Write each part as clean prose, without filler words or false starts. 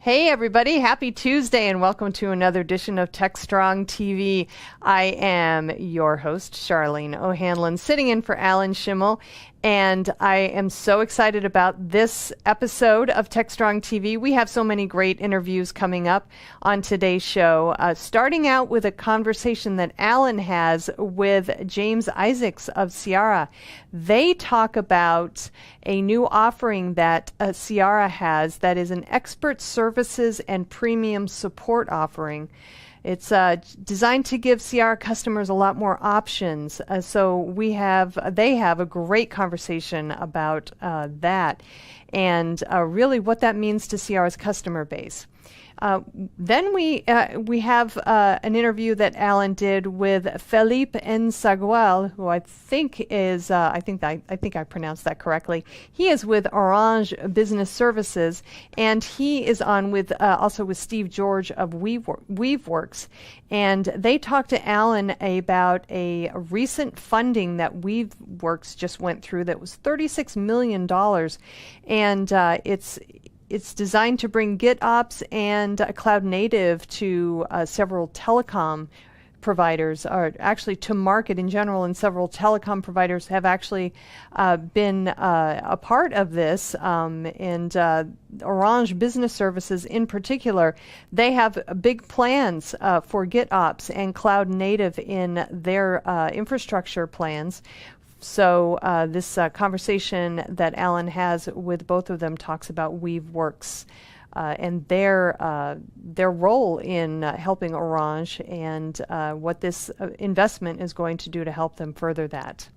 Hey everybody, happy Tuesday and welcome to another edition of TechStrong TV. I am your host, Charlene O'Hanlon, sitting in for Alan Schimmel, and I am so excited about this episode of TechStrong TV. We have so many great interviews coming up on today's show, starting out with a conversation that Alan has with James Isaacs of Ciara. They talk about a new offering that Ciara has that is an expert services and premium support offering. It's designed to give Ciara customers a lot more options. So they have a great conversation about that and really what that means to Ciara's customer base. Then we have an interview that Alan did with Philippe Nsaguel, who I think is I think I pronounced that correctly. He is with Orange Business Services, and he is on with also with Steve George of Weaveworks, and they talked to Alan about a recent funding that Weaveworks just went through that was $36 million, and it's designed to bring GitOps and cloud native to several telecom providers, or actually to market in general, and several telecom providers have actually been a part of this, and Orange Business Services in particular, they have big plans for GitOps and cloud native in their infrastructure plans. So this conversation that Alan has with both of them talks about Weaveworks and their role in helping Orange and what this investment is going to do to help them further that.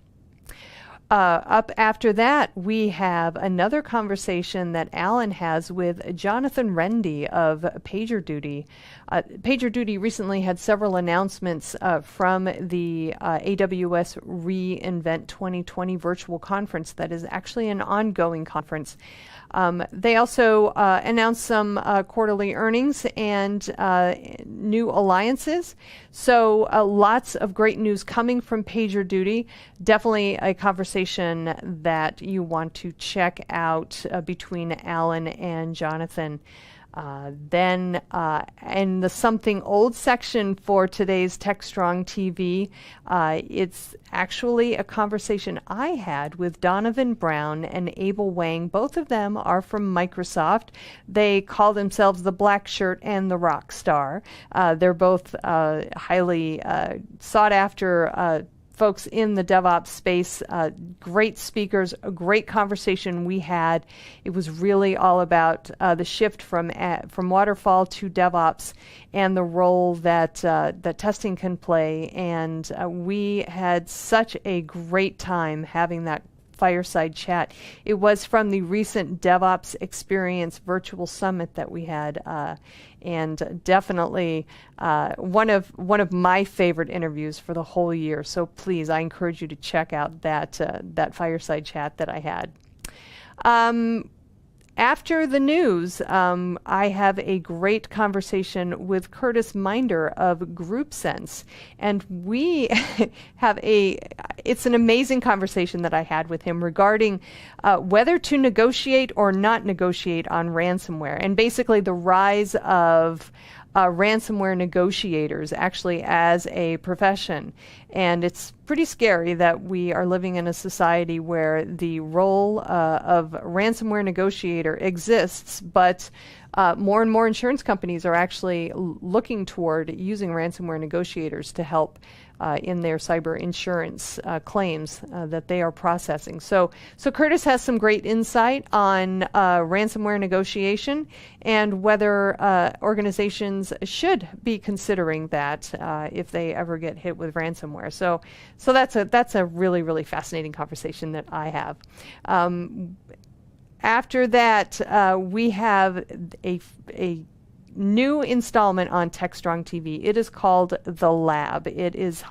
Up after that, we have another conversation that Alan has with Jonathan Rendy of PagerDuty. PagerDuty recently had several announcements from the AWS reInvent 2020 virtual conference that is actually an ongoing conference. They also announced some quarterly earnings and new alliances. So lots of great news coming from PagerDuty. Definitely a conversation that you want to check out between Alan and Jonathan. Then in the Something Old section for today's TechStrong TV, it's actually a conversation I had with Donovan Brown and Abel Wang. Both of them are from Microsoft. They call themselves the Black Shirt and the Rock Star. They're both highly sought after folks in the DevOps space, great speakers, a great conversation we had. It was really all about the shift from waterfall to DevOps and the role that that testing can play. And we had such a great time having that fireside chat. It was from the recent DevOps Experience Virtual Summit that we had, and definitely one of my favorite interviews for the whole year. So please, I encourage you to check out that fireside chat that I had. After the news, I have a great conversation with Curtis Minder of GroupSense, and we have it's an amazing conversation that I had with him regarding whether to negotiate or not negotiate on ransomware, and basically the rise of ransomware negotiators actually as a profession. And it's pretty scary that we are living in a society where the role of ransomware negotiator exists, but more and more insurance companies are actually looking toward using ransomware negotiators to help in their cyber insurance claims that they are processing. So Curtis has some great insight on ransomware negotiation and whether organizations should be considering that if they ever get hit with ransomware. So that's a really, really fascinating conversation that I have. After that, we have a new installment on TechStrong TV. It is called The Lab. It's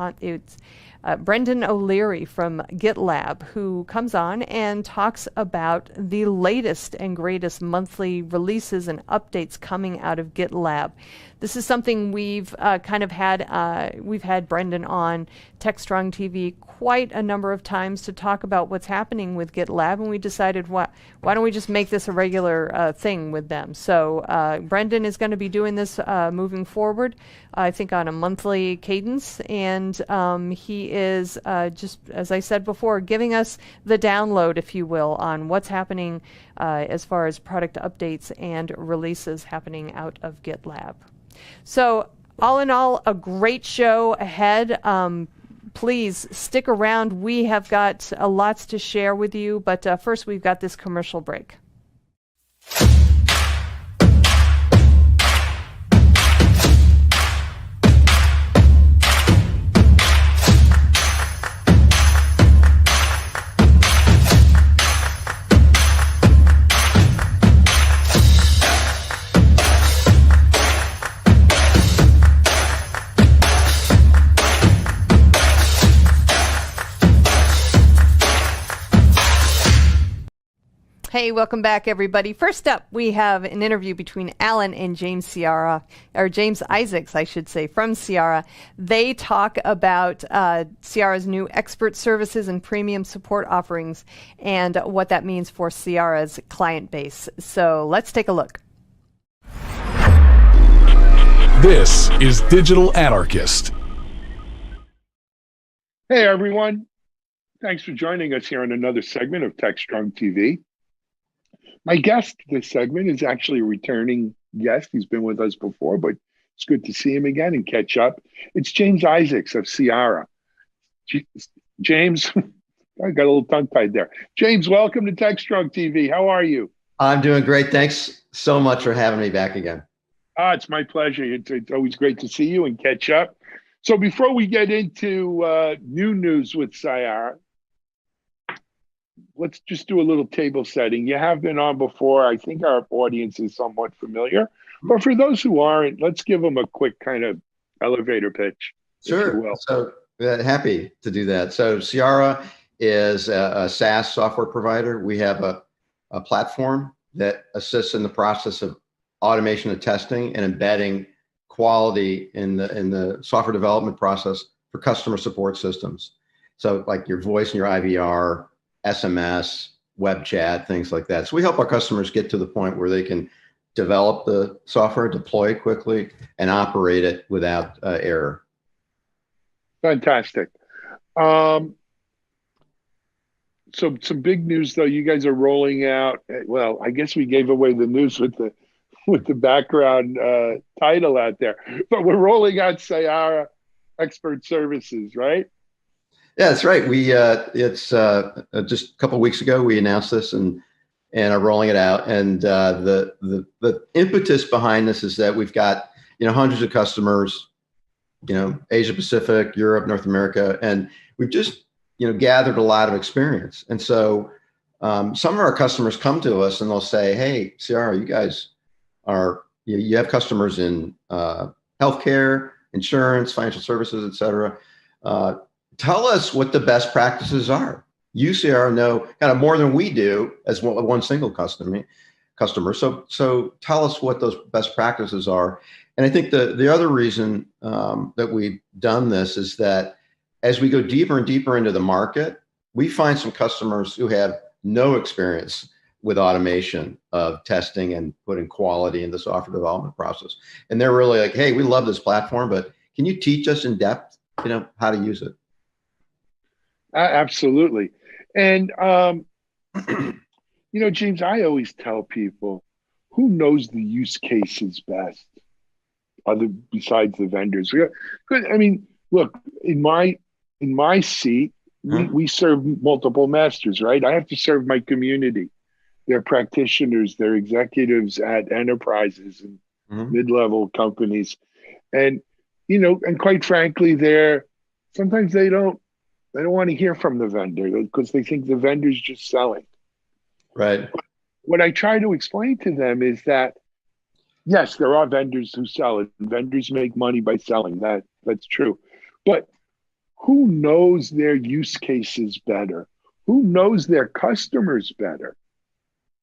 Brendan O'Leary from GitLab, who comes on and talks about the latest and greatest monthly releases and updates coming out of GitLab. This is something we've we've had Brendan on TechStrong TV quite a number of times to talk about what's happening with GitLab, and we decided, why don't we just make this a regular thing with them? So Brendan is going to be doing this moving forward, I think on a monthly cadence, and he is just, as I said before, giving us the download, if you will, on what's happening as far as product updates and releases happening out of GitLab. So all in all, a great show ahead. Please stick around. We have got lots to share with you, but first we've got this commercial break. Hey, welcome back, everybody. First up, we have an interview between Alan and James Isaacs, I should say, from Ciara. They talk about Ciara's new expert services and premium support offerings and what that means for Ciara's client base. So let's take a look. This is Digital Anarchist. Hey, everyone. Thanks for joining us here on another segment of TechStrong TV. My guest this segment is actually a returning guest. He's been with us before, but it's good to see him again and catch up. It's James Isaacs of Ciara. James, I got a little tongue-tied there. James, welcome to TechStrong TV. How are you? I'm doing great. Thanks so much for having me back again. It's my pleasure. It's always great to see you and catch up. So before we get into new news with Ciara, let's just do a little table setting. You have been on before. I think our audience is somewhat familiar. But for those who aren't, let's give them a quick kind of elevator pitch. Sure. So happy to do that. So Ciara is a SaaS software provider. We have a platform that assists in the process of automation and testing and embedding quality in the software development process for customer support systems. So like your voice and your IVR, SMS, web chat, things like that. So we help our customers get to the point where they can develop the software, deploy it quickly, and operate it without error. Fantastic. So some big news, though. You guys are rolling out. Well, I guess we gave away the news with the background title out there, but we're rolling out Ciara Expert Services, right? Yeah, that's right. We it's just a couple of weeks ago we announced this and are rolling it out. And the impetus behind this is that we've got hundreds of customers, Asia Pacific, Europe, North America, and we've just gathered a lot of experience. And so some of our customers come to us and they'll say, "Hey, Ciara, you guys you have customers in healthcare, insurance, financial services, et cetera. Tell us what the best practices are. You, Ciara, know kind of more than we do as one single customer. So tell us what those best practices are." And I think the other reason that we've done this is that as we go deeper and deeper into the market, we find some customers who have no experience with automation of testing and putting quality in the software development process. And they're really like, "Hey, we love this platform, but can you teach us in depth, how to use it?" Absolutely. And, James, I always tell people, who knows the use cases best besides the vendors? I mean, look, in my seat, we serve multiple masters, right? I have to serve my community. They're practitioners, they're executives at enterprises and mid-level companies. And, and quite frankly, sometimes they don't want to hear from the vendor because they think the vendor's just selling. Right. What I try to explain to them is that, yes, there are vendors who sell it. Vendors make money by selling. That's true. But who knows their use cases better? Who knows their customers better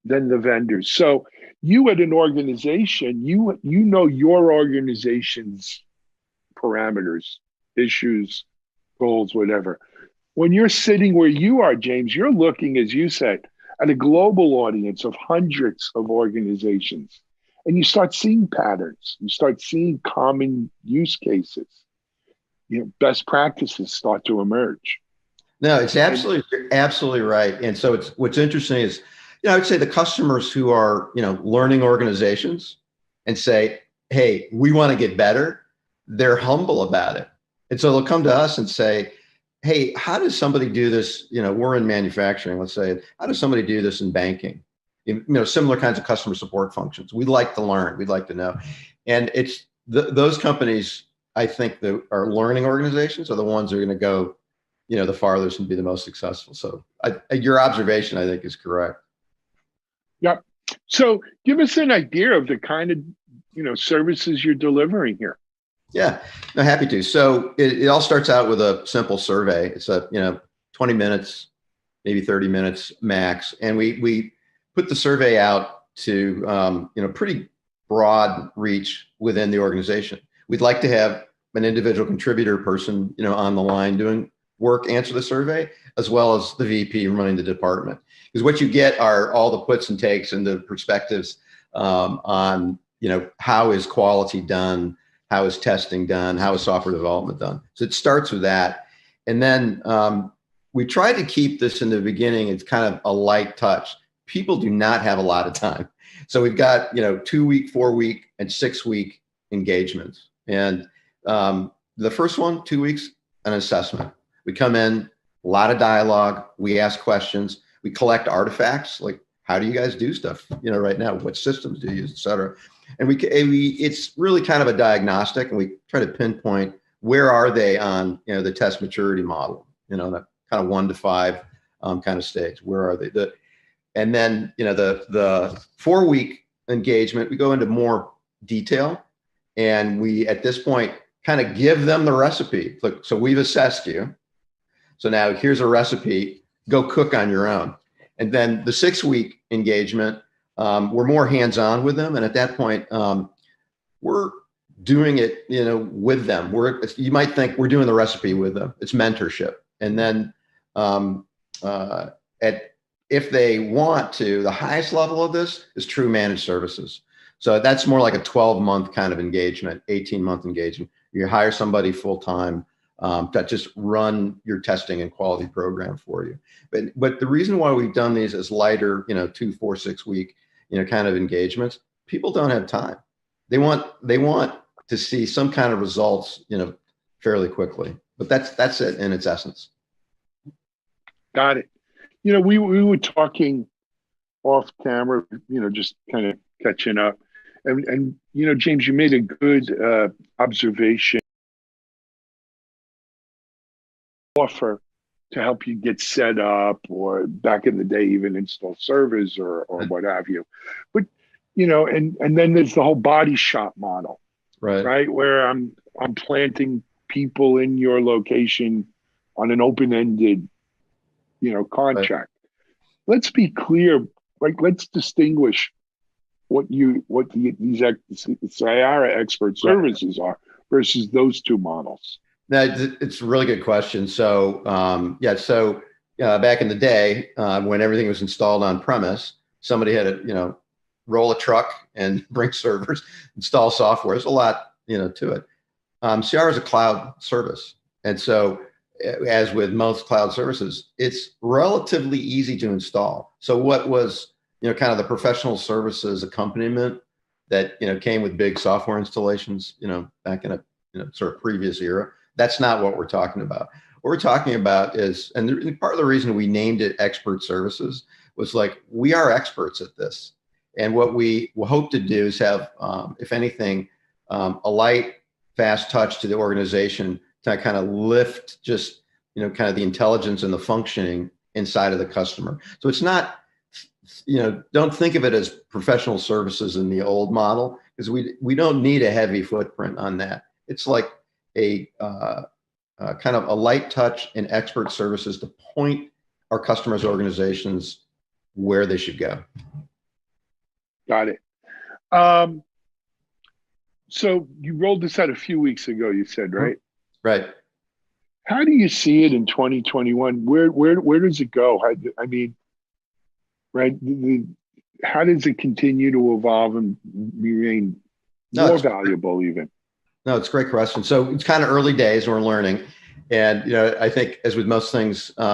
than the vendors? So you at an organization, you know your organization's parameters, issues, goals, whatever. When you're sitting where you are, James, you're looking, as you said, at a global audience of hundreds of organizations. And you start seeing patterns. You start seeing common use cases. Best practices start to emerge. No, it's absolutely right. And so what's interesting is, I would say the customers who are, learning organizations and say, hey, we want to get better, they're humble about it. And so they'll come to us and say, hey, how does somebody do this? We're in manufacturing, let's say, how does somebody do this in banking? Similar kinds of customer support functions. We'd like to learn, we'd like to know. And it's those companies, I think, that are learning organizations are the ones that are going to go, the farthest and be the most successful. So your observation, I think, is correct. Yep. So give us an idea of the kind of, services you're delivering here. Yeah, no, happy to. So it all starts out with a simple survey. It's 20 minutes, maybe 30 minutes max. And we put the survey out to, pretty broad reach within the organization. We'd like to have an individual contributor person, on the line doing work, answer the survey, as well as the VP running the department. Because what you get are all the puts and takes and the perspectives on, how is quality done? How is testing done? How is software development done? So it starts with that. And then we try to keep this in the beginning. It's kind of a light touch. People do not have a lot of time. So we've got, 2-week, 4-week, and 6-week engagements. And the first one, 2 weeks, an assessment. We come in, a lot of dialogue. We ask questions. We collect artifacts, like, how do you guys do stuff, right now? What systems do you use, et cetera? And it's really kind of a diagnostic, and we try to pinpoint where are they on, the test maturity model, that kind of 1 to 5 kind of stage. Where are they? And then, the 4-week engagement, we go into more detail, and we, at this point, kind of give them the recipe. Look, so we've assessed you. So now here's a recipe, go cook on your own. And then the 6-week engagement, we're more hands-on with them. And at that point, we're doing it, with them. You might think we're doing the recipe with them. It's mentorship. And then if they want to, the highest level of this is true managed services. So that's more like a 12-month kind of engagement, 18-month engagement. You hire somebody full-time that just run your testing and quality program for you. But the reason why we've done these as lighter, 2, 4, 6 week, kind of engagements, people don't have time. They want to see some kind of results, fairly quickly. But that's it in its essence. Got it. We were talking off camera, just kind of catching up. And James, you made a good observation. Offer to help you get set up, or back in the day, even install servers or what have you. But, and then there's the whole body shop model, right? Where I'm planting people in your location on an open-ended, contract. Right. Let's be clear, let's distinguish what these Ciara expert services are versus those two models. No, it's a really good question. So, back in the day, when everything was installed on premise, somebody had to, roll a truck and bring servers, install software. There's a lot, to it. Ciara is a cloud service. And so, as with most cloud services, it's relatively easy to install. So what was, kind of the professional services accompaniment that, came with big software installations, back in a, sort of previous era, that's not what we're talking about. What we're talking about is, and part of the reason we named it expert services was we are experts at this. And what we hope to do is have, if anything, a light, fast touch to the organization to kind of lift just, kind of the intelligence and the functioning inside of the customer. So it's not, don't think of it as professional services in the old model, because we don't need a heavy footprint on that. It's like a kind of a light touch and expert services to point our customers' organizations where they should go. Got it. So you rolled this out a few weeks ago, you said, right? Right. How do you see it in 2021? Where does it go? I mean, right? How does it continue to evolve and remain more valuable even? No, it's a great question. So it's kind of early days, we're learning. And, you know, I think as with most things, you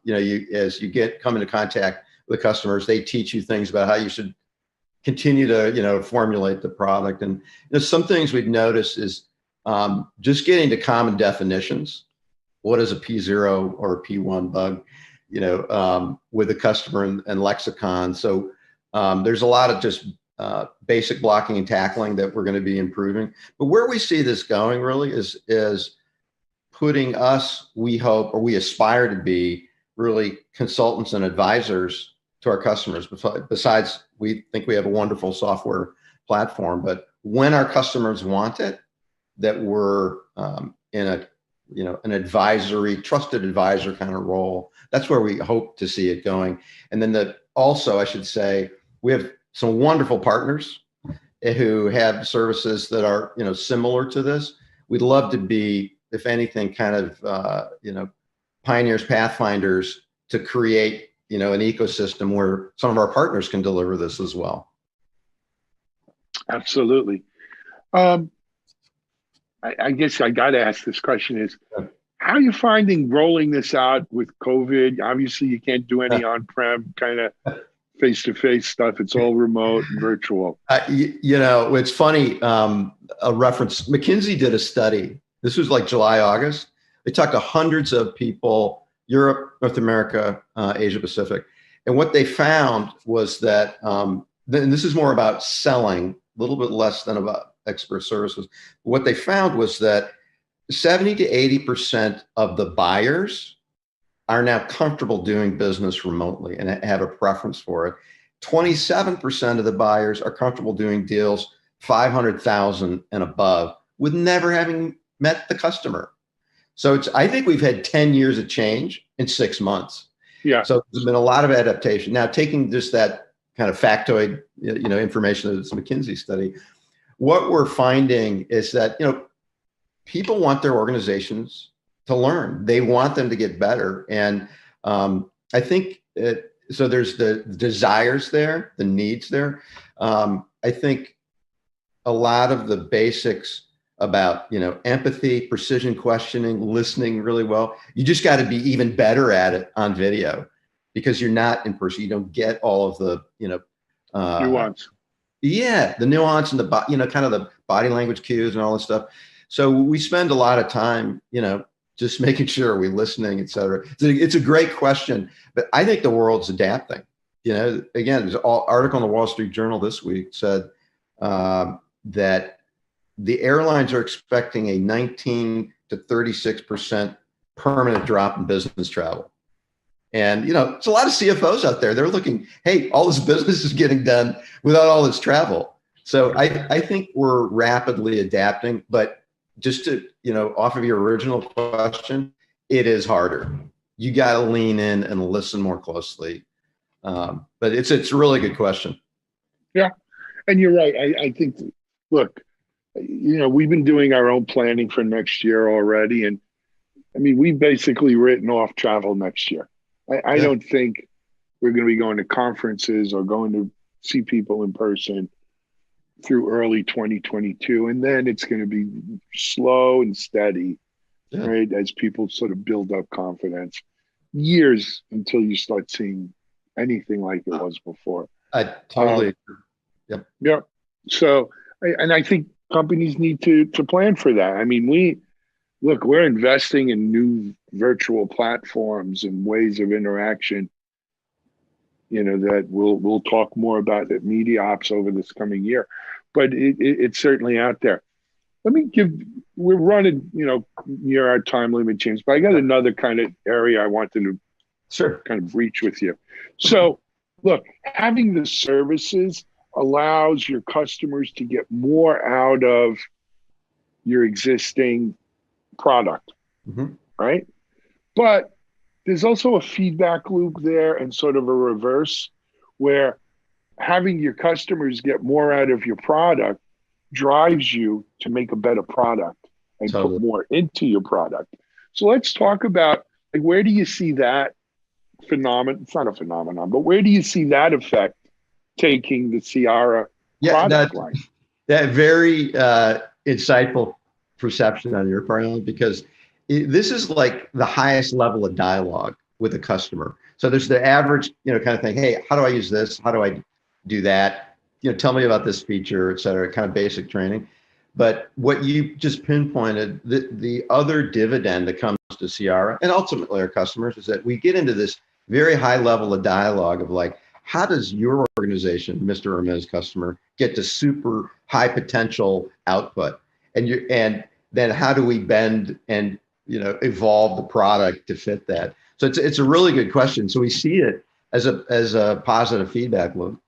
know, as you come into contact with customers, they teach you things about how you should continue to, you know, formulate the product. And, you know, some things we've noticed is just getting to common definitions. What is a P0 or a P1 bug, you know, with the customer and lexicon. So there's a lot of just basic blocking and tackling that we're going to be improving. But where we see this going really is putting us, we hope, or we aspire to be really consultants and advisors to our customers. Besides, we think we have a wonderful software platform, but when our customers want it, that we're in a, you know, an advisory, trusted advisor kind of role. That's where we hope to see it going. And then also, I should say, we have some wonderful partners who have services that are, you know, similar to this. We'd love to be, if anything, kind of, you know, pioneers, pathfinders to create, you know, an ecosystem where some of our partners can deliver this as well. Absolutely. I guess I got to ask this question is, how are you finding rolling this out with COVID? Obviously, you can't do any on-prem kind of face-to-face stuff. It's all remote and virtual. You know, it's funny, a reference, McKinsey did a study. This was like July, August. They talked to hundreds of people, Europe, North America, Asia Pacific. And what they found was that, and this is more about selling, a little bit less than about expert services. What they found was that 70 to 80% of the buyers are now comfortable doing business remotely and have a preference for it. 27% of the buyers are comfortable doing deals 500,000 and above with never having met the customer. So I think we've had 10 years of change in 6 months. Yeah. So there's been a lot of adaptation. Now, taking just that kind of factoid, you know, information of this McKinsey study, what we're finding is that, you know, people want their organizations to learn. They want them to get better. And I think so there's the desires there, the needs there. I think a lot of the basics about, you know, empathy, precision questioning, listening really well. You just got to be even better at it on video because you're not in person. You don't get all of the, you know, nuance. Yeah, the nuance and the, you know, kind of the body language cues and all this stuff. So we spend a lot of time, you know, just making sure we're listening, et cetera. It's a great question, but I think the world's adapting. You know, again, there's an article in the Wall Street Journal this week said that the airlines are expecting a 19 to 36% permanent drop in business travel. And, you know, it's a lot of CFOs out there. They're looking, hey, all this business is getting done without all this travel. So I think we're rapidly adapting, but just to, you know, off of your original question, it is harder. You got to lean in and listen more closely. But it's a really good question. Yeah. And you're right. I think, look, you know, we've been doing our own planning for next year already. And I mean, we've basically written off travel next year. I don't think we're going to be going to conferences or going to see people in person through early 2022. And then it's going to be slow and steady, right? As people sort of build up confidence. Years until you start seeing anything like it was before. I totally agree. Yep. Yeah. So, and I think companies need to plan for that. I mean, we're investing in new virtual platforms and ways of interaction, you know, that we'll talk more about at Media Ops over this coming year, but it's certainly out there. We're running, you know, near our time limit, James, but I got another kind of area I wanted to kind of reach with you. So look, having the services allows your customers to get more out of your existing product, right? But there's also a feedback loop there and sort of a reverse where having your customers get more out of your product drives you to make a better product and put more into your product. So let's talk about, like, where do you see that phenomenon? It's not a phenomenon, but where do you see that effect taking the Ciara product line? That very insightful perception on your part, Alan, because this is like the highest level of dialogue with a customer. So there's the average, kind of thing. Hey, how do I use this? How do I do that? Tell me about this feature, et cetera, kind of basic training. But what you just pinpointed, the other dividend that comes to Ciara and ultimately our customers is that we get into this very high level of dialogue of like, how does your organization, Mr. or Ms. customer, get to super high potential output? And then how do we bend and evolve the product to fit that? So it's a really good question. So we see it as a positive feedback loop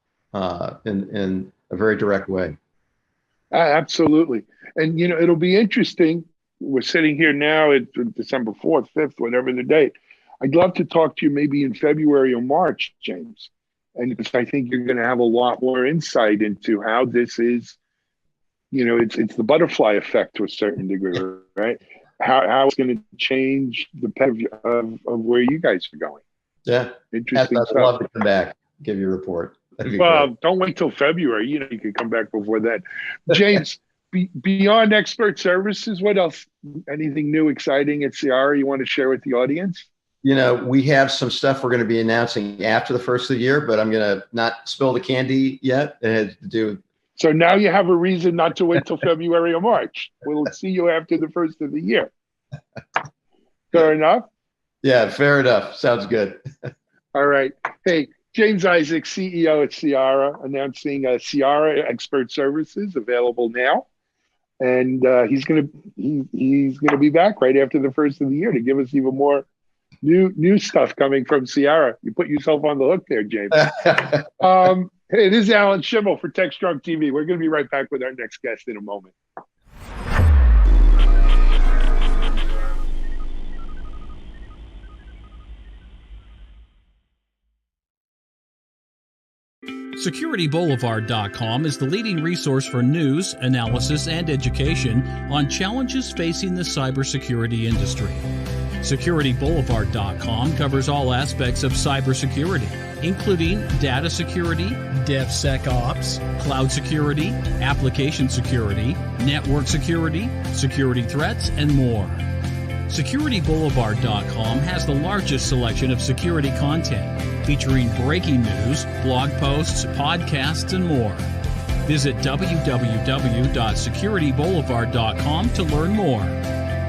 in a very direct way. Absolutely. And, it'll be interesting. We're sitting here now at December 4th, 5th, whatever the date. I'd love to talk to you maybe in February or March, James. And because I think you're going to have a lot more insight into how this is, it's the butterfly effect to a certain degree, right? How it's going to change the path of where you guys are going. Yeah. Interesting I'd stuff. love to come back, give you a report. Well, don't wait till February. You can come back before that. James, beyond expert services, what else? Anything new, exciting at Ciara you want to share with the audience? We have some stuff we're going to be announcing after the first of the year, but I'm going to not spill the candy yet. It has to do. So now you have a reason not to wait till February or March. We'll see you after the first of the year. Fair enough? Yeah, fair enough. Sounds good. All right. Hey, James Isaac, CEO at Ciara, announcing Ciara Expert Services available now, and he's gonna be back right after the first of the year to give us even more new stuff coming from Ciara. You put yourself on the hook there, James. Hey, this is Alan Schimmel for TechStrong TV. We're going to be right back with our next guest in a moment. SecurityBoulevard.com is the leading resource for news, analysis, and education on challenges facing the cybersecurity industry. SecurityBoulevard.com covers all aspects of cybersecurity, including data security, DevSecOps, cloud security, application security, network security, security threats, and more. SecurityBoulevard.com has the largest selection of security content, featuring breaking news, blog posts, podcasts, and more. Visit www.securityboulevard.com to learn more.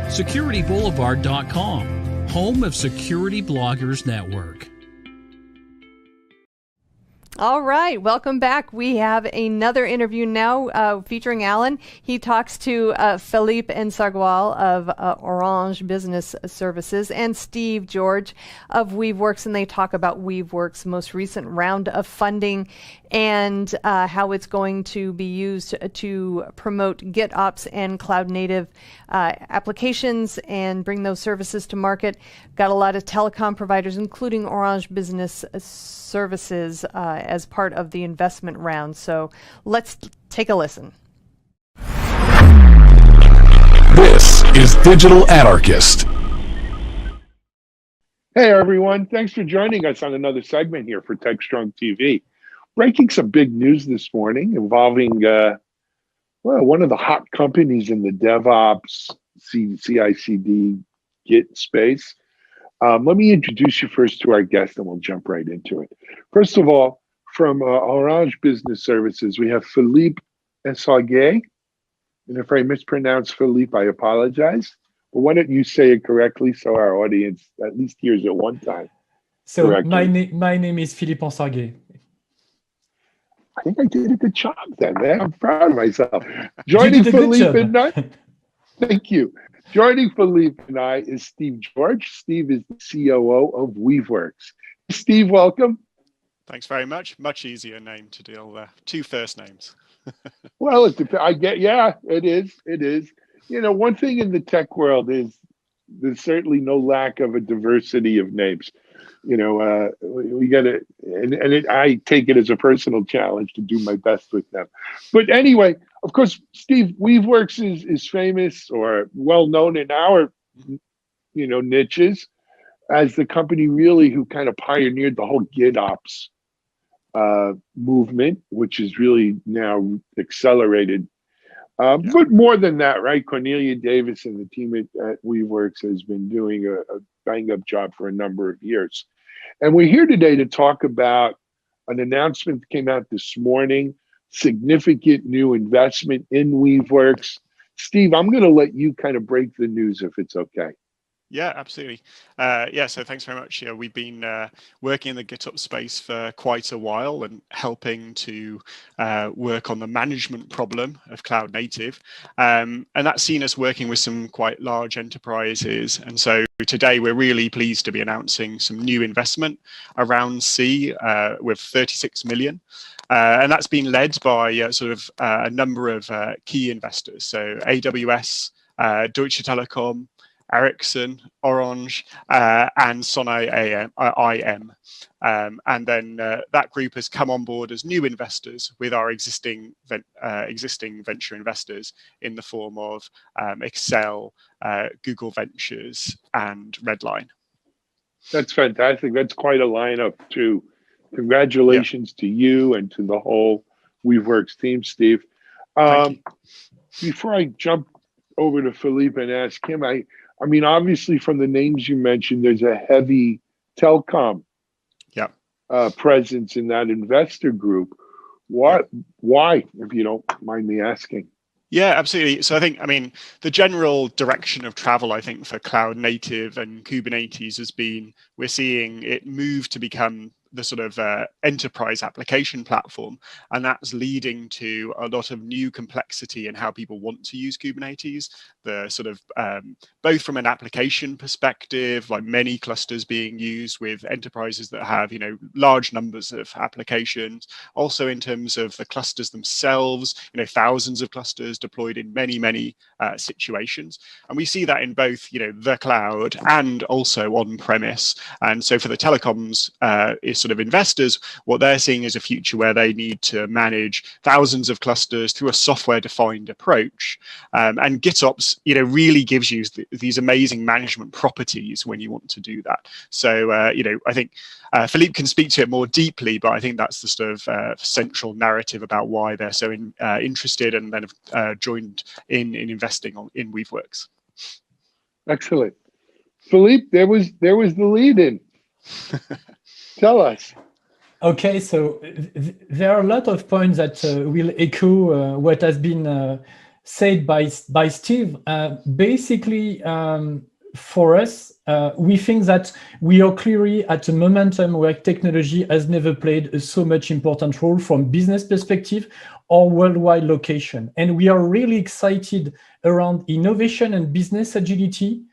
SecurityBoulevard.com, home of Security Bloggers Network. All right, welcome back. We have another interview now featuring Alan. He talks to Philippe Nsagwal of Orange Business Services and Steve George of Weaveworks, and they talk about Weaveworks' most recent round of funding and how it's going to be used to promote GitOps and cloud-native applications and bring those services to market. Got a lot of telecom providers, including Orange Business Services, as part of the investment round. So let's take a listen. This is Digital Anarchist. Hey, everyone. Thanks for joining us on another segment here for TechStrong TV. Breaking some big news this morning involving, one of the hot companies in the DevOps, CI/CD, Git space. Let me introduce you first to our guest, and we'll jump right into it. First of all, from Orange Business Services, we have Philippe Nsagwal. And if I mispronounce Philippe, I apologize. But why don't you say it correctly so our audience at least hears it one time? So my name is Philippe Nsagwal. I think I did a good job then, man. I'm proud of myself. Joining Philippe and I, thank you. Joining Philippe and I is Steve George. Steve is the COO of Weaveworks. Steve, welcome. Thanks very much. Much easier name to deal with. Two first names. Well, it is. It is. One thing in the tech world is there's certainly no lack of a diversity of names. You know, we got to, I take it as a personal challenge to do my best with them. But anyway, of course, Steve, Weaveworks is famous or well known in our, niches as the company really who kind of pioneered the whole GitOps movement, which is really now accelerated. But more than that, right? Cornelia Davis and the team at Weaveworks has been doing a bang-up job for a number of years. And we're here today to talk about an announcement that came out this morning, significant new investment in Weaveworks. Steve, I'm going to let you kind of break the news if it's okay. Yeah, absolutely. So thanks very much. We've been working in the GitOps space for quite a while and helping to work on the management problem of cloud native. And that's seen us working with some quite large enterprises. And so today we're really pleased to be announcing some new investment around C with 36 million. And that's been led by a number of key investors. So AWS, Deutsche Telekom, Ericsson, Orange, and Sono IM. And then that group has come on board as new investors with our existing venture investors in the form of Excel, Google Ventures, and Redline. That's fantastic. That's quite a lineup too. Congratulations to you and to the whole Weaveworks team, Steve. Before I jump over to Philippe and ask him, I mean, obviously, from the names you mentioned, there's a heavy telecom presence in that investor group. Why, if you don't mind me asking? Yeah, absolutely. So the general direction of travel, I think, for cloud native and Kubernetes has been, we're seeing it move to become the sort of enterprise application platform. And that's leading to a lot of new complexity in how people want to use Kubernetes, the sort of both from an application perspective, like many clusters being used with enterprises that have, large numbers of applications. Also in terms of the clusters themselves, thousands of clusters deployed in many situations. And we see that in both, the cloud and also on-premise. And so for the telecoms sort of investors, what they're seeing is a future where they need to manage thousands of clusters through a software-defined approach. And GitOps, really gives you these amazing management properties when you want to do that. So, I think Philippe can speak to it more deeply, but I think that's the sort of central narrative about why they're so interested and then have joined in investing in Weaveworks. Excellent. Philippe, there was the lead in. Tell us. Okay, so there are a lot of points that will echo what has been said by Steve. Basically, for us, we think that we are clearly at a momentum where technology has never played so much important role from business perspective or worldwide location. And we are really excited around innovation and business agility,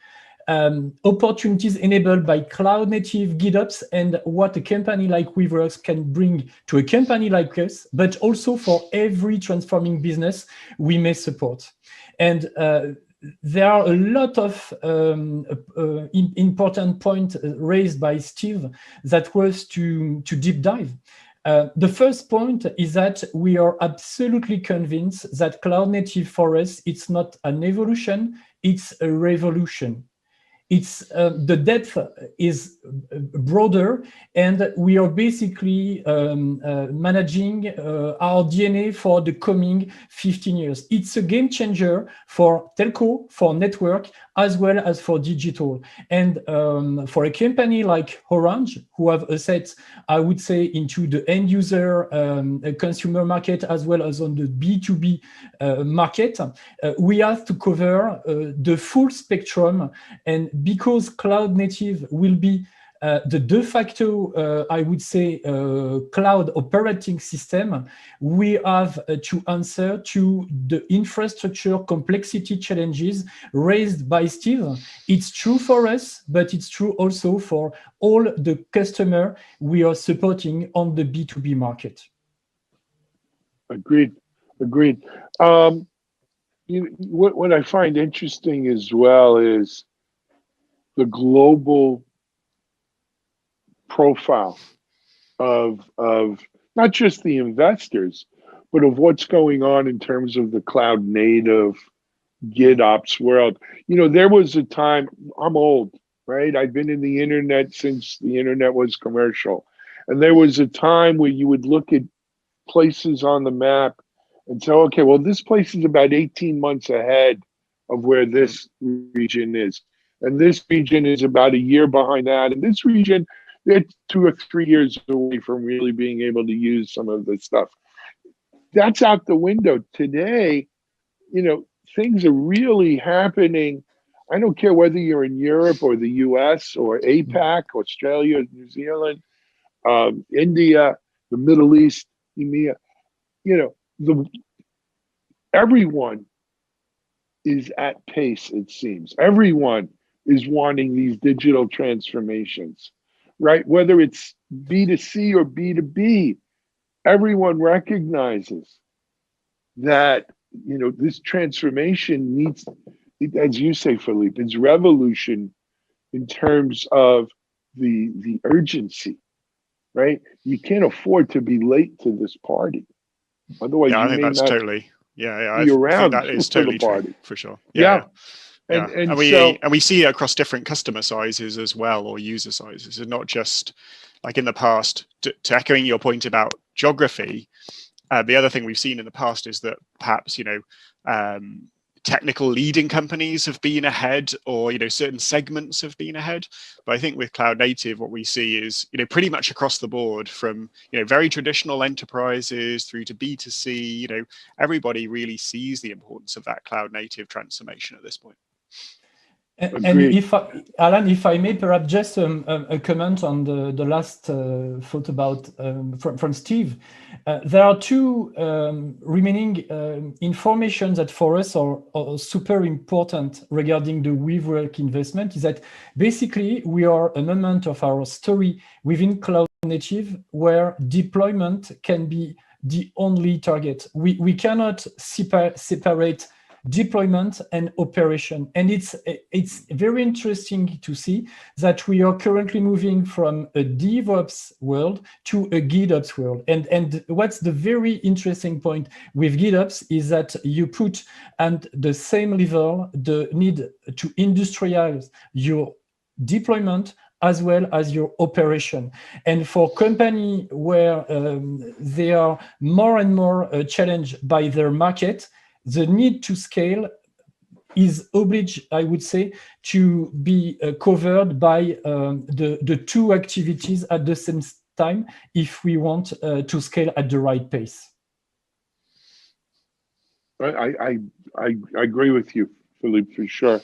opportunities enabled by cloud native GitOps and what a company like Weaveworks can bring to a company like us, but also for every transforming business we may support. And there are a lot of important points raised by Steve that was to deep dive. The first point is that we are absolutely convinced that cloud native for us, it's not an evolution, it's a revolution. It's the depth is broader, and we are basically managing our DNA for the coming 15 years. It's a game changer for telco, for network, as well as for digital. And for a company like Orange, who have assets, I would say, into the end user consumer market, as well as on the B2B market, we have to cover the full spectrum. And because cloud native will be the de facto, I would say, cloud operating system, we have to answer to the infrastructure complexity challenges raised by Steve. It's true for us, but it's true also for all the customer we are supporting on the B2B market. Agreed. What I find interesting as well is the global profile of not just the investors, but of what's going on in terms of the cloud native GitOps world. You know, there was a time, I'm old, right? I've been in the internet since the internet was commercial. And there was a time where you would look at places on the map and say, okay, well, this place is about 18 months ahead of where this region is. And this region is about a year behind that. And this region, it's 2 or 3 years away from really being able to use some of this stuff. That's out the window. Today, you know, things are really happening. I don't care whether you're in Europe or the US or APAC, Australia, New Zealand, India, the Middle East, EMEA, you know, everyone is at pace, it seems. Everyone is wanting these digital transformations, right? Whether it's B2C or B2B, everyone recognizes that, you know, this transformation needs, as you say, Philippe, it's revolution in terms of the urgency, right? You can't afford to be late to this party. Otherwise, yeah, I you think may that's not totally, yeah, be I around think that is for the totally true, party. for sure. Yeah. Yeah. And we see it across different customer sizes as well, or user sizes, and not just like in the past. To echoing your point about geography, the other thing we've seen in the past is that perhaps, you know, technical leading companies have been ahead, or, you know, certain segments have been ahead. But I think with cloud native, what we see is, you know, pretty much across the board, from, you know, very traditional enterprises through to B2C, you know, everybody really sees the importance of that cloud native transformation at this point. And if Alan, if I may, perhaps just a comment on the last thought about from Steve. There are two remaining information that for us are super important regarding the WeWork investment. Is that basically we are a moment of our story within cloud native where deployment can be the only target. We cannot separate deployment and operation. And it's very interesting to see that we are currently moving from a DevOps world to a GitOps world. And what's the very interesting point with GitOps is that you put at the same level the need to industrialize your deployment as well as your operation. And for company where they are more and more challenged by their market, the need to scale is obliged, I would say, to be covered by the two activities at the same time if we want to scale at the right pace. I agree with you, Philippe, for sure.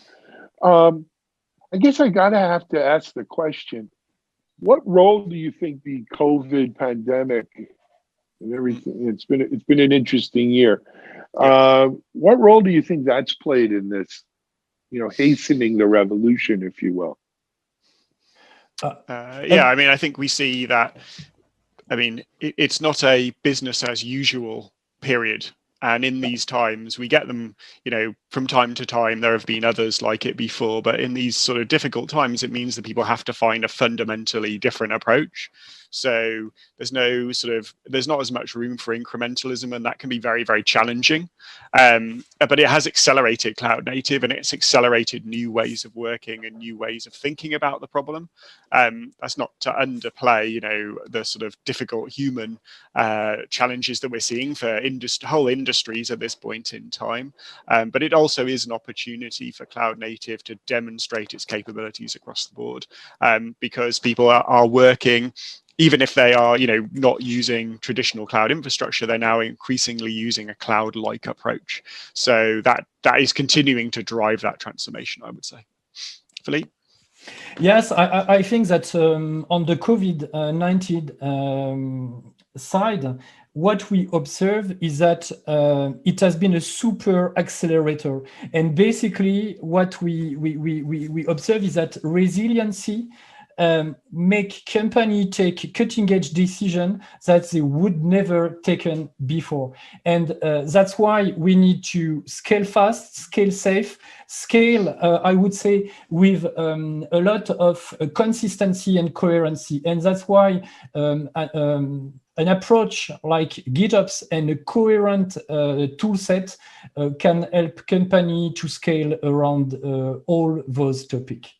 I guess I have to ask the question: what role do you think the COVID pandemic and everything? It's been an interesting year. What role do you think that's played in this, you know, hastening the revolution, if you will? Yeah, I mean, I think we see that. I mean, it's not a business as usual period. And in these times, we get them, you know, from time to time. There have been others like it before, but in these sort of difficult times, it means that people have to find a fundamentally different approach. So there's not as much room for incrementalism, and that can be very, very challenging. But it has accelerated cloud native, and it's accelerated new ways of working and new ways of thinking about the problem. That's not to underplay, you know, the sort of difficult human challenges that we're seeing for whole industries at this point in time. But it also is an opportunity for cloud native to demonstrate its capabilities across the board, because people are working. Even if they are, you know, not using traditional cloud infrastructure, they're now increasingly using a cloud-like approach. So that is continuing to drive that transformation, I would say. Philippe? Yes, I think that on the COVID-19 side, what we observe is that it has been a super accelerator. And basically what we observe is that resiliency make company take cutting edge decision that they would never taken before. And that's why we need to scale fast, scale safe, scale, I would say, with a lot of consistency and coherency. And that's why an approach like GitOps and a coherent tool set can help company to scale around all those topics.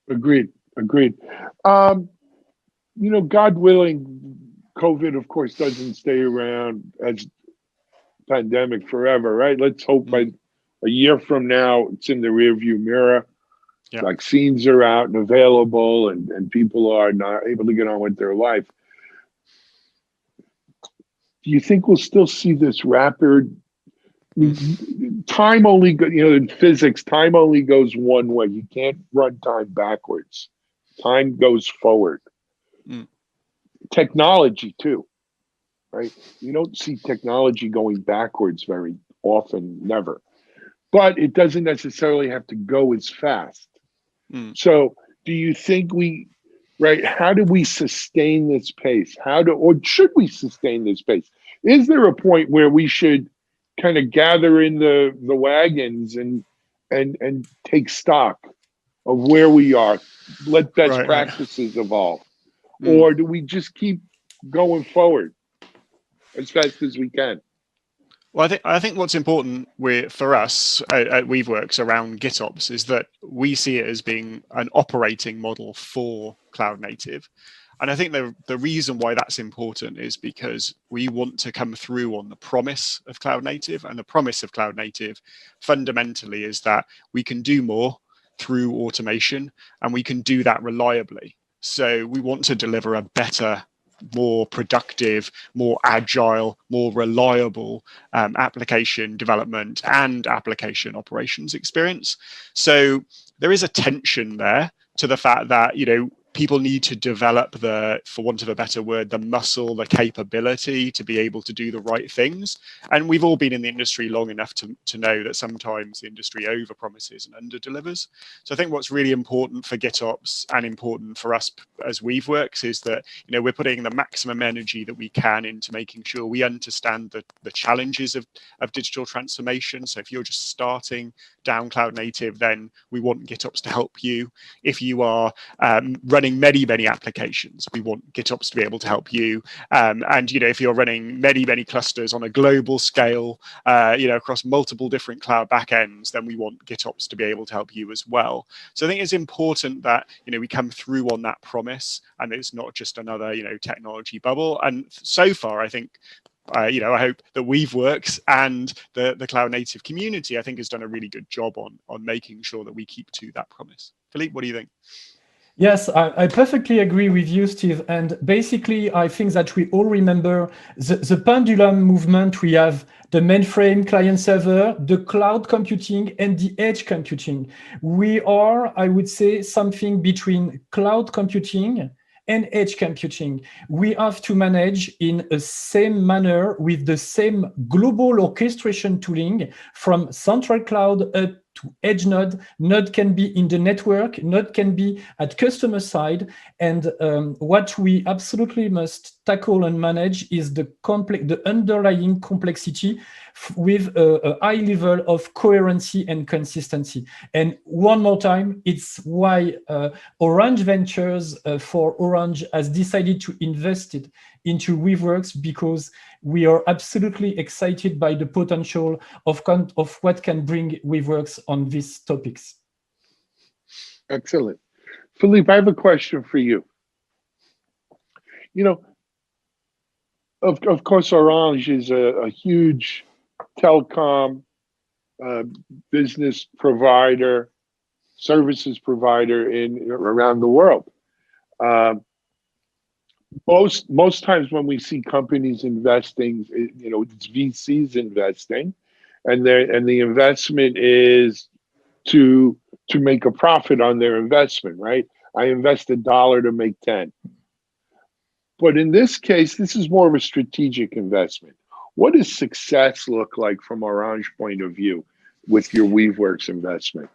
Agreed. God willing, COVID, of course, doesn't stay around as pandemic forever, right? Let's hope by a year from now, it's in the rearview mirror. Yeah. Vaccines are out and available, and people are not able to get on with their life. Do you think we'll still see this rapid? Time only, in physics, time only goes one way. You can't run time backwards. Time goes forward. Technology too, right? You don't see technology going backwards very often, never. But it doesn't necessarily have to go as fast. So do you think how do we sustain this pace? Or should we sustain this pace? Is there a point where we should kind of gather in the wagons and take stock of where we are, let best practices evolve? Or do we just keep going forward as fast as we can? Well, I think what's important for us at Weaveworks around GitOps is that we see it as being an operating model for cloud native. And I think the reason why that's important is because we want to come through on the promise of cloud native. And the promise of cloud native fundamentally is that we can do more through automation, and we can do that reliably. So we want to deliver a better, more productive, more agile, more reliable application development and application operations experience. So there is a tension there to the fact that, people need to develop for want of a better word, the muscle, the capability to be able to do the right things. And we've all been in the industry long enough to know that sometimes the industry overpromises and underdelivers. So I think what's really important for GitOps and important for us as Weaveworks is that, we're putting the maximum energy that we can into making sure we understand the challenges of digital transformation. So if you're just starting down cloud native, then we want GitOps to help you. If you are running many applications, we want GitOps to be able to help you. And if you're running many clusters on a global scale, across multiple different cloud backends, then we want GitOps to be able to help you as well. So I think it's important that we come through on that promise, and it's not just another technology bubble. And so far, I think. I hope that Weaveworks and the cloud native community, I think, has done a really good job on making sure that we keep to that promise. Philippe, what do you think? Yes, I perfectly agree with you, Steve. And basically, I think that we all remember the pendulum movement. We have the mainframe client server, the cloud computing, and the edge computing. We are, I would say, something between cloud computing and edge computing. We have to manage in a same manner with the same global orchestration tooling from central cloud up to edge node. Node can be in the network, node can be at customer side. And what we absolutely must tackle and manage is the underlying complexity with a high level of coherency and consistency. And one more time, it's why Orange Ventures for Orange has decided to invest it into Weaveworks, because we are absolutely excited by the potential of what can bring Weaveworks on these topics. Excellent. Philippe, I have a question for you. Of course, Orange is a huge telecom business provider, services provider around the world. Most times when we see companies investing, it's VCs investing, and the investment is to make a profit on their investment, right? I invest $1 to make 10. But in this case, this is more of a strategic investment. What does success look like from Orange point of view with your Weaveworks investment?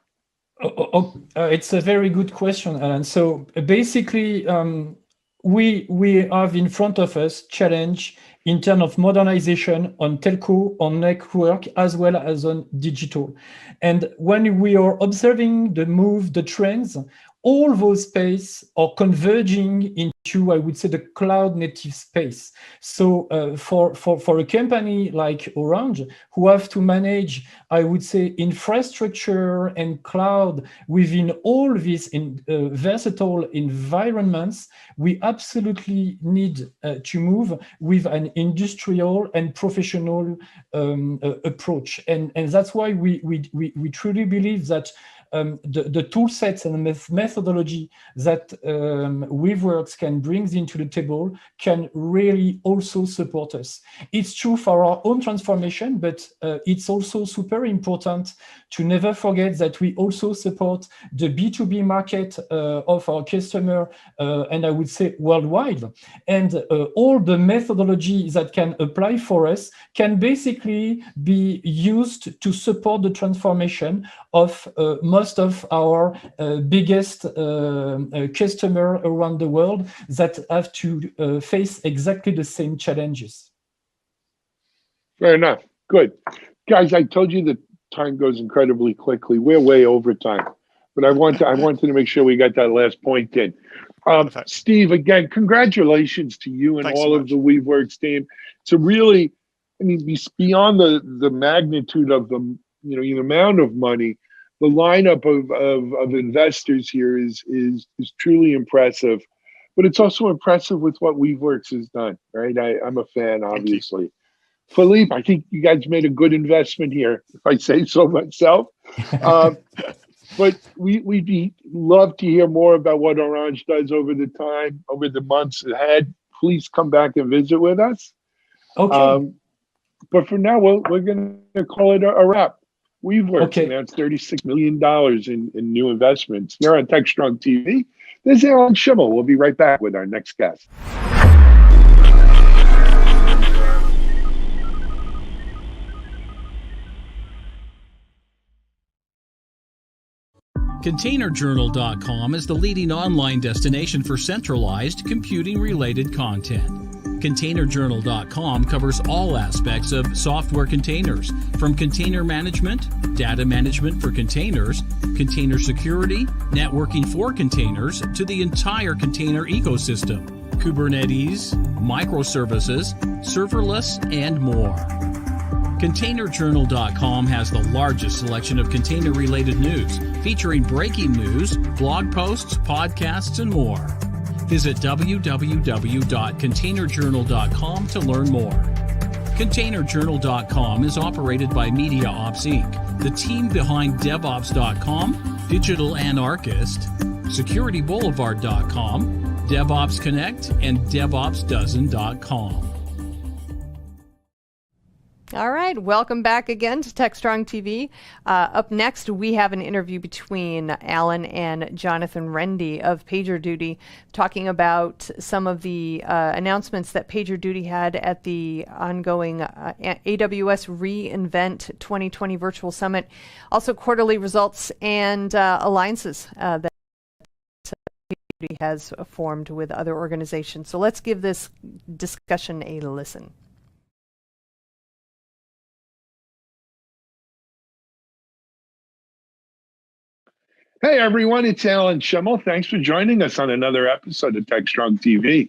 It's a very good question, Alan. So basically, we have in front of us challenge in terms of modernization on telco, on network, as well as on digital. And when we are observing the move, the trends, all those space are converging into, I would say, the cloud native space. So for a company like Orange, who have to manage, I would say, infrastructure and cloud within all these versatile environments, we absolutely need to move with an industrial and professional approach. And that's why we truly believe that the tool sets and methodology that Weaveworks can bring into the table can really also support us. It's true for our own transformation, but it's also super important to never forget that we also support the B2B market of our customer, and I would say worldwide. And all the methodology that can apply for us can basically be used to support the transformation of most of our biggest customer around the world that have to face exactly the same challenges. Fair enough. Good. Guys, I told you the time goes incredibly quickly. We're way over time, but I wanted to make sure we got that last point in. Steve, again, congratulations to you and all of the Weaveworks team. To really, I mean, beyond the magnitude of the the amount of money, the lineup of investors here is truly impressive. But it's also impressive with what Weaveworks has done, right? I'm a fan, obviously. Philippe, I think you guys made a good investment here, if I say so myself. But we'd love to hear more about what Orange does over the months ahead. Please come back and visit with us. Okay. But for now, we're going to call it a wrap. Weaveworks announced $36 million in new investments. Here on TechStrong TV, this is Alan Schimmel. We'll be right back with our next guest. ContainerJournal.com is the leading online destination for centralized computing-related content. ContainerJournal.com covers all aspects of software containers, from container management, data management for containers, container security, networking for containers, to the entire container ecosystem, Kubernetes, microservices, serverless, and more. ContainerJournal.com has the largest selection of container-related news, featuring breaking news, blog posts, podcasts, and more. Visit www.containerjournal.com to learn more. ContainerJournal.com is operated by MediaOps Inc., the team behind Devops.com, Digital Anarchist, SecurityBoulevard.com, DevOps Connect, and DevOpsDozen.com. All right, welcome back again to TechStrong TV. Up next, we have an interview between Alan and Jonathan Rendy of PagerDuty, talking about some of the announcements that PagerDuty had at the ongoing AWS reInvent 2020 Virtual Summit, also quarterly results and alliances that PagerDuty has formed with other organizations. So let's give this discussion a listen. Hey everyone, it's Alan Schimmel. Thanks for joining us on another episode of TechStrong TV.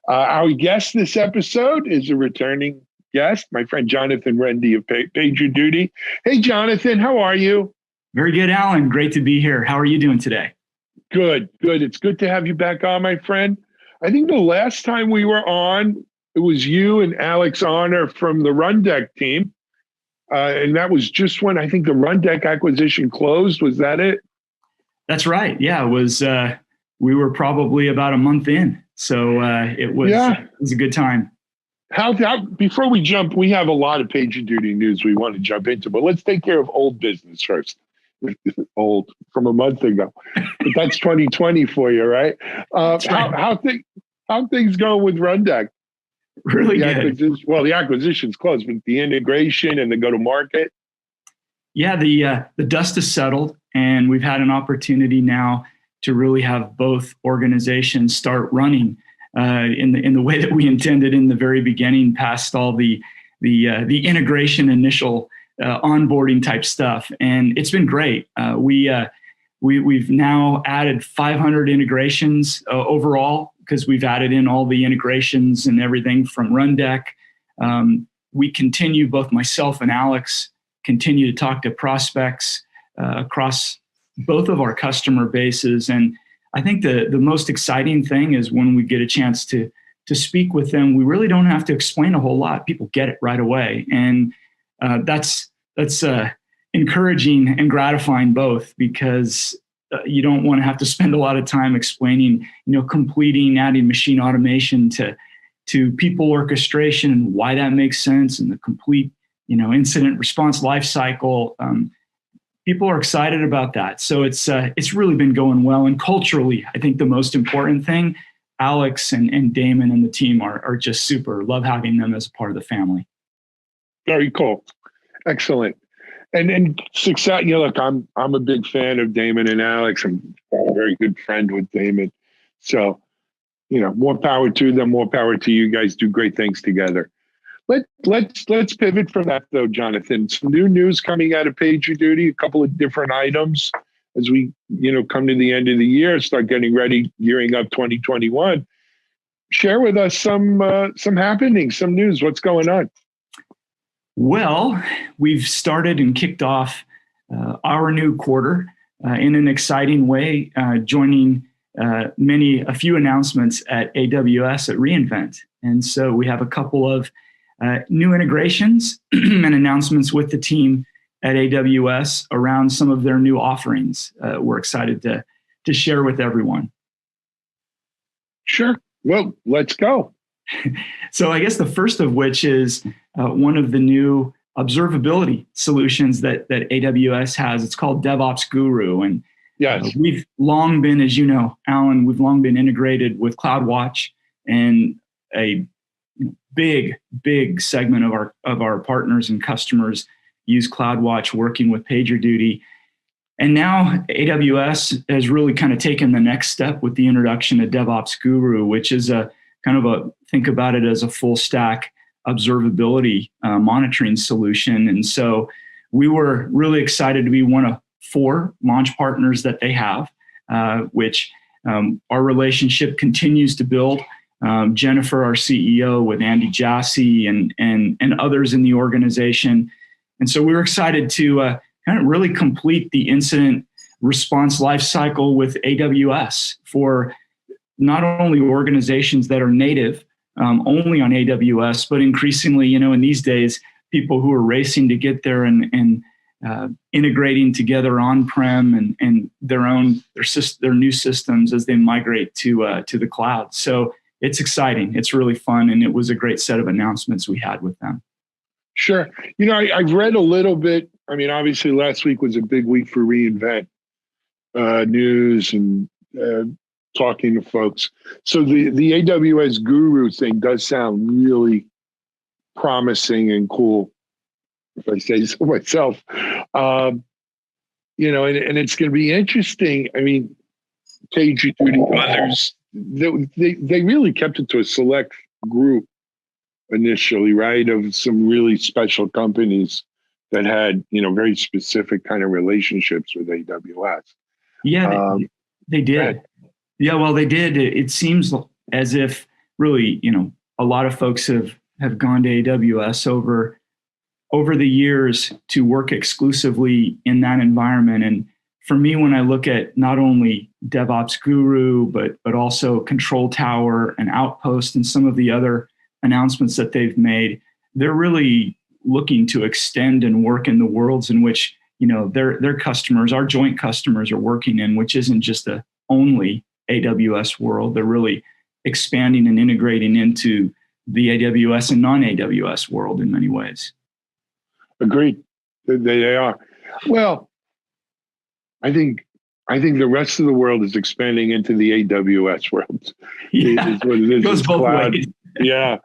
Our guest this episode is a returning guest, my friend Jonathan Rendy of PagerDuty. Hey Jonathan, how are you? Very good, Alan. Great to be here. How are you doing today? Good. It's good to have you back on, my friend. I think the last time we were on, it was you and Alex Honor from the Rundeck team. And that was just when I think the Rundeck acquisition closed. Was that it? That's right. Yeah, it was. We were probably about a month in, so it was a good time. How before we jump, we have a lot of PagerDuty news we want to jump into, but let's take care of old business first. Old from a month ago, but that's 2020 for you, right? Right. How things going with Rundeck? Really good. The acquisition's closed, but the integration and the go to market. Yeah, the dust has settled, and we've had an opportunity now to really have both organizations start running in the way that we intended in the very beginning, past all the integration initial onboarding type stuff, and it's been great. We've now added 500 integrations overall, because we've added in all the integrations and everything from Rundeck. We continue, both myself and Alex, continue to talk to prospects across both of our customer bases. And I think the most exciting thing is when we get a chance to speak with them, we really don't have to explain a whole lot. People get it right away. And that's encouraging and gratifying both, because you don't want to have to spend a lot of time explaining, completing, adding machine automation to people orchestration and why that makes sense, and the complete, incident response lifecycle. People are excited about that. So it's really been going well. And culturally, I think the most important thing, Alex and Damon and the team are just super. Love having them as a part of the family. Very cool. Excellent. And success, look, I'm a big fan of Damon and Alex. I'm a very good friend with Damon. So, more power to them, more power to you guys. Do great things together. Let's pivot from that though, Jonathan. Some new news coming out of PagerDuty, a couple of different items as we, come to the end of the year, start getting ready, gearing up 2021. Share with us some happenings, some news. What's going on? Well, we've started and kicked off our new quarter in an exciting way, joining a few announcements at AWS at reInvent. And so we have a couple of new integrations and announcements with the team at AWS around some of their new offerings. We're excited to share with everyone. Sure. Well, let's go. So I guess the first of which is one of the new observability solutions that AWS has. It's called Devops Guru. And yes, we've long been, as you know, Alan, we've long been integrated with CloudWatch, and a big segment of our partners and customers use CloudWatch working with PagerDuty. And now AWS has really kind of taken the next step with the introduction of Devops Guru, which is think about it as a full stack observability monitoring solution. And so we were really excited to be one of 4 launch partners that they have, which our relationship continues to build. Jennifer, our CEO, with Andy Jassy and others in the organization. And so we were excited to kind of really complete the incident response lifecycle with AWS for not only organizations that are native only on AWS, but increasingly, in these days, people who are racing to get there and integrating together on-prem and their new systems as they migrate to the cloud. So it's exciting. It's really fun, and it was a great set of announcements we had with them. Sure. I've read a little bit. I mean, obviously, last week was a big week for reInvent news and talking to folks. So the AWS Guru thing does sound really promising and cool, if I say so myself. And it's going to be interesting. I mean, PagerDuty, others, they really kept it to a select group initially, right? Of some really special companies that had, very specific kind of relationships with AWS. Yeah, they did. Yeah, well, they did. It seems as if really, a lot of folks have gone to AWS over the years to work exclusively in that environment. And for me, when I look at not only Devops Guru, but also Control Tower and Outpost and some of the other announcements that they've made, they're really looking to extend and work in the worlds in which, their customers, our joint customers, are working in, which isn't just the only AWS world. They're really expanding and integrating into the AWS and non-AWS world in many ways. Agreed. They are. Well, I think the rest of the world is expanding into the AWS world. Yeah, it goes both ways. Yeah.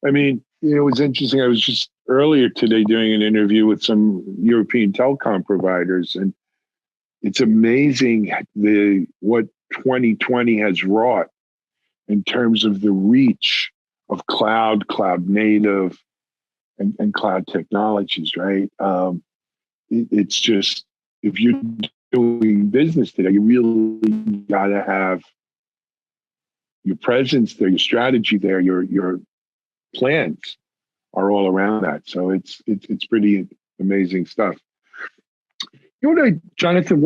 I mean, it was interesting. I was just earlier today doing an interview with some European telecom providers, and it's amazing what 2020 has wrought in terms of the reach of cloud native, and cloud technologies, right? It's just, if you're doing business today, you really got to have your presence there, your strategy there, your plans are all around that. So it's pretty amazing stuff. Jonathan,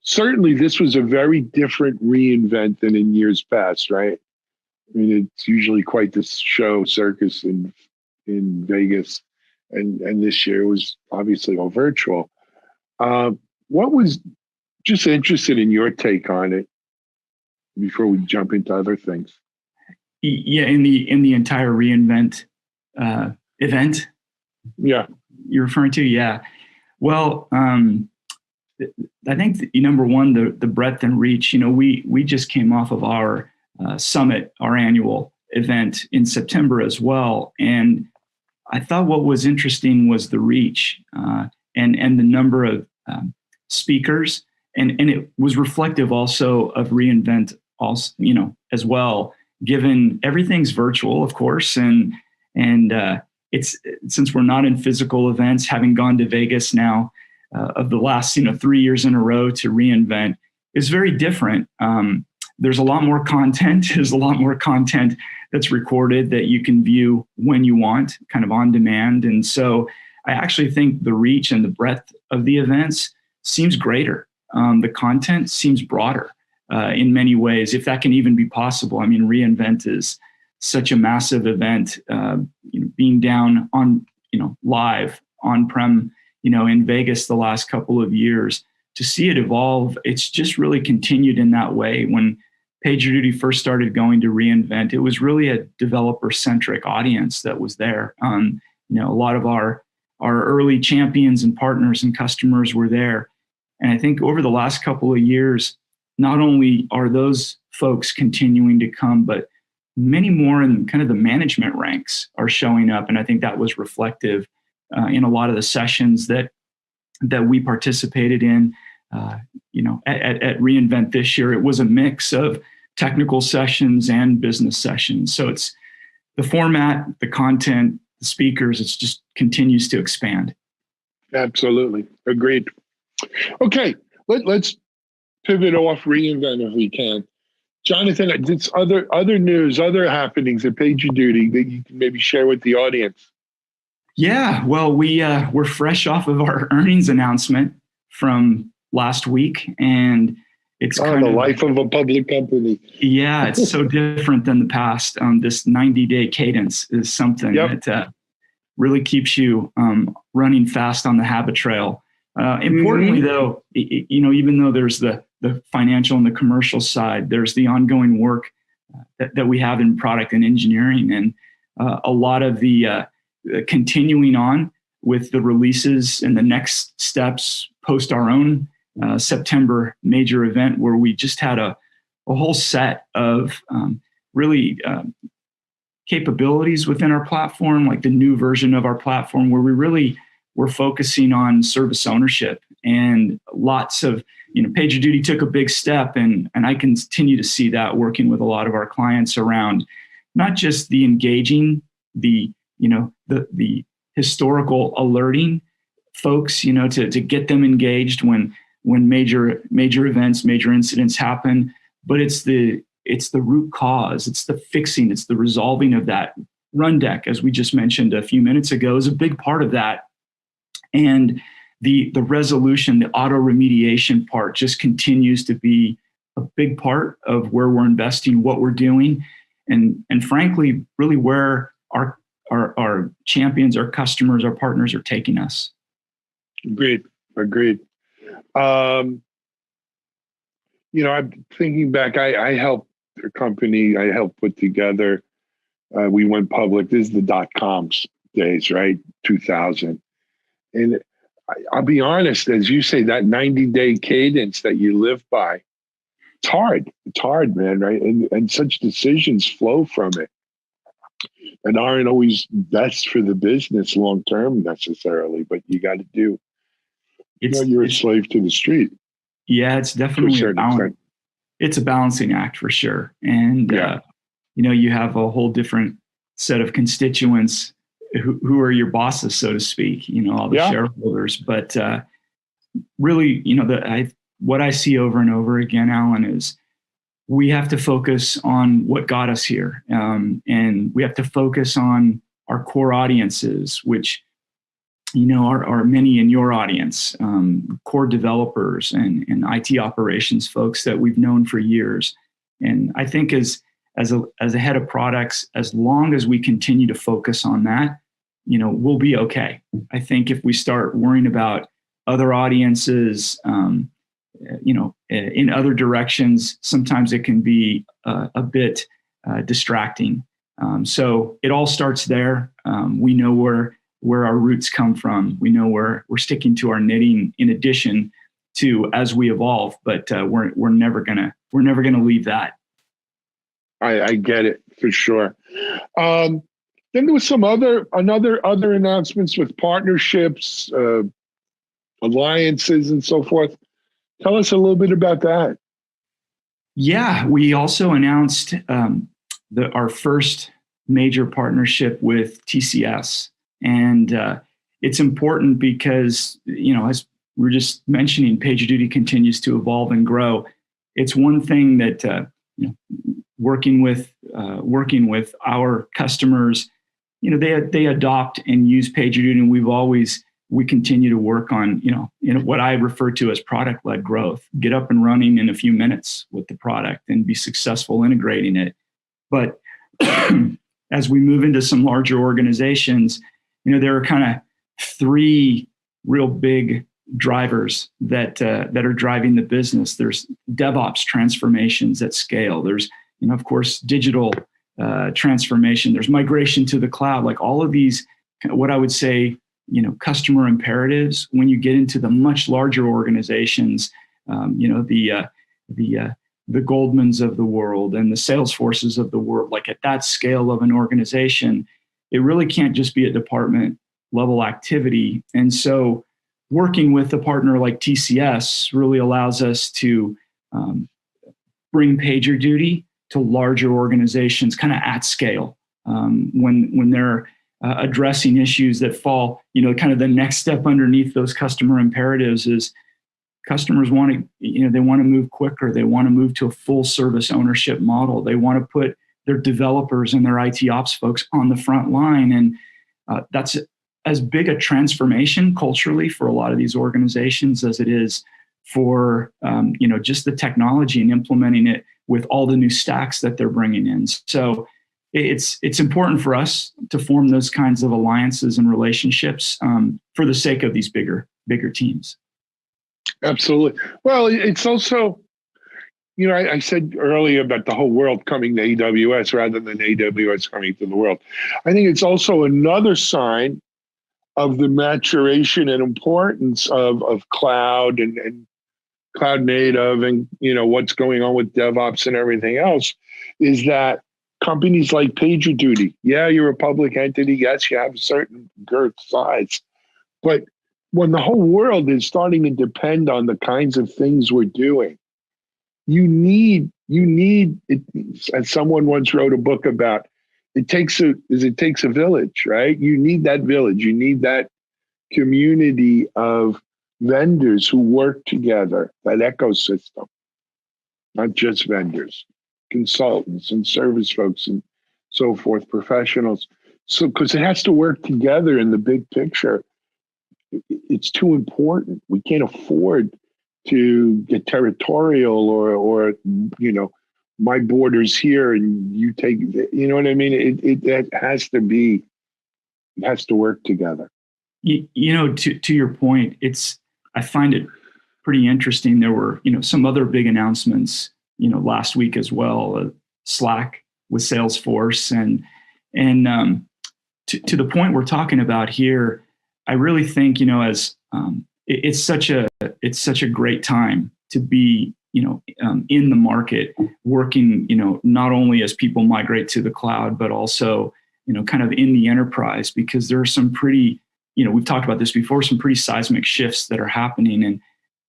certainly this was a very different reInvent than in years past, right? I mean, it's usually quite the show circus in Vegas, and this year was obviously all virtual. What was, just interested in your take on it before we jump into other things? Yeah, in the entire reInvent event. Yeah, you're referring to, yeah. Well, I think number one, the breadth and reach. We just came off of our summit, our annual event in September as well, and I thought what was interesting was the reach and the number of speakers, and it was reflective also of reInvent, also, as well. Given everything's virtual, of course, and it's, since we're not in physical events, having gone to Vegas now of the last 3 years in a row to reInvent, is very different. There's a lot more content. There's a lot more content that's recorded that you can view when you want, kind of on demand. And so I actually think the reach and the breadth of the events seems greater. The content seems broader in many ways, if that can even be possible. I mean, reInvent is such a massive event, being down on, live on-prem, in Vegas the last couple of years. To see it evolve, it's just really continued in that way. When PagerDuty first started going to reInvent, it was really a developer-centric audience that was there. A lot of our early champions and partners and customers were there. And I think over the last couple of years, not only are those folks continuing to come, but many more in kind of the management ranks are showing up. And I think that was reflective in a lot of the sessions that we participated in. At reInvent this year, it was a mix of technical sessions and business sessions. So it's the format, the content, the speakers, it's just continues to expand. Absolutely. Agreed. Okay, let's pivot off reInvent if we can. Jonathan, it's other news, other happenings at PagerDuty that you can maybe share with the audience. Yeah, well, we're fresh off of our earnings announcement from last week, and it's kind of the of life of a public company. Yeah, it's so different than the past. This 90-day cadence is something that really keeps you running fast on the habit trail. Importantly, though, even though there's the financial and the commercial side, there's the ongoing work that we have in product and engineering, and a lot of the continuing on with the releases and the next steps post our own September major event, where we just had a whole set of really capabilities within our platform, like the new version of our platform, where we're focusing on service ownership, and lots of, PagerDuty took a big step, and I continue to see that working with a lot of our clients around not just the engaging, the historical alerting folks, to get them engaged when major events, major incidents happen, but it's the root cause, it's the fixing, it's the resolving of that. Rundeck, as we just mentioned a few minutes ago, is a big part of that. And the resolution, the auto remediation part just continues to be a big part of where we're investing, what we're doing, and frankly, really where our champions, our customers, our partners are taking us. Agreed. I'm thinking back, I helped a company, I helped put together, we went public, this is the .coms days, right? 2000. And I'll be honest, as you say, that 90-day cadence that you live by, it's hard, man, right? And such decisions flow from it. and aren't always best for the business long term necessarily, but you got to do. You're a slave to the street. Yeah, it's definitely a balance. It's a balancing act for sure. And, you have a whole different set of constituents who are your bosses, so to speak, all the shareholders. But really, what I see over and over again, Alan, is we have to focus on what got us here. And we have to focus on our core audiences, which, are many in your audience, core developers and IT operations folks that we've known for years. And I think as a head of products, as long as we continue to focus on that, we'll be okay. I think if we start worrying about other audiences, in other directions, sometimes it can be a bit distracting. So it all starts there. We know where our roots come from. We know we're sticking to our knitting in addition to as we evolve, but we're never gonna leave that. I get it for sure. Then there was some other announcements with partnerships, alliances, and so forth. Tell us a little bit about that. Yeah, we also announced our first major partnership with TCS. And it's important because, as we were just mentioning, PagerDuty continues to evolve and grow. It's one thing that working with our customers, they adopt and use PagerDuty, and we continue to work on what I refer to as product-led growth. Get up and running in a few minutes with the product and be successful integrating it. But as we move into some larger organizations, there are kind of three real big drivers that are driving the business. There's DevOps transformations at scale. There's, of course, digital transformation. There's migration to the cloud. Like all of these, what I would say, customer imperatives. When you get into the much larger organizations, the Goldmans of the world and the Salesforces of the world, like at that scale of an organization, it really can't just be a department level activity. And so working with a partner like TCS really allows us to bring PagerDuty to larger organizations kind of at scale when they're addressing issues that fall, kind of the next step underneath those customer imperatives is customers want to, they want to move quicker. They want to move to a full service ownership model. They want to put their developers and their IT ops folks on the front line. And that's as big a transformation culturally for a lot of these organizations as it is for, just the technology and implementing it with all the new stacks that they're bringing in. So it's important for us to form those kinds of alliances and relationships for the sake of these bigger teams. Absolutely. Well, it's also, I said earlier about the whole world coming to AWS rather than AWS coming to the world. I think it's also another sign of the maturation and importance of cloud and cloud native and, what's going on with DevOps and everything else, is that companies like PagerDuty, you're a public entity. Yes, you have a certain girth size. But when the whole world is starting to depend on the kinds of things we're doing, you need it, as someone once wrote a book about, it takes a village, right? You need that village. You need that community of vendors who work together, that ecosystem, not just vendors, consultants and service folks and so forth, professionals. So, because it has to work together in the big picture. It's too important. We can't afford to get territorial or my border's here and you take, you know what I mean? It has to work together. To your point, I find it pretty interesting. There were, some other big announcements, last week as well, Slack with Salesforce and to the point we're talking about here, I really think, it's such a great time to be, in the market working, not only as people migrate to the cloud, but also kind of in the enterprise, because there are some pretty, we've talked about this before, some pretty seismic shifts that are happening. And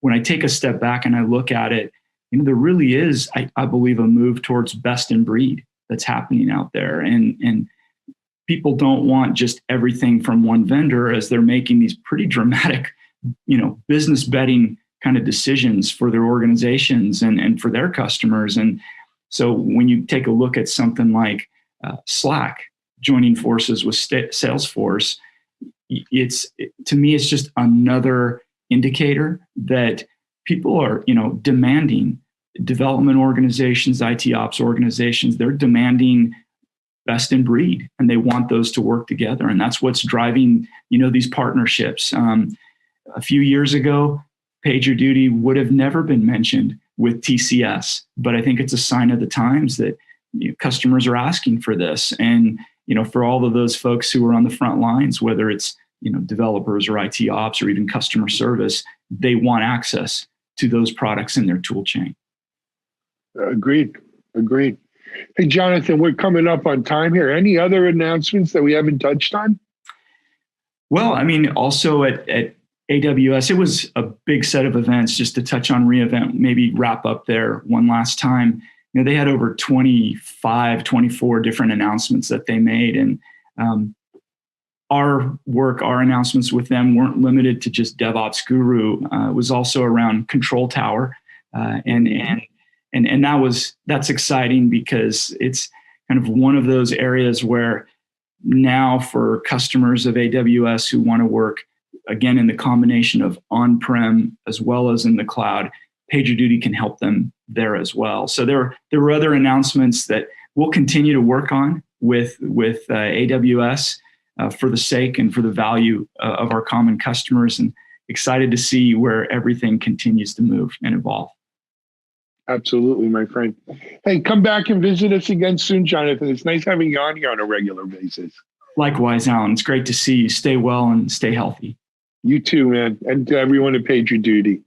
when I take a step back and I look at it, there really is, I believe, a move towards best in breed that's happening out there. And people don't want just everything from one vendor, as they're making these pretty dramatic, business betting kind of decisions for their organizations and for their customers. And so when you take a look at something like Slack joining forces with Salesforce, to me, it's just another indicator that people are, demanding. Development organizations, IT ops organizations, they're demanding best in breed, and they want those to work together. And that's what's driving, these partnerships. A few years ago, PagerDuty would have never been mentioned with TCS, but I think it's a sign of the times that customers are asking for this. And, for all of those folks who are on the front lines, whether it's, developers or IT ops or even customer service, they want access to those products in their tool chain. Agreed. Hey, Jonathan, we're coming up on time here. Any other announcements that we haven't touched on? Well, also at AWS, it was a big set of events. Just to touch on re:Invent, maybe wrap up there one last time. They had over 24 different announcements that they made. And our announcements with them weren't limited to just Devops Guru. It was also around Control Tower. And that's exciting, because it's kind of one of those areas where now, for customers of AWS who want to work, again, in the combination of on-prem as well as in the cloud, PagerDuty can help them there as well. So there were other announcements that we'll continue to work on with AWS for the sake and for the value of our common customers, and excited to see where everything continues to move and evolve. Absolutely, my friend. Hey, come back and visit us again soon, Jonathan. It's nice having you on here on a regular basis. Likewise, Alan. It's great to see you. Stay well and stay healthy. You too, man. And to everyone at PagerDuty.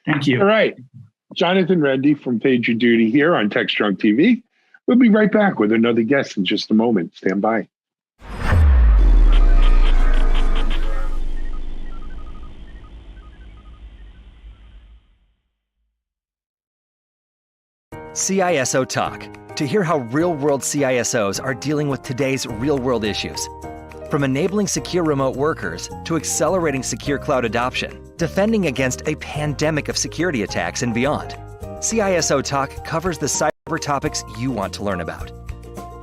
Thank you. All right. Jonathan Rendy from PagerDuty here on TechStrong TV. We'll be right back with another guest in just a moment. Stand by. CISO Talk, to hear how real-world CISOs are dealing with today's real-world issues. From enabling secure remote workers to accelerating secure cloud adoption, defending against a pandemic of security attacks and beyond, CISO Talk covers the cyber topics you want to learn about.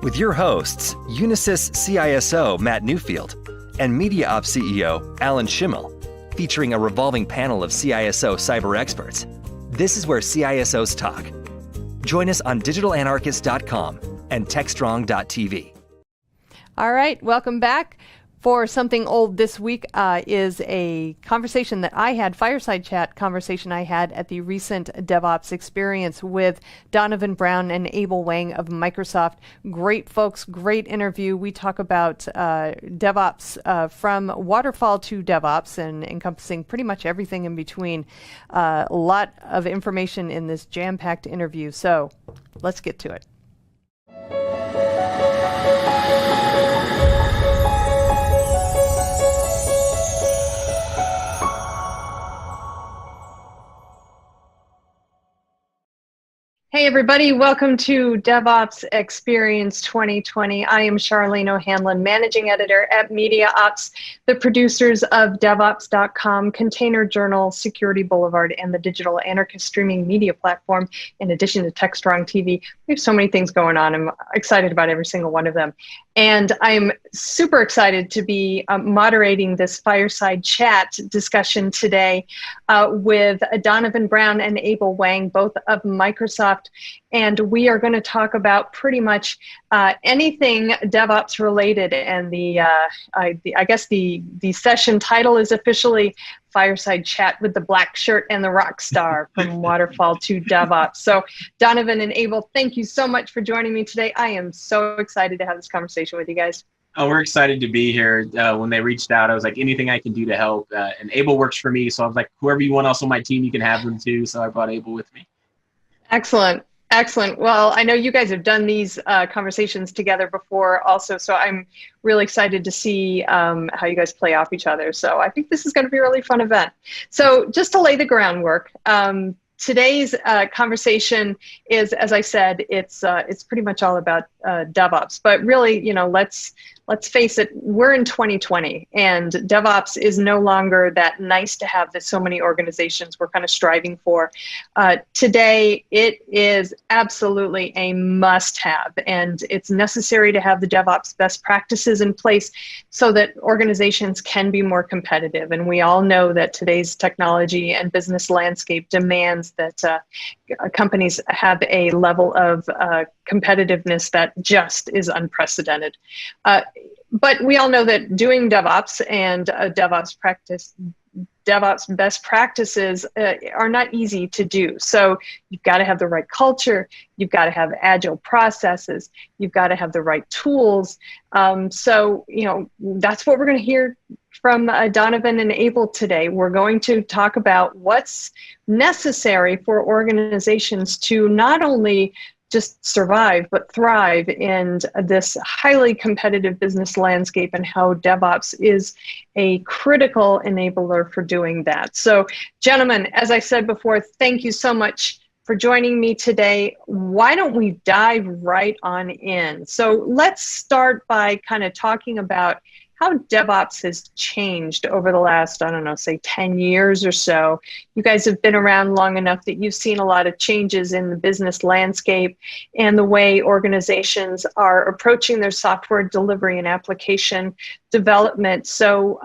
With your hosts, Unisys CISO Matt Newfield and Media Ops CEO Alan Schimmel, featuring a revolving panel of CISO cyber experts. This is where CISOs talk. Join us on digitalanarchist.com and techstrong.tv. All right, welcome back. For something old this week is a conversation that I had, fireside chat conversation I had at the recent DevOps experience with Donovan Brown and Abel Wang of Microsoft. Great folks, great interview. We talk about DevOps from waterfall to DevOps and encompassing pretty much everything in between. A lot of information in this jam-packed interview. So let's get to it. Hey everybody, welcome to DevOps Experience 2020. I am Charlene O'Hanlon, Managing Editor at Media Ops, the producers of DevOps.com, Container Journal, Security Boulevard, and the Digital Anarchist streaming media platform, in addition to TechStrong TV. We have so many things going on. I'm excited about every single one of them. And I'm super excited to be moderating this fireside chat discussion today with Donovan Brown and Abel Wang, both of Microsoft. And we are going to talk about pretty much anything DevOps related. And I guess the session title is officially Fireside Chat with the Black Shirt and the Rock Star, from Waterfall to DevOps. So Donovan and Abel, thank you so much for joining me today. I am so excited to have this conversation with you guys. Oh, we're excited to be here. When they reached out, I was like, anything I can do to help. And Abel works for me. So I was like, whoever you want else on my team, you can have them too. So I brought Abel with me. Excellent. Excellent. Well, I know you guys have done these conversations together before also, so I'm really excited to see how you guys play off each other. So I think this is going to be a really fun event. So just to lay the groundwork, today's conversation is, as I said, it's pretty much all about DevOps. But really, let's face it, we're in 2020, and DevOps is no longer that nice to have that so many organizations were kind of striving for. Today, it is absolutely a must-have, and it's necessary to have the DevOps best practices in place so that organizations can be more competitive. And we all know that today's technology and business landscape demands that companies have a level of competitiveness that just is unprecedented. But we all know that doing DevOps and DevOps best practices are not easy to do. So you've got to have the right culture, you've got to have agile processes, you've got to have the right tools. So that's what we're going to hear from Donovan and Abel today. We're going to talk about what's necessary for organizations to not only just survive, but thrive in this highly competitive business landscape, and how DevOps is a critical enabler for doing that. So, gentlemen, as I said before, thank you so much for joining me today. Why don't we dive right on in? So let's start by kind of talking about how DevOps has changed over the last, I don't know, say 10 years or so. You guys have been around long enough that you've seen a lot of changes in the business landscape and the way organizations are approaching their software delivery and application development. So,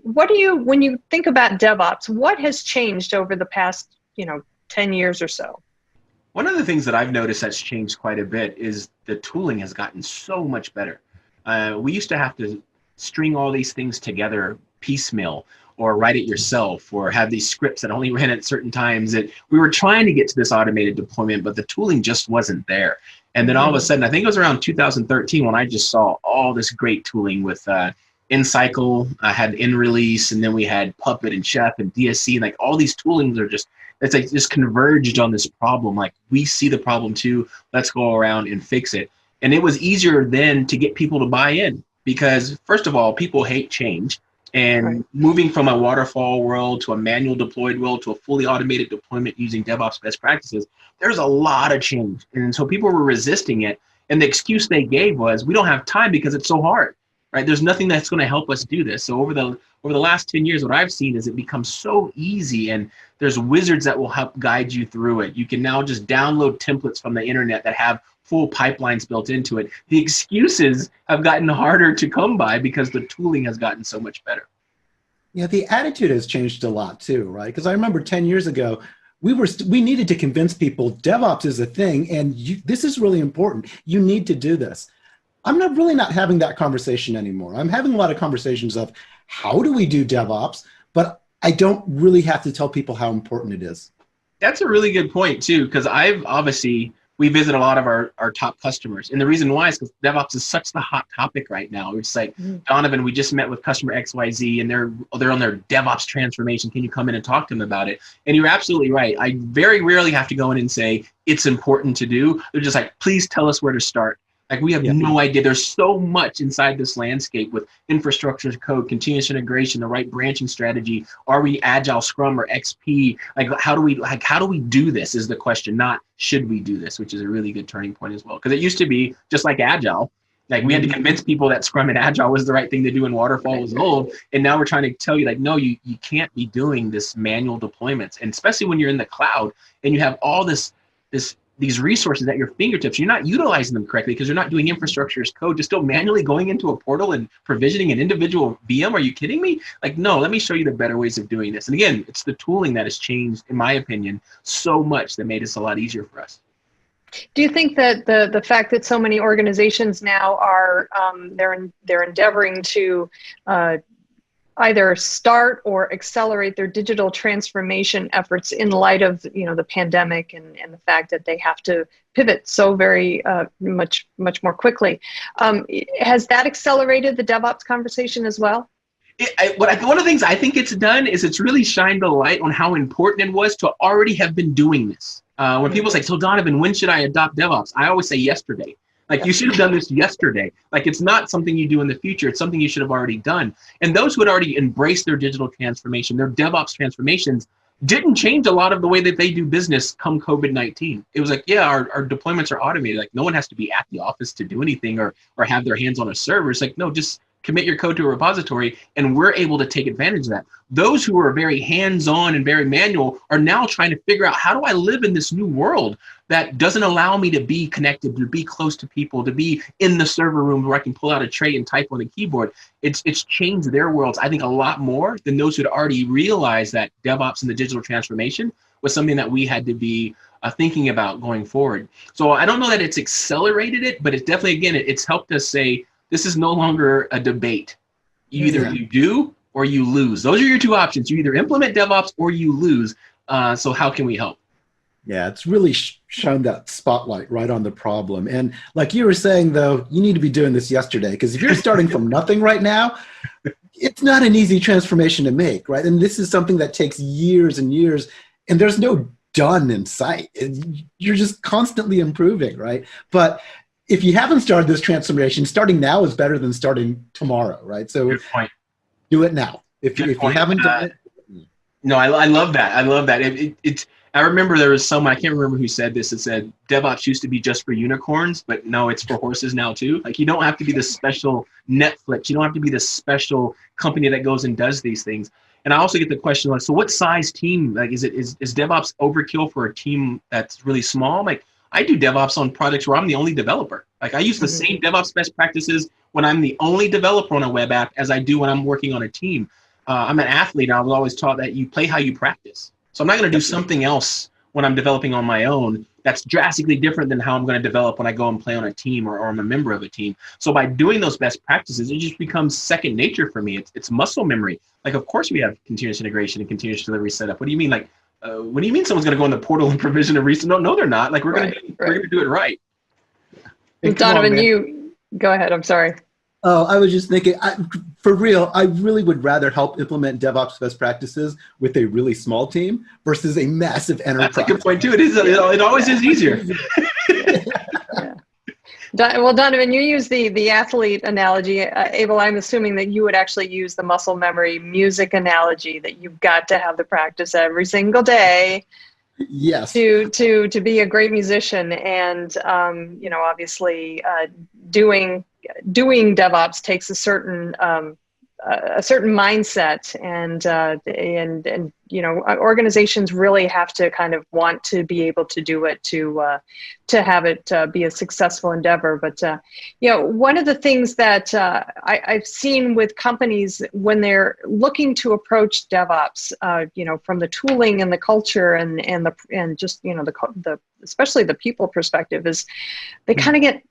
when you think about DevOps, what has changed over the past, 10 years or so? One of the things that I've noticed that's changed quite a bit is the tooling has gotten so much better. We used to have to string all these things together piecemeal, or write it yourself, or have these scripts that only ran at certain times. That we were trying to get to this automated deployment, but the tooling just wasn't there. And then all of a sudden, I think it was around 2013 when I just saw all this great tooling with InCycle, I had InRelease, and then we had Puppet and Chef and DSC, and like all these toolings are just converged on this problem. Like, we see the problem too, let's go around and fix it. And it was easier then to get people to buy in, because first of all, people hate change, and moving from a waterfall world to a manual deployed world to a fully automated deployment using DevOps best practices, there's a lot of change. And so people were resisting it. And the excuse they gave was, we don't have time because it's so hard, right? There's nothing that's going to help us do this. So over the last 10 years, what I've seen is it becomes so easy, and there's wizards that will help guide you through it. You can now just download templates from the internet that have full pipelines built into it. The excuses have gotten harder to come by because the tooling has gotten so much better. Yeah, the attitude has changed a lot too, right? Because I remember 10 years ago, we needed to convince people DevOps is a thing, and this is really important. You need to do this. I'm not having that conversation anymore. I'm having a lot of conversations of how do we do DevOps, but I don't really have to tell people how important it is. That's a really good point too, because we visit a lot of our top customers. And the reason why is because DevOps is such the hot topic right now. It's like, Donovan, we just met with customer XYZ, and they're on their DevOps transformation. Can you come in and talk to them about it? And you're absolutely right. I very rarely have to go in and say, it's important to do. They're just like, please tell us where to start. Like, we have no idea. There's so much inside this landscape with infrastructure as code, continuous integration, the right branching strategy. Are we Agile, Scrum, or XP? How do we do this is the question, not should we do this, which is a really good turning point as well. Because it used to be just like Agile. Like, we had to convince people that Scrum and Agile was the right thing to do and Waterfall was old. And now we're trying to tell you, like, no, you can't be doing this manual deployments. And especially when you're in the cloud and you have all these resources at your fingertips, you're not utilizing them correctly because you're not doing infrastructure as code. You're still manually going into a portal and provisioning an individual VM. Are you kidding me? Like, no, let me show you the better ways of doing this. And again, it's the tooling that has changed, in my opinion, so much that made this a lot easier for us. Do you think that the fact that so many organizations now are they're endeavoring to either start or accelerate their digital transformation efforts in light of the pandemic and the fact that they have to pivot so very much more quickly, has that accelerated the DevOps conversation as well? One of the things I think it's done is it's really shined a light on how important it was to already have been doing this. When people say, so Donovan, when should I adopt DevOps? I always say yesterday. Like, you should have done this yesterday. Like, it's not something you do in the future. It's something you should have already done. And those who had already embraced their digital transformation, their DevOps transformations, didn't change a lot of the way that they do business come COVID-19. It was like, yeah, our deployments are automated. Like, no one has to be at the office to do anything or have their hands on a server. It's like, no, just commit your code to a repository, and we're able to take advantage of that. Those who are very hands-on and very manual are now trying to figure out, how do I live in this new world that doesn't allow me to be connected, to be close to people, to be in the server room where I can pull out a tray and type on a keyboard. It's changed their worlds, I think, a lot more than those who had already realized that DevOps and the digital transformation was something that we had to be thinking about going forward. So I don't know that it's accelerated it, but it's definitely, again, it's helped us say, this is no longer a debate. Either you do or you lose. Those are your two options. You either implement DevOps or you lose. So how can we help? Yeah, it's really shone that spotlight right on the problem. And like you were saying, though, you need to be doing this yesterday, because if you're starting from nothing right now, it's not an easy transformation to make, right? And this is something that takes years and years, and there's no done in sight. You're just constantly improving, right? But if you haven't started this transformation, starting now is better than starting tomorrow, right? So do it now. If you haven't done it. No, I love that. I love that. I remember there was someone, I can't remember who said this, it said DevOps used to be just for unicorns, but no, it's for horses now too. Like, you don't have to be the special Netflix. You don't have to be the special company that goes and does these things. And I also get the question, like, so what size team, like, is DevOps overkill for a team that's really small? Like, I do DevOps on projects where I'm the only developer. Like, I use the same DevOps best practices when I'm the only developer on a web app as I do when I'm working on a team. I'm an athlete, and I was always taught that you play how you practice. So I'm not going to do something else when I'm developing on my own that's drastically different than how I'm going to develop when I go and play on a team or I'm a member of a team. So by doing those best practices, it just becomes second nature for me. It's muscle memory. Like, of course we have continuous integration and continuous delivery setup. What do you mean? Like, what do you mean someone's going to go in the portal and provision a recent? No, they're not. Like, we're going to do it right. Donovan, you go ahead. I'm sorry. Oh, I was just thinking, for real, I really would rather help implement DevOps best practices with a really small team versus a massive enterprise. That's a good point too. It always is easier. Well, Donovan, you use the athlete analogy. Abel, I'm assuming that you would actually use the muscle memory music analogy, that you've got to have the practice every single day. Yes. To be a great musician, and obviously doing DevOps takes a certain mindset, and organizations really have to kind of want to be able to do it to have it be a successful endeavor. But one of the things that I've seen with companies when they're looking to approach DevOps, from the tooling and the culture and just the especially the people perspective, is they kind of get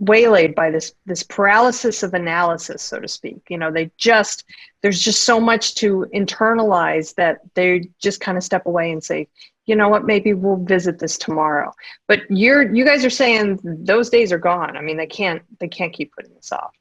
waylaid by this paralysis of analysis, so to speak. There's just so much to internalize that they just kind of step away and say, you know what, maybe we'll visit this tomorrow. But you guys are saying those days are gone. I mean, they can't keep putting this off.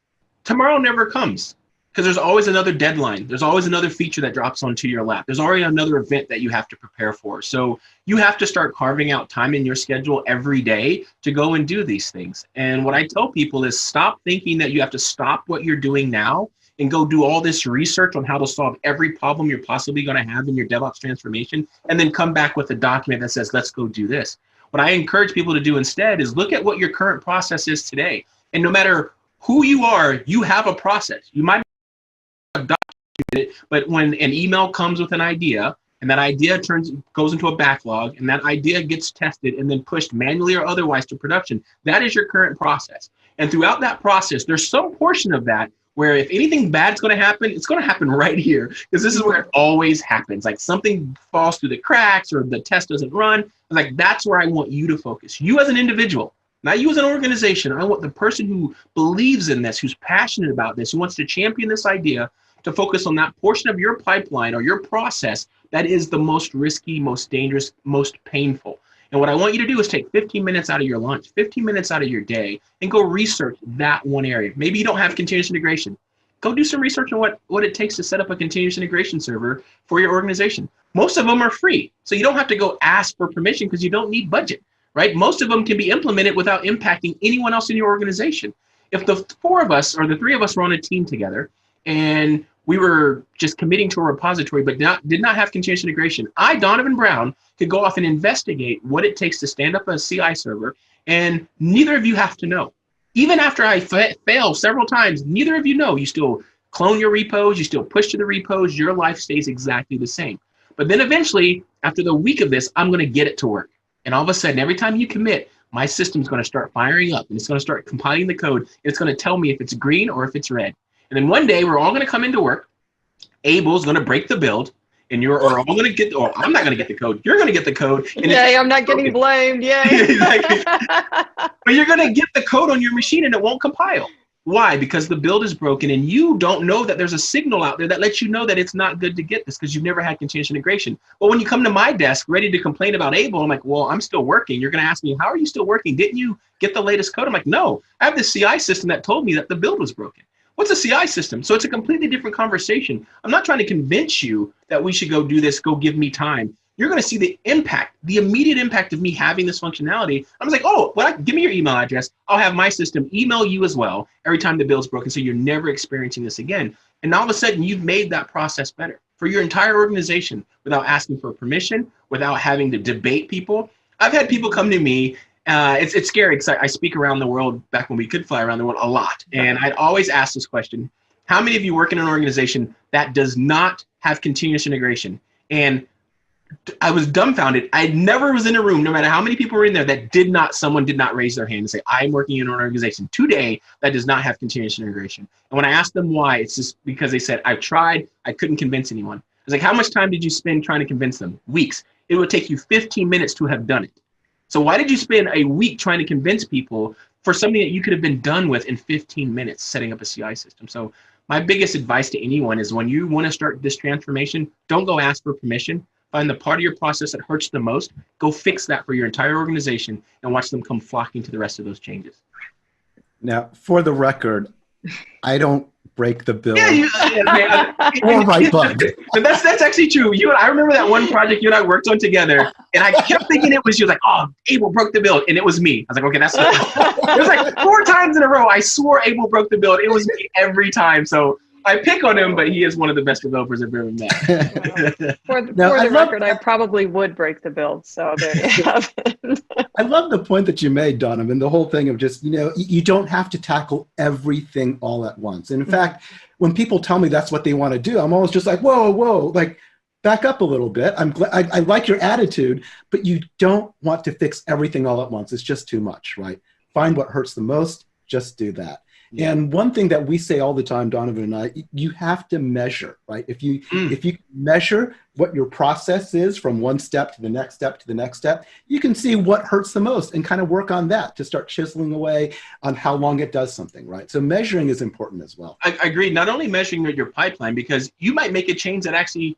Tomorrow never comes, because there's always another deadline. There's always another feature that drops onto your lap. There's already another event that you have to prepare for. So you have to start carving out time in your schedule every day to go and do these things. And what I tell people is, stop thinking that you have to stop what you're doing now and go do all this research on how to solve every problem you're possibly going to have in your DevOps transformation, and then come back with a document that says, let's go do this. What I encourage people to do instead is look at what your current process is today. And no matter who you are, you have a process. You might have documented it, but when an email comes with an idea, and that idea goes into a backlog, and that idea gets tested and then pushed manually or otherwise to production, that is your current process. And throughout that process, there's some portion of that where if anything bad's going to happen, it's going to happen right here, because this is where it always happens. Like, something falls through the cracks or the test doesn't run. Like, that's where I want you to focus. You as an individual, not you as an organization. I want the person who believes in this, who's passionate about this, who wants to champion this idea, to focus on that portion of your pipeline or your process that is the most risky, most dangerous, most painful. And what I want you to do is take 15 minutes out of your lunch, 15 minutes out of your day, and go research that one area. Maybe you don't have continuous integration. go do some research on what it takes to set up a continuous integration server for your organization. Most of them are free, so you don't have to go ask for permission because you don't need budget, right? Most of them can be implemented without impacting anyone else in your organization. If the 4 of us or the 3 of us were on a team together and we were just committing to a repository but did not have continuous integration, I, Donovan Brown, could go off and investigate what it takes to stand up a CI server, and neither of you have to know. Even after I fail several times, neither of you know. You still clone your repos, you still push to the repos, your life stays exactly the same. But then eventually, after the week of this, I'm gonna get it to work. And all of a sudden, every time you commit, my system's gonna start firing up and it's gonna start compiling the code. And it's gonna tell me if it's green or if it's red. And then one day we're all gonna come into work, Abel's gonna break the build, and you're all gonna get, or I'm not gonna get the code, you're gonna get the code. And yay, I'm not getting blamed, yay. Exactly. But you're gonna get the code on your machine and it won't compile. Why? Because the build is broken and you don't know that there's a signal out there that lets you know that it's not good to get this because you've never had continuous integration. Well, when you come to my desk ready to complain about Able, I'm like, well, I'm still working. You're gonna ask me, how are you still working? Didn't you get the latest code? I'm like, no, I have this CI system that told me that the build was broken. What's a CI system? So it's a completely different conversation. I'm not trying to convince you that we should go do this, go give me time. You're going to see the impact, the immediate impact of me having this functionality. I'm just like, oh, well, give me your email address. I'll have my system email you as well every time the build's broken, so you're never experiencing this again. And all of a sudden, you've made that process better for your entire organization without asking for permission, without having to debate people. I've had people come to me. It's scary because I speak around the world back when we could fly around the world a lot. And I'd always ask this question: how many of you work in an organization that does not have continuous integration? And I was dumbfounded. I never was in a room, no matter how many people were in there, that someone did not raise their hand and say, I'm working in an organization today that does not have continuous integration. And when I asked them why, it's just because they said, I've tried, I couldn't convince anyone. I was like, how much time did you spend trying to convince them? Weeks. It would take you 15 minutes to have done it. So why did you spend a week trying to convince people for something that you could have been done with in 15 minutes setting up a CI system? So my biggest advice to anyone is when you want to start this transformation, don't go ask for permission. Find the part of your process that hurts the most, go fix that for your entire organization, and watch them come flocking to the rest of those changes. Now, for the record, I don't break the build or write bugs. But that's actually true. I remember that one project you and I worked on together, and I kept thinking it was you. Like, oh, Abel broke the build, and it was me. I was like, okay, that's it was like 4 times in a row. I swore Abel broke the build. It was me every time. So I pick on him, but he is one of the best developers I've ever met. For the record, I probably would break the build. So there you have it. I love the point that you made, Donovan, the whole thing of just, you don't have to tackle everything all at once. And in fact, when people tell me that's what they want to do, I'm always just like, whoa, like back up a little bit. I like your attitude, but you don't want to fix everything all at once. It's just too much, right? Find what hurts the most, just do that. Yeah. And one thing that we say all the time, Donovan and I, you have to measure, right? If you measure what your process is from one step to the next step to the next step, you can see what hurts the most and kind of work on that to start chiseling away on how long it does something, right? So measuring is important as well. I agree. Not only measuring your pipeline, because you might make a change that actually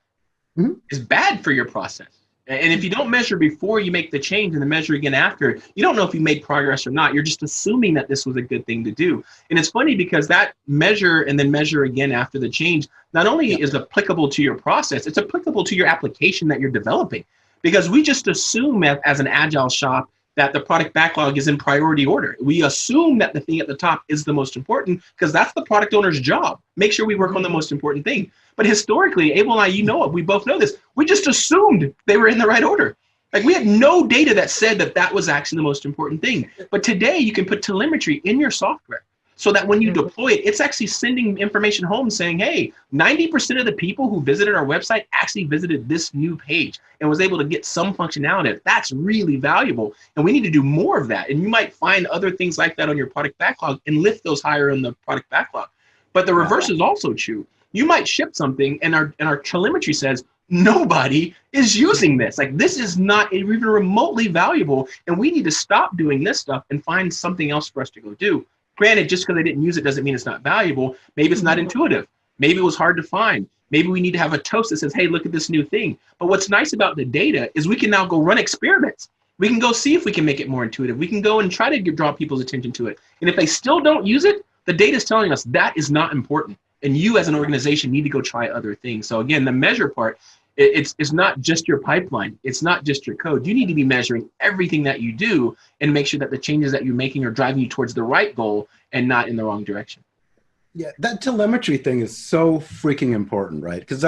is bad for your process. And if you don't measure before you make the change and then measure again after, you don't know if you made progress or not. You're just assuming that this was a good thing to do. And it's funny because that measure and then measure again after the change not only is applicable to your process, it's applicable to your application that you're developing. Because we just assume as an agile shop that the product backlog is in priority order. We assume that the thing at the top is the most important because that's the product owner's job. Make sure we work on the most important thing. But historically, Abel and I, we both know this. We just assumed they were in the right order. Like we had no data that said that was actually the most important thing. But today you can put telemetry in your software so that when you deploy it, it's actually sending information home saying, hey, 90% of the people who visited our website actually visited this new page and was able to get some functionality. That's really valuable. And we need to do more of that. And you might find other things like that on your product backlog and lift those higher in the product backlog. But the reverse is also true. You might ship something and our telemetry says, nobody is using this. Like this is not even remotely valuable. And we need to stop doing this stuff and find something else for us to go do. Granted, just because I didn't use it doesn't mean it's not valuable. Maybe it's not intuitive. Maybe it was hard to find. Maybe we need to have a toast that says, hey, look at this new thing. But what's nice about the data is we can now go run experiments. We can go see if we can make it more intuitive. We can go and try to draw people's attention to it. And if they still don't use it, the data is telling us that is not important. And you as an organization need to go try other things. So again, the measure part, it's not just your pipeline. It's not just your code. You need to be measuring everything that you do and make sure that the changes that you're making are driving you towards the right goal and not in the wrong direction. Yeah, that telemetry thing is so freaking important, right? Because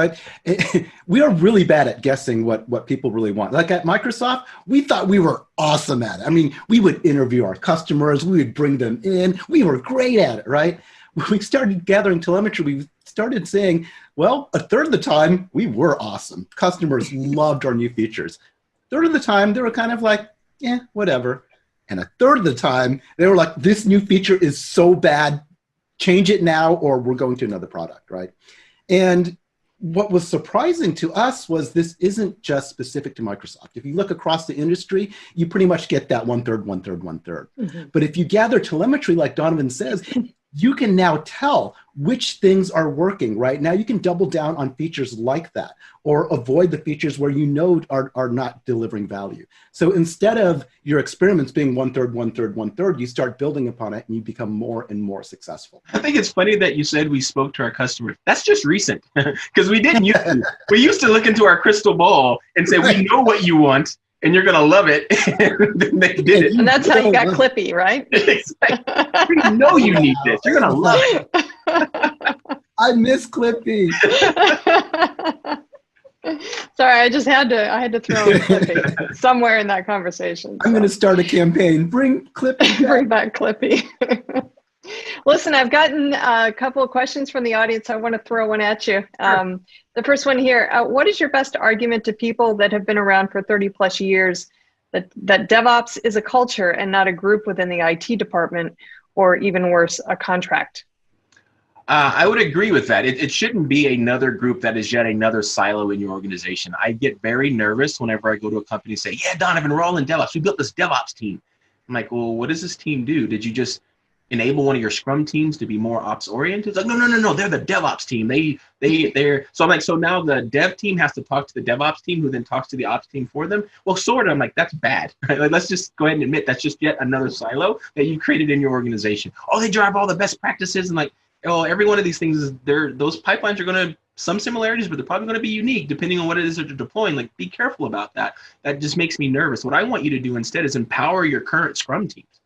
we are really bad at guessing what people really want. Like at Microsoft, we thought we were awesome at it. I mean, we would interview our customers, we would bring them in, we were great at it, right? When we started gathering telemetry, we started saying, well, a third of the time, we were awesome. Customers loved our new features. A third of the time, they were kind of like, yeah, whatever. And a third of the time, they were like, this new feature is so bad, change it now or we're going to another product, right? And what was surprising to us was this isn't just specific to Microsoft. If you look across the industry, you pretty much get that 1/3, 1/3, 1/3. Mm-hmm. But if you gather telemetry, like Donovan says, you can now tell which things are working, right? Now you can double down on features like that or avoid the features where you know are not delivering value. So instead of your experiments being 1/3, 1/3, 1/3, you start building upon it and you become more and more successful. I think it's funny that you said we spoke to our customers. That's just recent because we didn't used to. We used to look into our crystal ball and say, we know what you want and you're going to love it. And they did it. And that's how you got Clippy, right? We know you need this. You're going to love it. I miss Clippy. Sorry, I had to throw in Clippy somewhere in that conversation. I'm going to start a campaign. Bring Clippy back. Bring back Clippy. Listen, I've gotten a couple of questions from the audience. I want to throw one at you. Sure. The first one here, what is your best argument to people that have been around for 30 plus years that DevOps is a culture and not a group within the IT department, or even worse, a contract? I would agree with that. It shouldn't be another group that is yet another silo in your organization. I get very nervous whenever I go to a company and say, yeah, Donovan, we're all in DevOps. We built this DevOps team. I'm like, well, what does this team do? Did you just enable one of your Scrum teams to be more ops oriented? It's like, no, they're the DevOps team. They're so I'm like, so now the dev team has to talk to the DevOps team, who then talks to the ops team for them. Well, sort of. I'm like, that's bad. Right? Like, let's just go ahead and admit that's just yet another silo that you created in your organization. Oh, they drive all the best practices and like, oh, every one of these things is there. Those pipelines are going to some similarities, but they're probably going to be unique depending on what it is that you're deploying. Like, be careful about that. That just makes me nervous. What I want you to do instead is empower your current Scrum teams,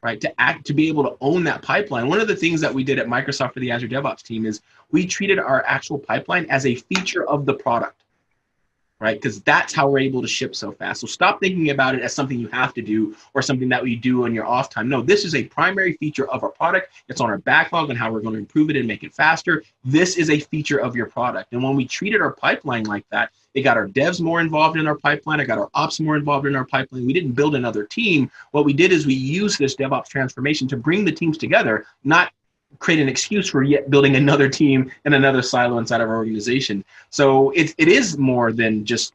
right? To be able to own that pipeline. One of the things that we did at Microsoft for the Azure DevOps team is we treated our actual pipeline as a feature of the product, right? Because that's how we're able to ship so fast. So stop thinking about it as something you have to do or something that we do on your off time. No, this is a primary feature of our product. It's on our backlog and how we're going to improve it and make it faster. This is a feature of your product. And when we treated our pipeline like that, it got our devs more involved in our pipeline. It got our ops more involved in our pipeline. We didn't build another team. What we did is we used this DevOps transformation to bring the teams together, not create an excuse for yet building another team and another silo inside of our organization. So it is more than just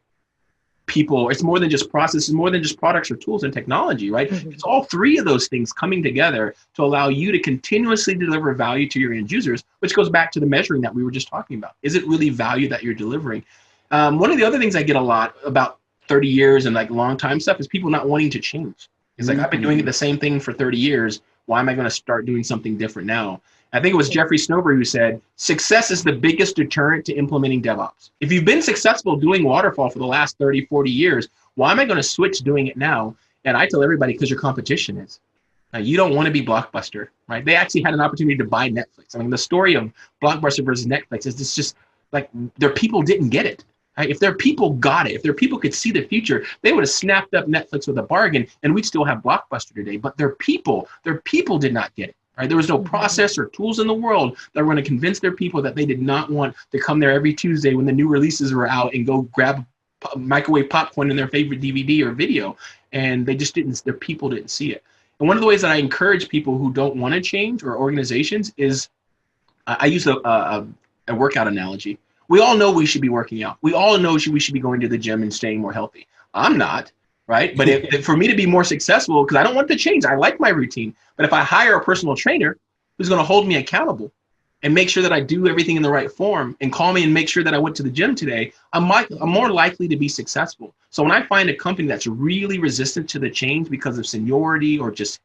people. It's more than just processes, more than just products or tools and technology, right? Mm-hmm. It's all three of those things coming together to allow you to continuously deliver value to your end users, which goes back to the measuring that we were just talking about. Is it really value that you're delivering? One of the other things I get a lot about 30 years and like long time stuff is people not wanting to change. It's like, I've been doing the same thing for 30 years. Why am I going to start doing something different now? I think it was Jeffrey Snober who said, success is the biggest deterrent to implementing DevOps. If you've been successful doing waterfall for the last 30, 40 years, why am I going to switch doing it now? And I tell everybody, because your competition is. You don't want to be Blockbuster, right? They actually had an opportunity to buy Netflix. I mean, the story of Blockbuster versus Netflix is this just like their people didn't get it. Right? If their people got it, if their people could see the future, they would have snapped up Netflix with a bargain and we'd still have Blockbuster today. But their people did not get it. Right? There was no process or tools in the world that were going to convince their people that they did not want to come there every Tuesday when the new releases were out and go grab microwave popcorn in their favorite DVD or video. And they just didn't, their people didn't see it. And one of the ways that I encourage people who don't want to change or organizations is I use a workout analogy. We all know we should be working out. We all know we should be going to the gym and staying more healthy. I'm not, right? But if for me to be more successful, because I don't want to change, I like my routine. But if I hire a personal trainer who's going to hold me accountable and make sure that I do everything in the right form and call me and make sure that I went to the gym today, I'm more likely to be successful. So when I find a company that's really resistant to the change because of seniority or just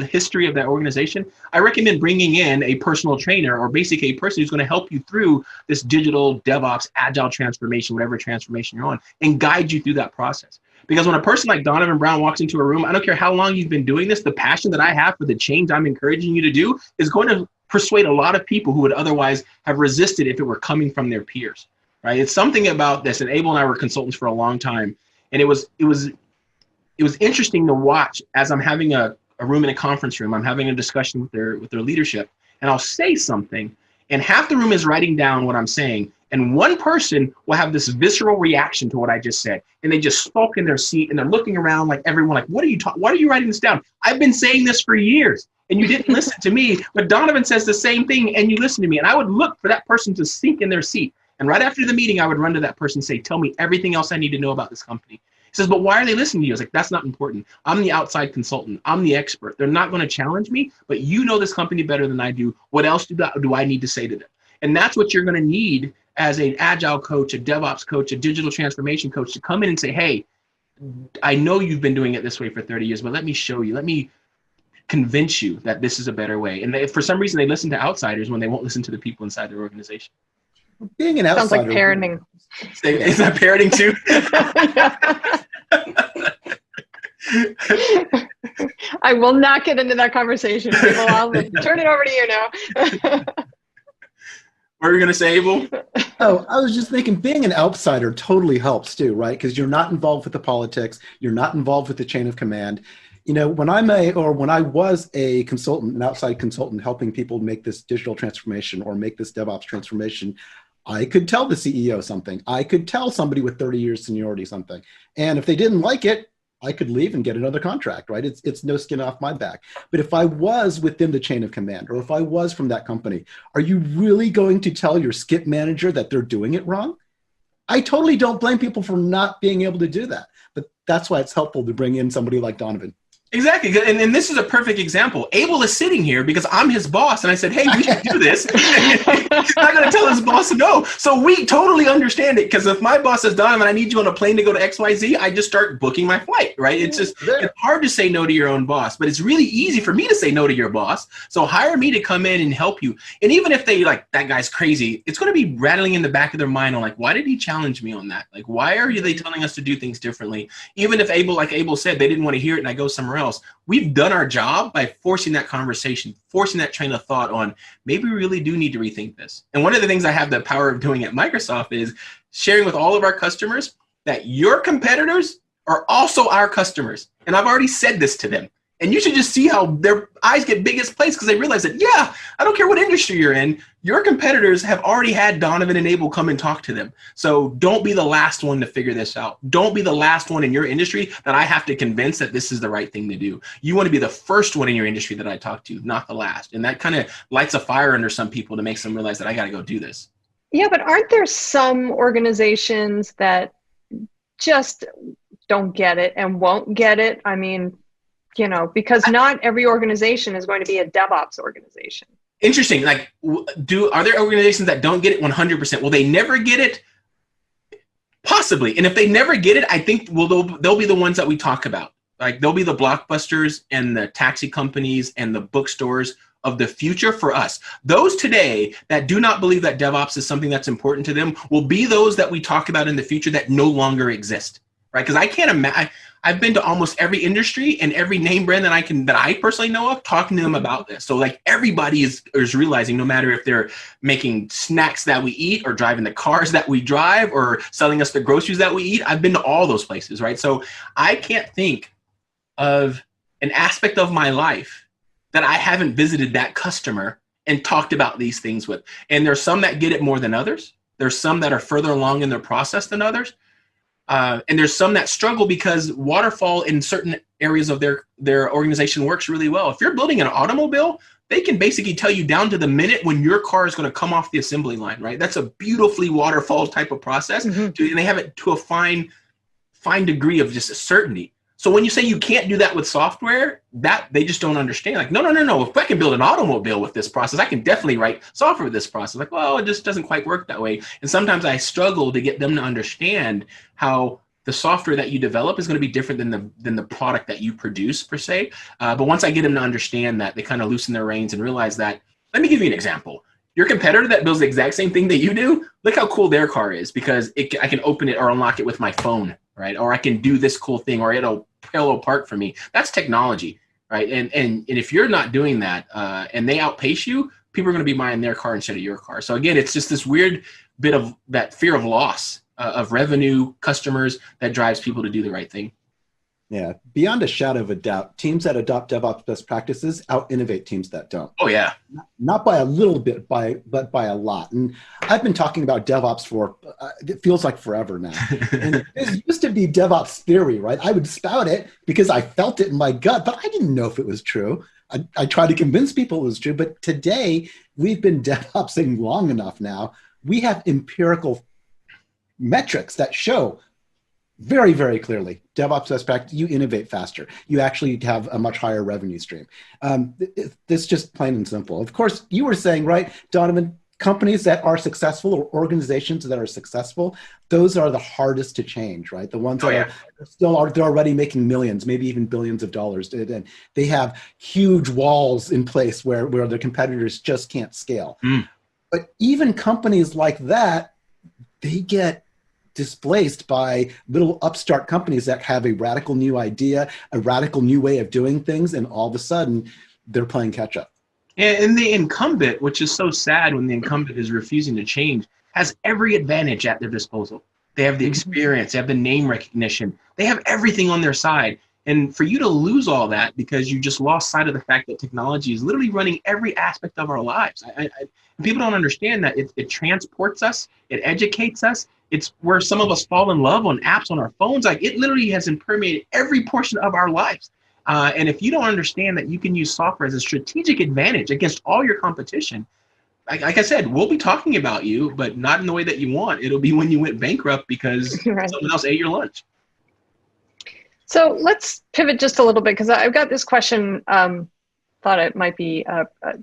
history of that organization, I recommend bringing in a personal trainer or basically a person who's going to help you through this digital DevOps, agile transformation, whatever transformation you're on, and guide you through that process. Because when a person like Donovan Brown walks into a room, I don't care how long you've been doing this, the passion that I have for the change I'm encouraging you to do is going to persuade a lot of people who would otherwise have resisted if it were coming from their peers, right? It's something about this, and Abel and I were consultants for a long time, and it was interesting to watch as I'm having a room in a conference room, I'm having a discussion with their leadership, and I'll say something, and half the room is writing down what I'm saying, and one person will have this visceral reaction to what I just said, and they just sulk in their seat, and they're looking around like everyone, like, why are you writing this down? I've been saying this for years, and you didn't listen to me, but Donovan says the same thing, and you listen to me, and I would look for that person to sink in their seat, and right after the meeting, I would run to that person and say, tell me everything else I need to know about this company. He says, but why are they listening to you? I was like, that's not important. I'm the outside consultant. I'm the expert. They're not going to challenge me, but you know this company better than I do. What else do I need to say to them? And that's what you're going to need as an agile coach, a DevOps coach, a digital transformation coach to come in and say, hey, I know you've been doing it this way for 30 years, but let me show you. Let me convince you that this is a better way. And for some reason, they listen to outsiders when they won't listen to the people inside their organization. Being an outsider. Sounds like parenting. Is that parenting too? I will not get into that conversation, people. I'll turn it over to you now. What were you going to say, Abel? Oh, I was just thinking being an outsider totally helps too, right? Because you're not involved with the politics. You're not involved with the chain of command. You know, when I was a consultant, an outside consultant helping people make this digital transformation or make this DevOps transformation, I could tell the CEO something. I could tell somebody with 30 years seniority something. And if they didn't like it, I could leave and get another contract, right? It's no skin off my back. But if I was within the chain of command, or if I was from that company, are you really going to tell your skip manager that they're doing it wrong? I totally don't blame people for not being able to do that. But that's why it's helpful to bring in somebody like Donovan. Exactly. And this is a perfect example. Abel is sitting here because I'm his boss. And I said, hey, we should do this. He's not going to tell his boss no. So we totally understand it. Because if my boss says, Donovan, I need you on a plane to go to XYZ, I just start booking my flight, right? It's hard to say no to your own boss. But it's really easy for me to say no to your boss. So hire me to come in and help you. And even if they like, that guy's crazy, it's going to be rattling in the back of their mind on like, why did he challenge me on that? Like, why are they telling us to do things differently? Even if like Abel said, they didn't want to hear it and I go somewhere else. We've done our job by forcing that conversation, forcing that train of thought on maybe we really do need to rethink this. And one of the things I have the power of doing at Microsoft is sharing with all of our customers that your competitors are also our customers. And I've already said this to them. And you should just see how their eyes get big as plates because they realize that, yeah, I don't care what industry you're in, your competitors have already had Donovan and Abel come and talk to them. So don't be the last one to figure this out. Don't be the last one in your industry that I have to convince that this is the right thing to do. You want to be the first one in your industry that I talk to, not the last. And that kind of lights a fire under some people to make them realize that I got to go do this. Yeah, but aren't there some organizations that just don't get it and won't get it? I mean, you know, because not every organization is going to be a DevOps organization. Interesting. Like, are there organizations that don't get it 100%? Will they never get it? Possibly. And if they never get it, I think they'll be the ones that we talk about. Like, they'll be the Blockbusters and the taxi companies and the bookstores of the future for us. Those today that do not believe that DevOps is something that's important to them will be those that we talk about in the future that no longer exist, right? Because I can't imagine. I've been to almost every industry and every name brand that I personally know of, talking to them about this. So like everybody is realizing, no matter if they're making snacks that we eat or driving the cars that we drive or selling us the groceries that we eat, I've been to all those places, right? So I can't think of an aspect of my life that I haven't visited that customer and talked about these things with. And there's some that get it more than others. There's some that are further along in their process than others. And there's some that struggle because waterfall in certain areas of their organization works really well. If you're building an automobile, they can basically tell you down to the minute when your car is going to come off the assembly line, right? That's a beautifully waterfall type of process. And they have it to a fine degree of just certainty. So when you say you can't do that with software, that they just don't understand. Like, no. If I can build an automobile with this process, I can definitely write software with this process. Like, well, it just doesn't quite work that way. And sometimes I struggle to get them to understand how the software that you develop is going to be different than the product that you produce per se. But once I get them to understand that, they kind of loosen their reins and realize that. Let me give you an example. Your competitor that builds the exact same thing that you do, look how cool their car is, because I can open it or unlock it with my phone, right? Or I can do this cool thing, or it'll parallel park for me. That's technology, right? And if you're not doing that and they outpace you, people are going to be buying their car instead of your car. So again, it's just this weird bit of that fear of loss of revenue, customers, that drives people to do the right thing. Yeah, beyond a shadow of a doubt, teams that adopt DevOps best practices out-innovate teams that don't. Oh, yeah. Not by a little bit, but by a lot. And I've been talking about DevOps for, it feels like forever now. And it used to be DevOps theory, right? I would spout it because I felt it in my gut, but I didn't know if it was true. I tried to convince people it was true, but today we've been DevOpsing long enough now. We have empirical metrics that show very, very clearly, DevOps best practice, you innovate faster. You actually have a much higher revenue stream. It's just plain and simple. Of course, you were saying, right, Donovan, companies that are successful or organizations that are successful, those are the hardest to change, right? The ones that they're already making millions, maybe even billions of dollars. And they have huge walls in place where their competitors just can't scale. But even companies like that, they get displaced by little upstart companies that have a radical new idea, a radical new way of doing things, and all of a sudden they're playing catch up. And the incumbent, which is so sad when the incumbent is refusing to change, has every advantage at their disposal. They have the experience, they have the name recognition, they have everything on their side. And for you to lose all that because you just lost sight of the fact that technology is literally running every aspect of our lives. People don't understand that it transports us, it educates us. It's where some of us fall in love on apps on our phones. Like, it literally has permeated every portion of our lives. And if you don't understand that you can use software as a strategic advantage against all your competition, like I said, we'll be talking about you, but not in the way that you want. It'll be when you went bankrupt because someone else ate your lunch. So let's pivot just a little bit, because I've got this question, thought it might be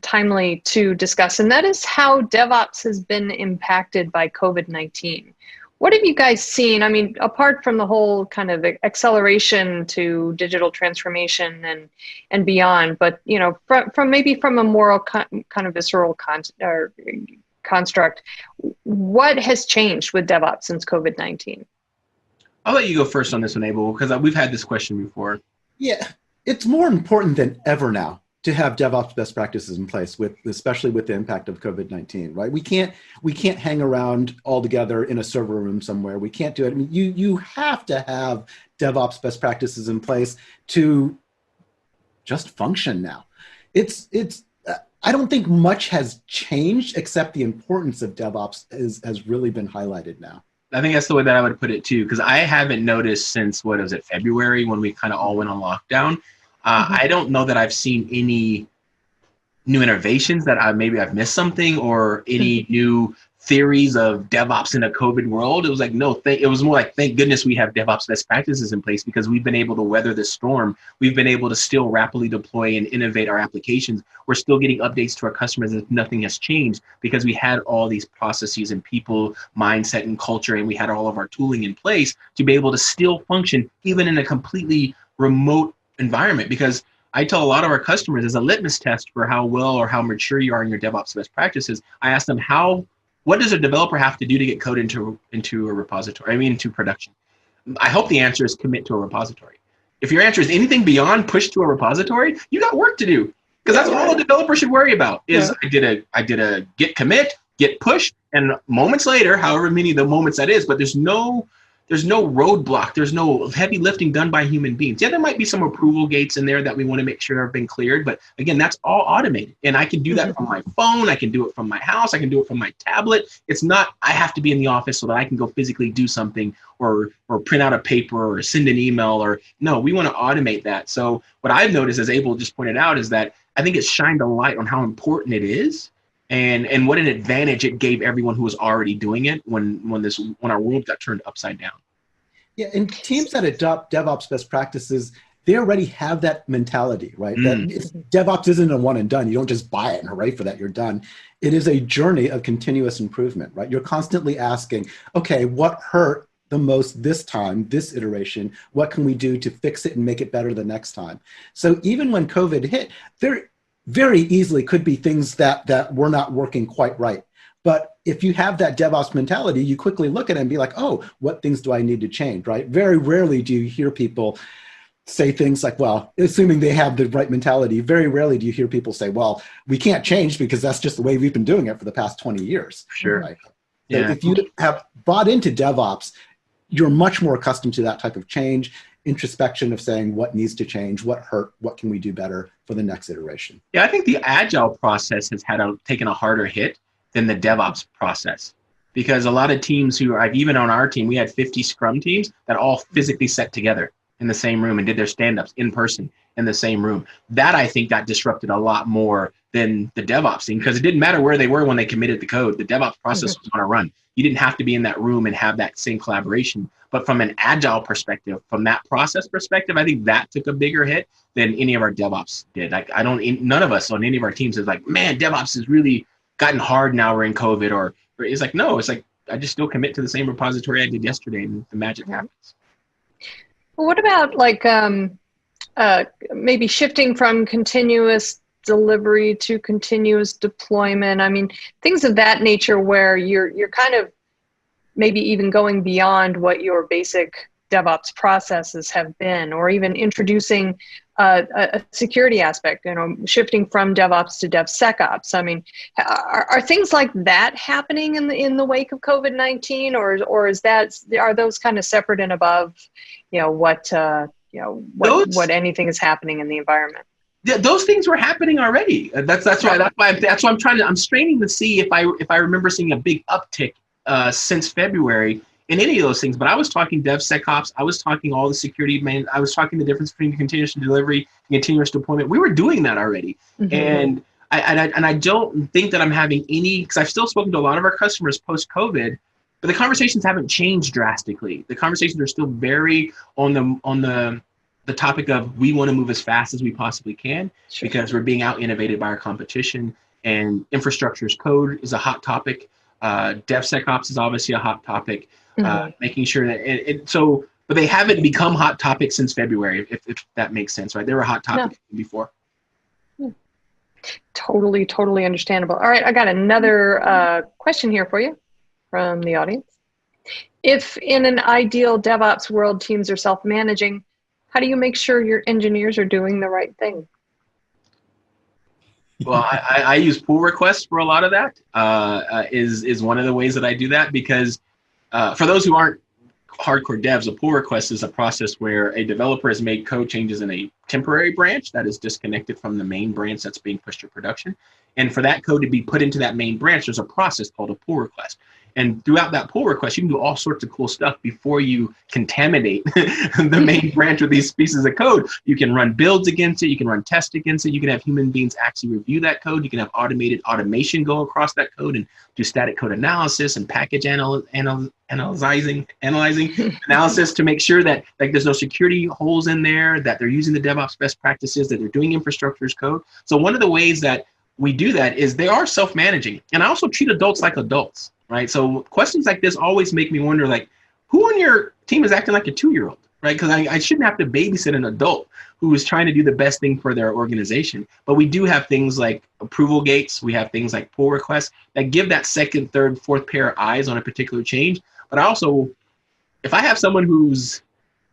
timely to discuss, and that is how DevOps has been impacted by COVID-19. What have you guys seen? I mean, apart from the whole kind of acceleration to digital transformation and beyond, but from a moral kind of visceral construct, what has changed with DevOps since COVID-19? I'll let you go first on this one, Abel, because we've had this question before. Yeah, it's more important than ever now to have DevOps best practices in place, especially with the impact of COVID-19, right? We can't hang around all together in a server room somewhere. We can't do it. I mean, you have to have DevOps best practices in place to just function now. I don't think much has changed, except the importance of DevOps has really been highlighted now. I think that's the way that I would put it too, because I haven't noticed since, February, when we kind of all went on lockdown. I don't know that I've seen any new innovations that I've missed something, or any new theories of DevOps in a COVID world. It was like, no, it was more like, thank goodness we have DevOps best practices in place, because we've been able to weather this storm. We've been able to still rapidly deploy and innovate our applications. We're still getting updates to our customers as if nothing has changed, because we had all these processes and people mindset and culture, and we had all of our tooling in place to be able to still function even in a completely remote environment. Because I tell a lot of our customers, as a litmus test for how well or how mature you are in your DevOps best practices, I ask them, what does a developer have to do to get code into a repository, into production? I hope the answer is commit to a repository. If your answer is anything beyond push to a repository, you got work to do, because that's all a developer should worry about is I did a git commit, git push, and moments later, however many of the moments that is, but there's no roadblock. There's no heavy lifting done by human beings. Yeah, there might be some approval gates in there that we want to make sure have been cleared. But again, that's all automated. And I can do that from my phone. I can do it from my house. I can do it from my tablet. It's not, I have to be in the office so that I can go physically do something or print out a paper or send an email no, we want to automate that. So what I've noticed, as Abel just pointed out, is that I think it's shined a light on how important it is. And what an advantage it gave everyone who was already doing it when our world got turned upside down. Yeah, and teams that adopt DevOps best practices, they already have that mentality, right? That DevOps isn't a one and done. You don't just buy it and hooray for that, you're done. It is a journey of continuous improvement, right? You're constantly asking, okay, what hurt the most this time, this iteration? What can we do to fix it and make it better the next time? So even when COVID hit, there very easily could be things that were not working quite right. But if you have that DevOps mentality, you quickly look at it and be like, oh, what things do I need to change, right? Very rarely do you hear people say things like, well, assuming they have the right mentality, very rarely do you hear people say, well, we can't change because that's just the way we've been doing it for the past 20 years. Sure. Right? So if you have bought into DevOps, you're much more accustomed to that type of change, introspection of saying what needs to change, what hurt, what can we do better for the next iteration. Yeah, I think the Agile process has taken a harder hit than the DevOps process, because a lot of teams even on our team, we had 50 Scrum teams that all physically sat together in the same room and did their stand-ups in person in the same room. That, I think, got disrupted a lot more than the DevOps thing, because it didn't matter where they were when they committed the code. The DevOps process was going to run. You didn't have to be in that room and have that same collaboration. But from an Agile perspective, from that process perspective, I think that took a bigger hit than any of our DevOps did. None of us on any of our teams is like, man, DevOps has really gotten hard now we're in COVID, or it's like, no, it's like, I just still commit to the same repository I did yesterday and the magic happens. Well, what about like maybe shifting from continuous delivery to continuous deployment? I mean, things of that nature where you're kind of maybe even going beyond what your basic DevOps processes have been, or even introducing a security aspect, shifting from DevOps to DevSecOps. I mean, are things like that happening in the wake of COVID-19, or are those kind of separate and above, what anything is happening in the environment? Yeah, those things were happening already. That's why I'm straining to see if I remember seeing a big uptick since February in any of those things. But I was talking DevSecOps, I was talking all the security, I was talking the difference between continuous delivery and continuous deployment. We were doing that already. Mm-hmm. And I don't think that I'm having any, because I've still spoken to a lot of our customers post-COVID, but the conversations haven't changed drastically. The conversations are still very on the topic of, we want to move as fast as we possibly can, because we're being out innovated by our competition, and infrastructure as code is a hot topic. DevSecOps is obviously a hot topic. Making sure that but they haven't become hot topics since February, if that makes sense, right? They were a hot topic before. Totally understandable. All right, I got another question here for you from the audience. If in an ideal DevOps world, teams are self-managing, how do you make sure your engineers are doing the right thing? Well, I use pull requests for a lot of that. Is one of the ways that I do that, because for those who aren't hardcore devs, a pull request is a process where a developer has made code changes in a temporary branch that is disconnected from the main branch that's being pushed to production. And for that code to be put into that main branch, there's a process called a pull request. And throughout that pull request, you can do all sorts of cool stuff before you contaminate the main branch with these pieces of code. You can run builds against it. You can run tests against it. You can have human beings actually review that code. You can have automated automation go across that code and do static code analysis and package analyzing analysis to make sure that there's no security holes in there, that they're using the DevOps best practices, that they're doing infrastructure as code. So one of the ways that we do that is they are self-managing. And I also treat adults like adults. Right. So questions like this always make me wonder, who on your team is acting like a 2-year-old, right? Because I shouldn't have to babysit an adult who is trying to do the best thing for their organization. But we do have things like approval gates. We have things like pull requests that give that second, third, fourth pair of eyes on a particular change. But also, if I have someone who's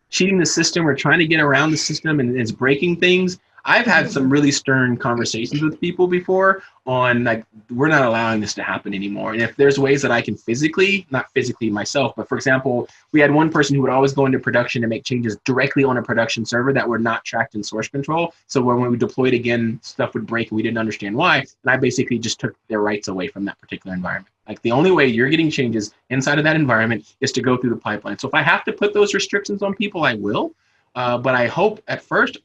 cheating the system or trying to get around the system and is breaking things, I've had some really stern conversations with people before on we're not allowing this to happen anymore. And if there's ways that I can not physically myself, but for example, we had one person who would always go into production and make changes directly on a production server that were not tracked in source control. So when we deployed again, stuff would break and we didn't understand why. And I basically just took their rights away from that particular environment. The only way you're getting changes inside of that environment is to go through the pipeline. So if I have to put those restrictions on people, I will. But I hope at first,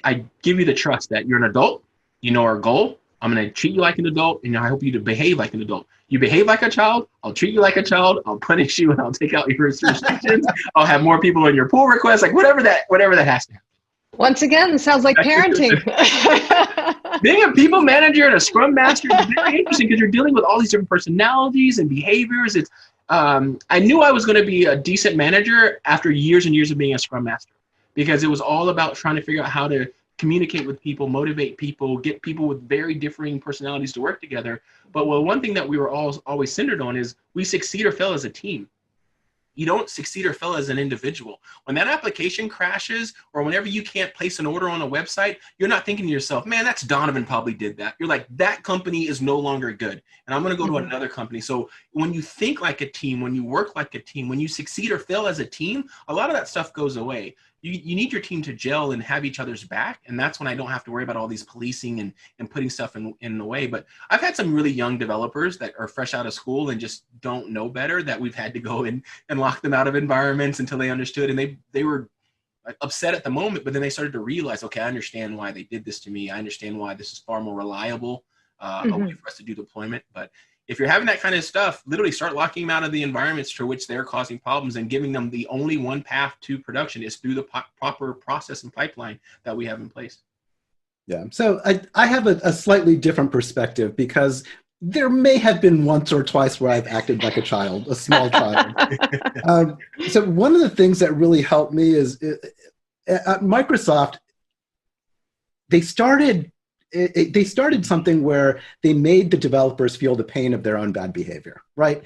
I give you the trust that you're an adult, you know our goal. I'm going to treat you like an adult, and I hope you to behave like an adult. You behave like a child, I'll treat you like a child, I'll punish you, and I'll take out your restrictions. I'll have more people in your pull requests, whatever that has to happen. Once again, it sounds like parenting. Being a people manager and a scrum master is very interesting, because you're dealing with all these different personalities and behaviors. I knew I was going to be a decent manager after years and years of being a Scrum Master, because it was all about trying to figure out how to communicate with people, motivate people, get people with very differing personalities to work together. But one thing that we were always centered on is we succeed or fail as a team. You don't succeed or fail as an individual. When that application crashes, or whenever you can't place an order on a website, you're not thinking to yourself, man, that's Donovan probably did that. You're like, that company is no longer good, and I'm going to go to another company. So when you think like a team, when you work like a team, when you succeed or fail as a team, a lot of that stuff goes away. You need your team to gel and have each other's back. And that's when I don't have to worry about all these policing and putting stuff in the way. But I've had some really young developers that are fresh out of school and just don't know better, that we've had to go in and lock them out of environments until they understood. And they were upset at the moment, but then they started to realize, okay, I understand why they did this to me. I understand why this is far more reliable a way for us to do deployment. But if you're having that kind of stuff, literally start locking them out of the environments for which they're causing problems, and giving them the only one path to production is through the proper process and pipeline that we have in place. Yeah, so I have a slightly different perspective, because there may have been once or twice where I've acted like a child, a small child. So one of the things that really helped me is at Microsoft, they started something where they made the developers feel the pain of their own bad behavior, right?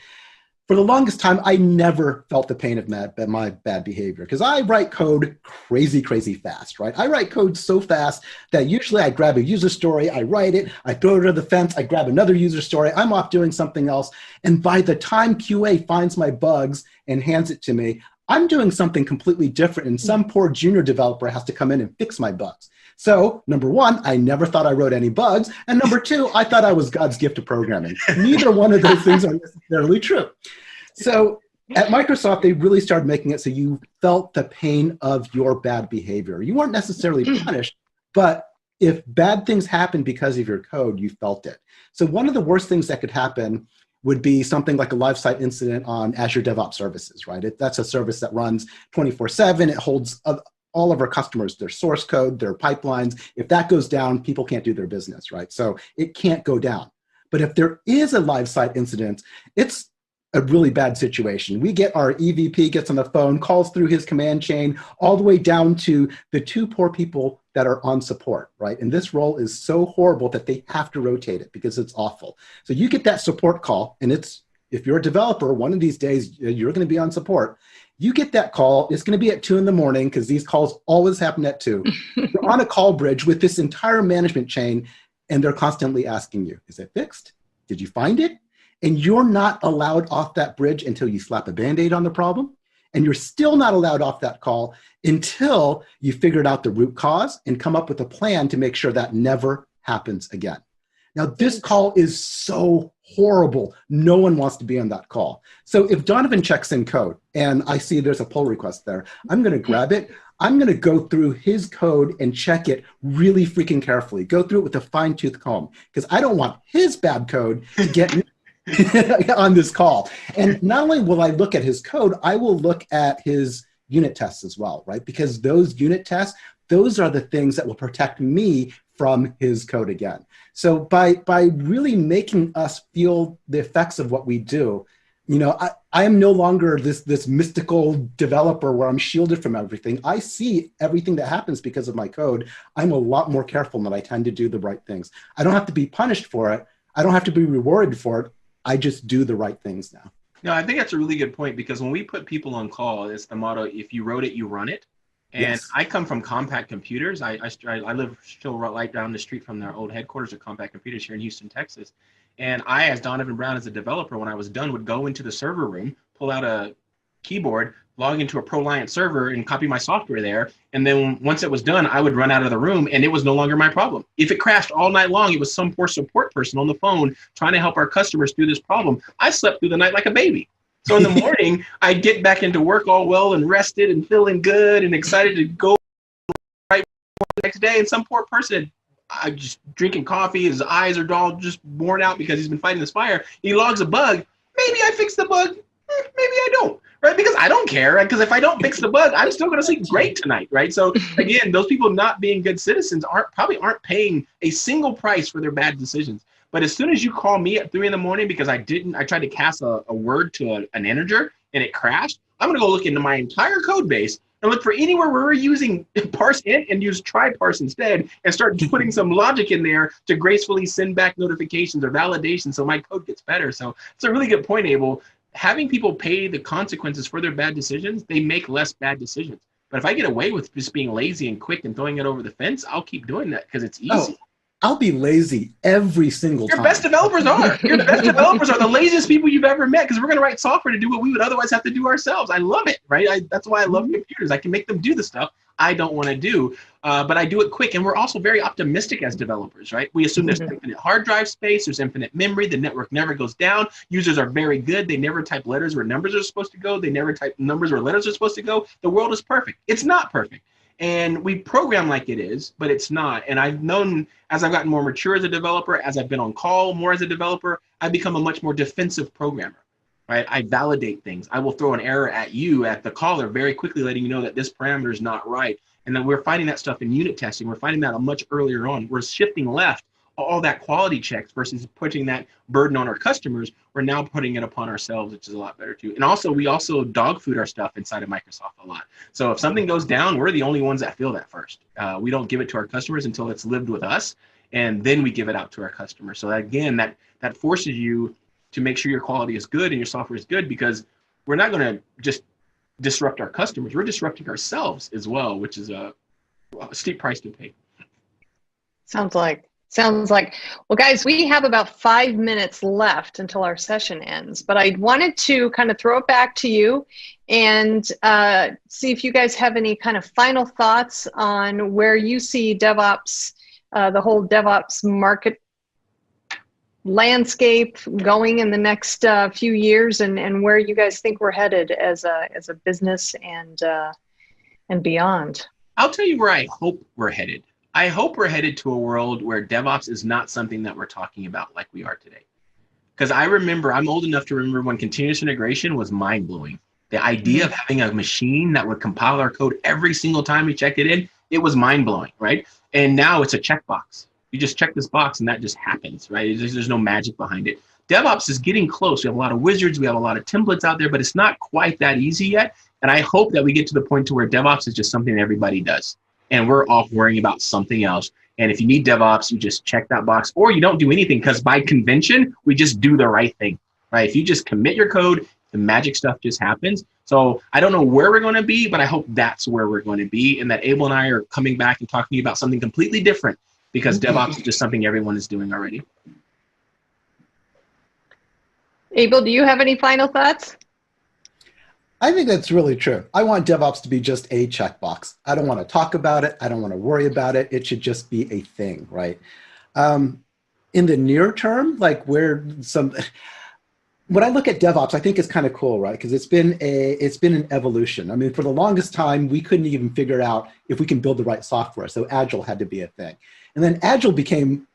For the longest time, I never felt the pain of my bad behavior, because I write code crazy fast, right? I write code so fast that usually I grab a user story, I write it, I throw it over the fence, I grab another user story, I'm off doing something else. And by the time QA finds my bugs and hands it to me, I'm doing something completely different, and some poor junior developer has to come in and fix my bugs. So, number one, I never thought I wrote any bugs. And number two, I thought I was God's gift to programming. Neither one of those things are necessarily true. So at Microsoft, they really started making it so you felt the pain of your bad behavior. You weren't necessarily punished, but if bad things happened because of your code, you felt it. So one of the worst things that could happen would be something like a live site incident on Azure Devops services, right? That's a service that runs 24/7. It holds all of our customers, their source code, their pipelines. If that goes down, people can't do their business, right? So it can't go down. But if there is a live site incident, it's a really bad situation. We get our EVP gets on the phone, calls through his command chain, all the way down to the two poor people that are on support, right? And this role is so horrible that they have to rotate it because it's awful. So you get that support call, and if you're a developer, one of these days you're going to be on support. You get that call, it's going to be at 2 in the morning, because these calls always happen at 2. You're on a call bridge with this entire management chain, and they're constantly asking you, is it fixed? Did you find it? And you're not allowed off that bridge until you slap a Band-Aid on the problem. And you're still not allowed off that call until you figured out the root cause and come up with a plan to make sure that never happens again. Now, this call is so horrible. No one wants to be on that call. So if Donovan checks in code and I see there's a pull request there, I'm going to grab it. I'm going to go through his code and check it really freaking carefully. Go through it with a fine-tooth comb, because I don't want his bad code to get me on this call. And not only will I look at his code, I will look at his unit tests as well, right? Because those unit tests, those are the things that will protect me from his code again. So by really making us feel the effects of what we do, you know, I am no longer this mystical developer where I'm shielded from everything. I see everything that happens because of my code. I'm a lot more careful, and I tend to do the right things. I don't have to be punished for it. I don't have to be rewarded for it. I just do the right things now. No, I think that's a really good point, because when we put people on call, it's the motto, if you wrote it, you run it. And yes. I come from Compact Computers. I live still right down the street from their old headquarters of Compact Computers here in Houston, Texas. And I, as Donovan Brown, as a developer, when I was done, would go into the server room, pull out a keyboard, log into a ProLiant server and copy my software there. And then once it was done, I would run out of the room, and it was no longer my problem. If it crashed all night long, it was some poor support person on the phone trying to help our customers through this problem. I slept through the night like a baby. So in the morning, I'd get back into work all well and rested and feeling good and excited to go right the next day. And some poor person, I'm just drinking coffee, his eyes are all just worn out because he's been fighting this fire. He logs a bug. Maybe I fix the bug. Maybe I don't. Right? Because I don't care. Because if I don't fix the bug, I'm still going to sleep great tonight. Right? So again, those people not being good citizens probably aren't paying a single price for their bad decisions. But as soon as you call me at 3 in the morning because I tried to cast a word to an integer and it crashed, I'm going to go look into my entire code base and look for anywhere where we're using parse int and use try parse instead and start putting some logic in there to gracefully send back notifications or validation so my code gets better. So it's a really good point, Abel. Having people pay the consequences for their bad decisions, they make less bad decisions. But if I get away with just being lazy and quick and throwing it over the fence, I'll keep doing that because it's easy. Oh, I'll be lazy every single time. Your best developers are. Your best developers are the laziest people you've ever met because we're going to write software to do what we would otherwise have to do ourselves. I love it, right? That's why I love computers. I can make them do the stuff I don't want to do, but I do it quick. And we're also very optimistic as developers, right? We assume there's infinite hard drive space, there's infinite memory, the network never goes down. Users are very good. They never type letters where numbers are supposed to go. They never type numbers where letters are supposed to go. The world is perfect. It's not perfect. And we program like it is, but it's not. And I've known as I've gotten more mature as a developer, as I've been on call more as a developer, I've become a much more defensive programmer, right? I validate things. I will throw an error at you, at the caller, very quickly letting you know that this parameter is not right. And then we're finding that stuff in unit testing. We're finding that much earlier on. We're shifting left all that quality checks versus putting that burden on our customers. We're now putting it upon ourselves, which is a lot better too. And also, we also dog food our stuff inside of Microsoft a lot. So if something goes down, we're the only ones that feel that first. We don't give it to our customers until it's lived with us, and then we give it out to our customers. So again, that forces you to make sure your quality is good and your software is good, because we're not going to just disrupt our customers. We're disrupting ourselves as well, which is a steep price to pay. Sounds like. Well, guys, we have about 5 minutes left until our session ends, but I wanted to kind of throw it back to you and see if you guys have any kind of final thoughts on where you see DevOps, the whole DevOps market landscape going in the next few years, and where you guys think we're headed as a business and beyond. I'll tell you where I hope we're headed. I hope we're headed to a world where DevOps is not something that we're talking about like we are today. Because I'm old enough to remember when continuous integration was mind-blowing. The idea of having a machine that would compile our code every single time we checked it in, it was mind-blowing, right? And now it's a checkbox. You just check this box and that just happens, right? There's no magic behind it. DevOps is getting close. We have a lot of wizards, we have a lot of templates out there, but it's not quite that easy yet. And I hope that we get to the point to where DevOps is just something everybody does. And we're off worrying about something else. And if you need DevOps, you just check that box, or you don't do anything, because by convention, we just do the right thing, right? If you just commit your code, the magic stuff just happens. So I don't know where we're going to be, but I hope that's where we're going to be, and that Abel and I are coming back and talking about something completely different, because DevOps is just something everyone is doing already. Abel, do you have any final thoughts? I think that's really true. I want DevOps to be just a checkbox. I don't want to talk about it. I don't want to worry about it. It should just be a thing, right? In the near term, like when I look at DevOps, I think it's kind of cool, right? Because it's been an evolution. I mean, for the longest time, we couldn't even figure out if we can build the right software. So Agile had to be a thing. And then Agile became,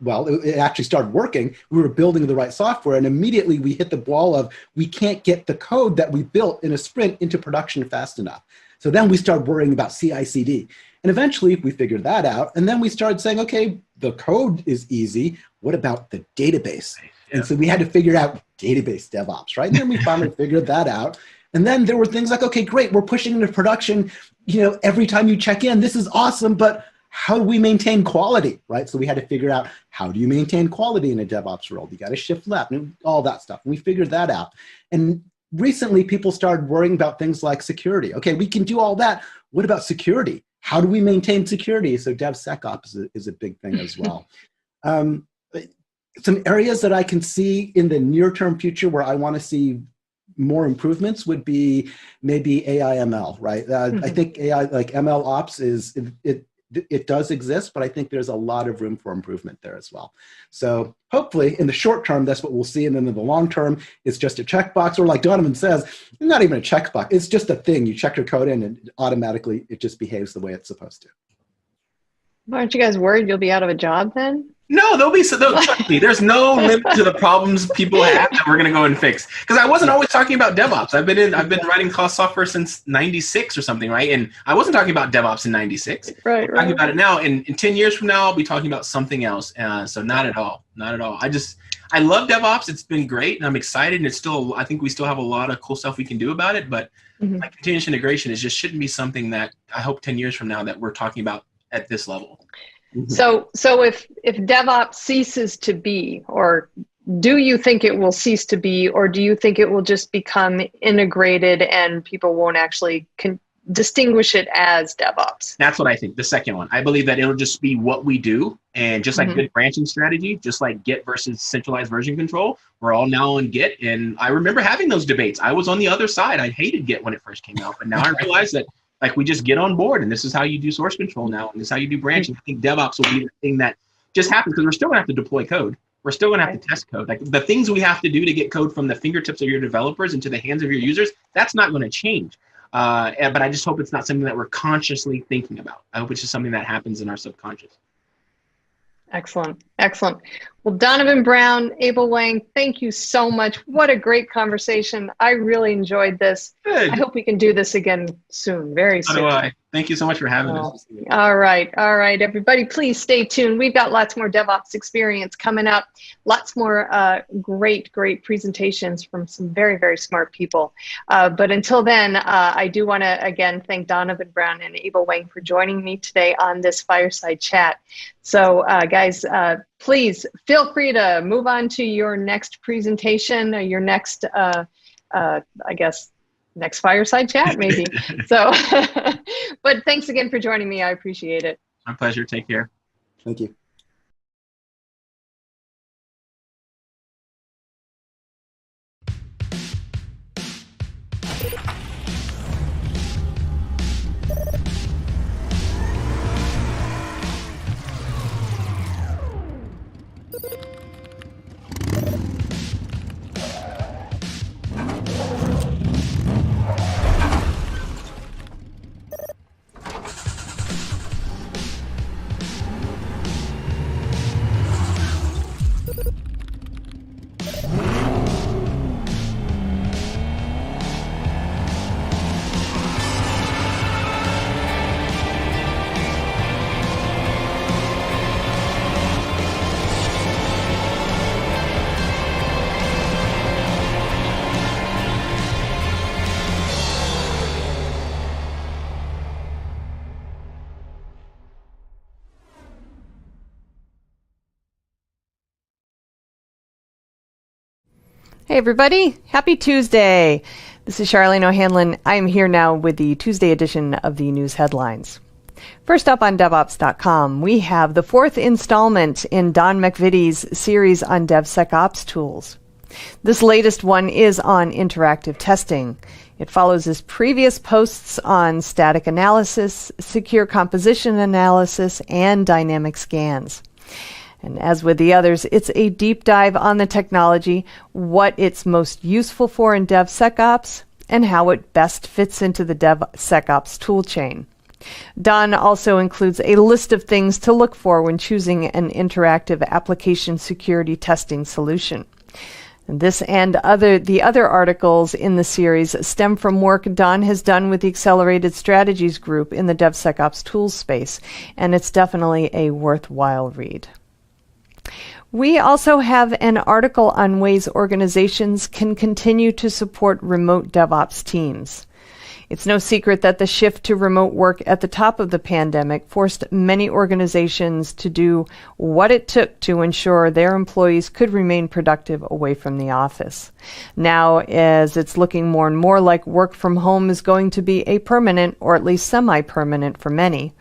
well, it actually started working. We were building the right software, and immediately we hit the wall of, we can't get the code that we built in a sprint into production fast enough. So then we started worrying about CI/CD. And eventually we figured that out. And then we started saying, okay, the code is easy. What about the database? Yeah. And so we had to figure out database DevOps, right? And then we finally figured that out. And then there were things like, okay, great, we're pushing into production. Every time you check in, this is awesome, but how do we maintain quality, right? So we had to figure out, how do you maintain quality in a DevOps world? You got to shift left and all that stuff. And we figured that out. And recently people started worrying about things like security. Okay, we can do all that. What about security? How do we maintain security? So DevSecOps is a big thing as well. Some areas that I can see in the near-term future where I want to see more improvements would be maybe AI ML, right? I think AI, like ML ops, it does exist, but I think there's a lot of room for improvement there as well. So hopefully in the short term, that's what we'll see. And then in the long term, it's just a checkbox, or like Donovan says, not even a checkbox. It's just a thing. You check your code in and automatically it just behaves the way it's supposed to. Aren't you guys worried you'll be out of a job then? No, trust me, there's no limit to the problems people have that we're going to go and fix. Because I wasn't always talking about DevOps. I've been writing cloud software since 96 or something, right? And I wasn't talking about DevOps in 96. Right. I'm talking about it now. And in 10 years from now, I'll be talking about something else. So not at all. Not at all. I love DevOps. It's been great, and I'm excited. And I think we still have a lot of cool stuff we can do about it. But like continuous integration shouldn't be something that I hope 10 years from now that we're talking about at this level. So if DevOps ceases to be, or do you think it will cease to be, or do you think it will just become integrated and people won't actually distinguish it as DevOps? That's what I think. The second one. I believe that it'll just be what we do. And just like good branching strategy, just like Git versus centralized version control, we're all now on Git. And I remember having those debates. I was on the other side. I hated Git when it first came out. But now I realize that like we just get on board, and this is how you do source control now, and this is how you do branching. I think DevOps will be the thing that just happens, because we're still going to have to deploy code. We're still going to have to test code. Like the things we have to do to get code from the fingertips of your developers into the hands of your users, that's not going to change. But I just hope it's not something that we're consciously thinking about. I hope it's just something that happens in our subconscious. Excellent. Well, Donovan Brown, Abel Wang, thank you so much. What a great conversation. I really enjoyed this. Good. I hope we can do this again soon, very soon. So do I. Thank you so much for having us. All right, everybody, please stay tuned. We've got lots more DevOps experience coming up. Lots more great presentations from some very, very smart people. But until then, I do want to, again, thank Donovan Brown and Abel Wang for joining me today on this fireside chat. So, guys, please feel free to move on to your next presentation, or your next, I guess, next fireside chat, maybe. So, but thanks again for joining me. I appreciate it. My pleasure. Take care. Thank you. Hey everybody, happy Tuesday. This is Charlene O'Hanlon. I'm here now with the Tuesday edition of the news headlines. First up on Devops.com, we have the fourth installment in Don McVitie's series on DevSecOps tools. This latest one is on interactive testing. It follows his previous posts on static analysis, secure composition analysis, and dynamic scans. And as with the others, it's a deep dive on the technology, what it's most useful for in DevSecOps, and how it best fits into the DevSecOps toolchain. Don also includes a list of things to look for when choosing an interactive application security testing solution. And this and the other articles in the series stem from work Don has done with the Accelerated Strategies group in the DevSecOps tools space, and it's definitely a worthwhile read. We also have an article on ways organizations can continue to support remote DevOps teams. It's no secret that the shift to remote work at the top of the pandemic forced many organizations to do what it took to ensure their employees could remain productive away from the office. Now, as it's looking more and more like work from home is going to be a permanent, or at least semi-permanent for many,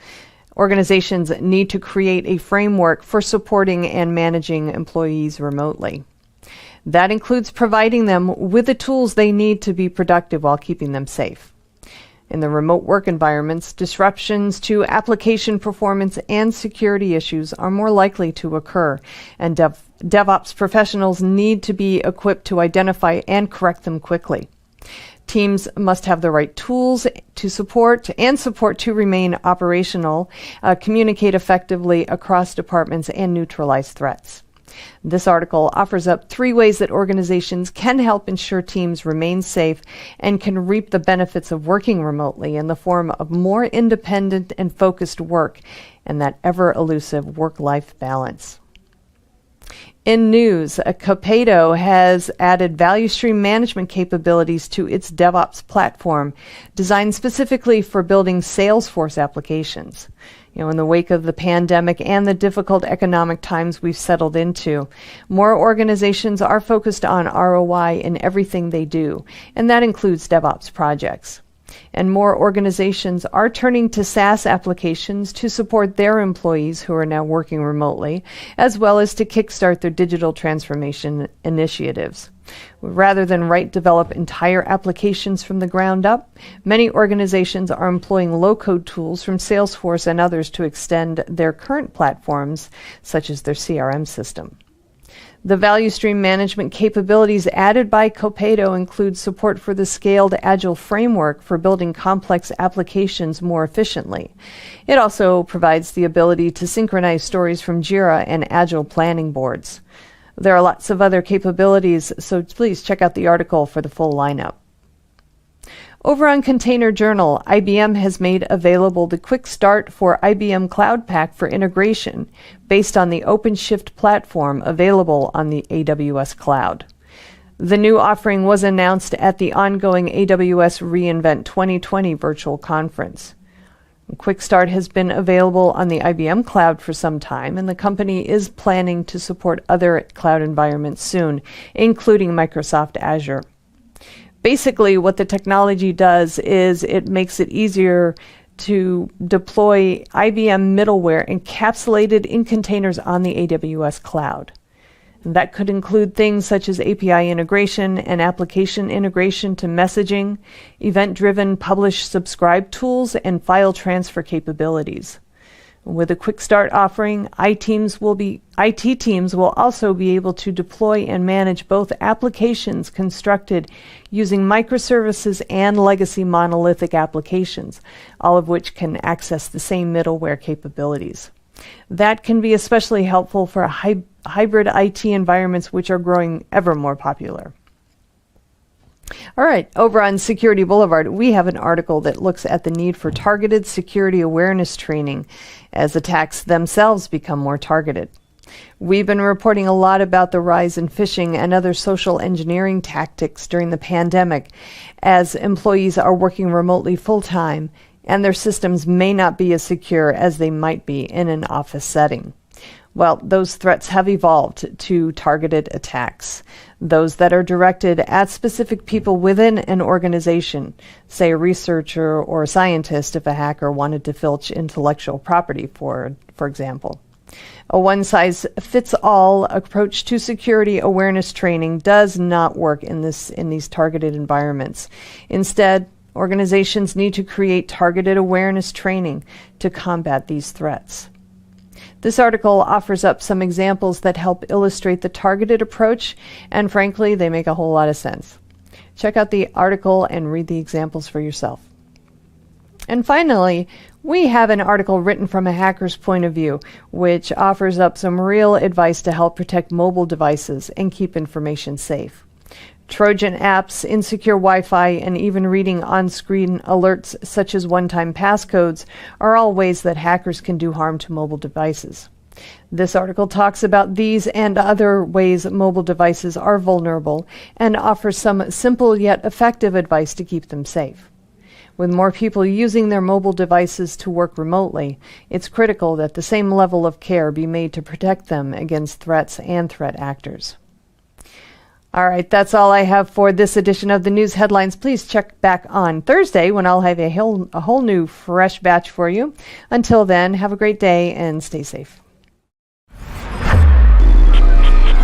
organizations need to create a framework for supporting and managing employees remotely. That includes providing them with the tools they need to be productive while keeping them safe. In the remote work environments, disruptions to application performance and security issues are more likely to occur, and DevOps professionals need to be equipped to identify and correct them quickly. Teams must have the right tools to support to remain operational, communicate effectively across departments, and neutralize threats. This article offers up 3 ways that organizations can help ensure teams remain safe and can reap the benefits of working remotely in the form of more independent and focused work and that ever-elusive work-life balance. In news, Covet has added value stream management capabilities to its DevOps platform, designed specifically for building Salesforce applications. In the wake of the pandemic and the difficult economic times we've settled into, more organizations are focused on ROI in everything they do, and that includes DevOps projects. And more organizations are turning to SaaS applications to support their employees who are now working remotely, as well as to kickstart their digital transformation initiatives. Rather than develop entire applications from the ground up, many organizations are employing low-code tools from Salesforce and others to extend their current platforms, such as their CRM system. The value stream management capabilities added by Covet include support for the scaled Agile framework for building complex applications more efficiently. It also provides the ability to synchronize stories from Ciara and Agile planning boards. There are lots of other capabilities, so please check out the article for the full lineup. Over on Container Journal, IBM has made available the Quick Start for IBM Cloud Pak for integration based on the OpenShift platform available on the AWS cloud. The new offering was announced at the ongoing AWS reInvent 2020 virtual conference. Quick Start has been available on the IBM cloud for some time, and the company is planning to support other cloud environments soon, including Microsoft Azure. Basically, what the technology does is it makes it easier to deploy IBM middleware encapsulated in containers on the AWS cloud. And that could include things such as API integration and application integration to messaging, event-driven publish-subscribe tools, and file transfer capabilities. With a Quick Start offering, IT teams will also be able to deploy and manage both applications constructed using microservices and legacy monolithic applications, all of which can access the same middleware capabilities. That can be especially helpful for hybrid IT environments, which are growing ever more popular. All right, over on Security Boulevard, we have an article that looks at the need for targeted security awareness training as attacks themselves become more targeted. We've been reporting a lot about the rise in phishing and other social engineering tactics during the pandemic, as employees are working remotely full-time and their systems may not be as secure as they might be in an office setting. Well, those threats have evolved to targeted attacks, those that are directed at specific people within an organization, say a researcher or a scientist if a hacker wanted to filch intellectual property, for example. A one-size-fits-all approach to security awareness training does not work in these targeted environments. Instead, organizations need to create targeted awareness training to combat these threats. This article offers up some examples that help illustrate the targeted approach, and frankly, they make a whole lot of sense. Check out the article and read the examples for yourself. And finally, we have an article written from a hacker's point of view, which offers up some real advice to help protect mobile devices and keep information safe. Trojan apps, insecure Wi-Fi, and even reading on-screen alerts such as one-time passcodes are all ways that hackers can do harm to mobile devices. This article talks about these and other ways mobile devices are vulnerable and offers some simple yet effective advice to keep them safe. With more people using their mobile devices to work remotely, it's critical that the same level of care be made to protect them against threats and threat actors. All right, that's all I have for this edition of the news headlines. Please check back on Thursday when I'll have a whole new fresh batch for you. Until then, have a great day and stay safe.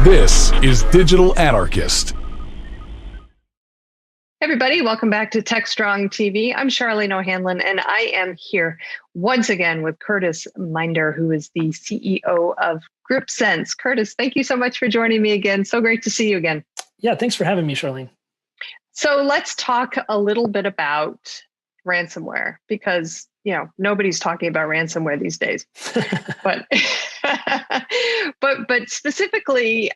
This is Digital Anarchist. Hey everybody, welcome back to TechStrong TV. I'm Charlene O'Hanlon, and I am here once again with Curtis Minder, who is the CEO of GripSense. Curtis, thank you so much for joining me again. So great to see you again. Yeah, thanks for having me, Charlene. So let's talk a little bit about ransomware, because nobody's talking about ransomware these days. but but specifically,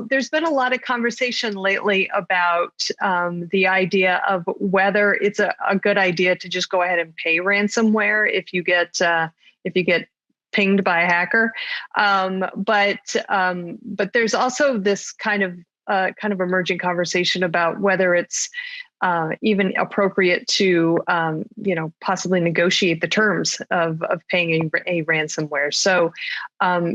there's been a lot of conversation lately about the idea of whether it's a good idea to just go ahead and pay ransomware if you get pinged by a hacker. But there's also this kind of emerging conversation about whether it's even appropriate to, possibly negotiate the terms of paying a ransomware. So,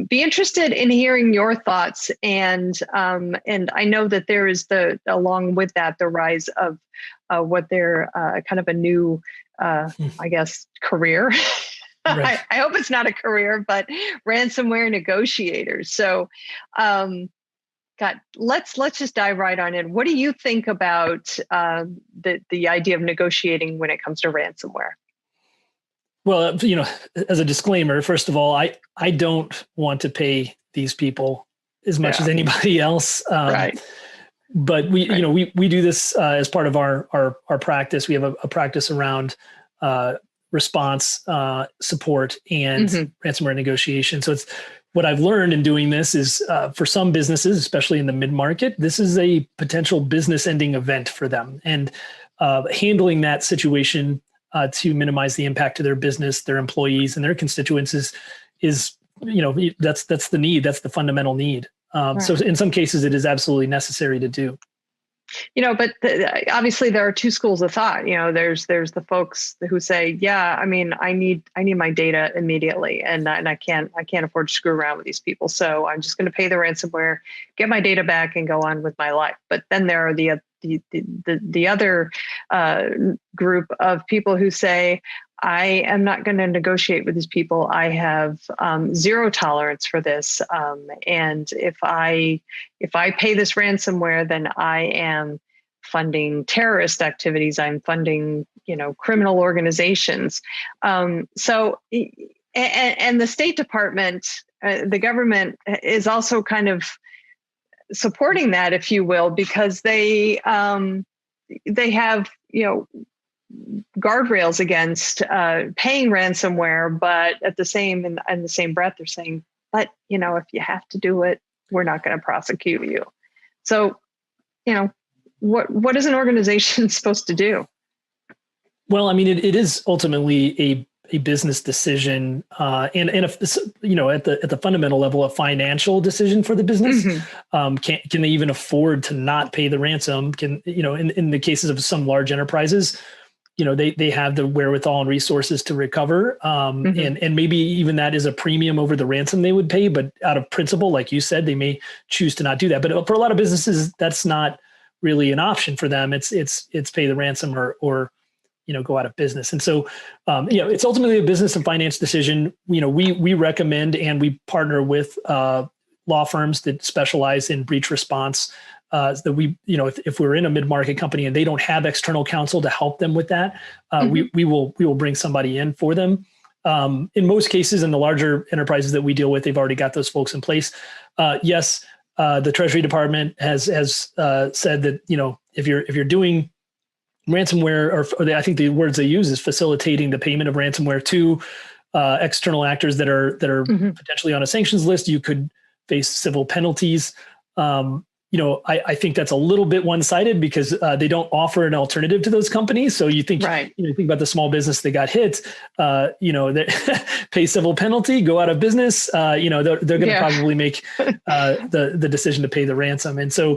be interested in hearing your thoughts. And I know that there is along with that, the rise of what they're kind of a new, I guess, career. Right. I hope it's not a career, but ransomware negotiators. So, let's just dive right on in. What do you think about the idea of negotiating when it comes to ransomware? Well, as a disclaimer, first of all, I don't want to pay these people as much as anybody else. Right. But we do this as part of our practice. We have a practice around response, support, and ransomware negotiation. So it's what I've learned in doing this is for some businesses, especially in the mid-market, this is a potential business-ending event for them. And handling that situation to minimize the impact to their business, their employees, and their constituents is that's the need. That's the fundamental need. Right. So in some cases, it is absolutely necessary to do. But obviously there are two schools of thought. There's the folks who say, yeah, I mean, I need my data immediately, and I can't afford to screw around with these people. So I'm just going to pay the ransomware, get my data back, and go on with my life. But then there are the other group of people who say, I am not going to negotiate with these people. I have zero tolerance for this. And if I pay this ransomware, then I am funding terrorist activities. I'm funding, criminal organizations. So the State Department, the government is also kind of supporting that, if you will, because they have, guardrails against paying ransomware, but at the same in the same breath, they're saying, but if you have to do it, we're not going to prosecute you. So, what is an organization supposed to do? Well, I mean, it is ultimately a business decision, and at the fundamental level, a financial decision for the business. Can they even afford to not pay the ransom? In the cases of some large enterprises, they have the wherewithal and resources to recover. And maybe even that is a premium over the ransom they would pay, but out of principle, like you said, they may choose to not do that. But for a lot of businesses, that's not really an option for them. It's pay the ransom or go out of business. And so, it's ultimately a business and finance decision. We recommend and we partner with law firms that specialize in breach response. That we, if we're in a mid-market company and they don't have external counsel to help them with that, we will bring somebody in for them. In most cases, in the larger enterprises that we deal with, they've already got those folks in place. Yes, the Treasury Department has said that if you're doing ransomware, or I think the words they use is facilitating the payment of ransomware to external actors that are potentially on a sanctions list, you could face civil penalties. I think that's a little bit one-sided because they don't offer an alternative to those companies. So you think, you think about the small business that got hit, that pay civil penalty, go out of business. They're going to probably make the decision to pay the ransom. And so,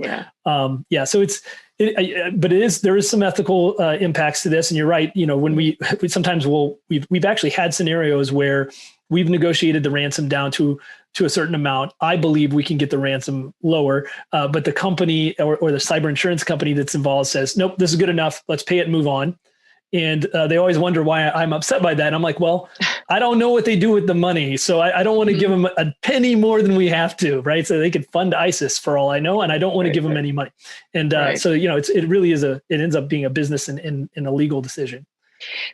there is some ethical impacts to this. And you're right. When we sometimes we've actually had scenarios where we've negotiated the ransom down to a certain amount. I believe we can get the ransom lower, but the company or the cyber insurance company that's involved says, nope, this is good enough. Let's pay it and move on. And they always wonder why I'm upset by that. And I'm like, well, I don't know what they do with the money. So I don't want to give them a penny more than we have to, right? So they could fund ISIS for all I know, and I don't want to give them any money. And so, it really is it ends up being a business and a legal decision.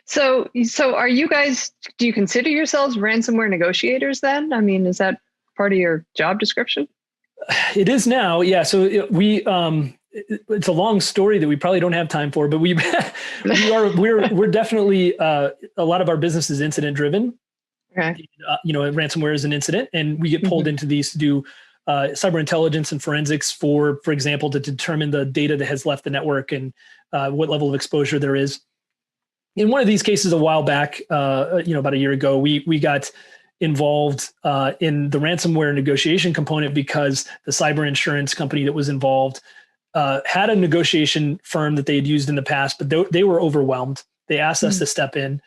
So are you guys, do you consider yourselves ransomware negotiators then? I mean, is that part of your job description? It is now. Yeah. So we it's a long story that we probably don't have time for, but we're definitely, a lot of our business is incident driven. Okay. Ransomware is an incident, and we get pulled into these to do cyber intelligence and forensics for example, to determine the data that has left the network and what level of exposure there is. In one of these cases a while back, about a year ago, we got involved in the ransomware negotiation component because the cyber insurance company that was involved had a negotiation firm that they had used in the past, but they were overwhelmed. They asked us to step in.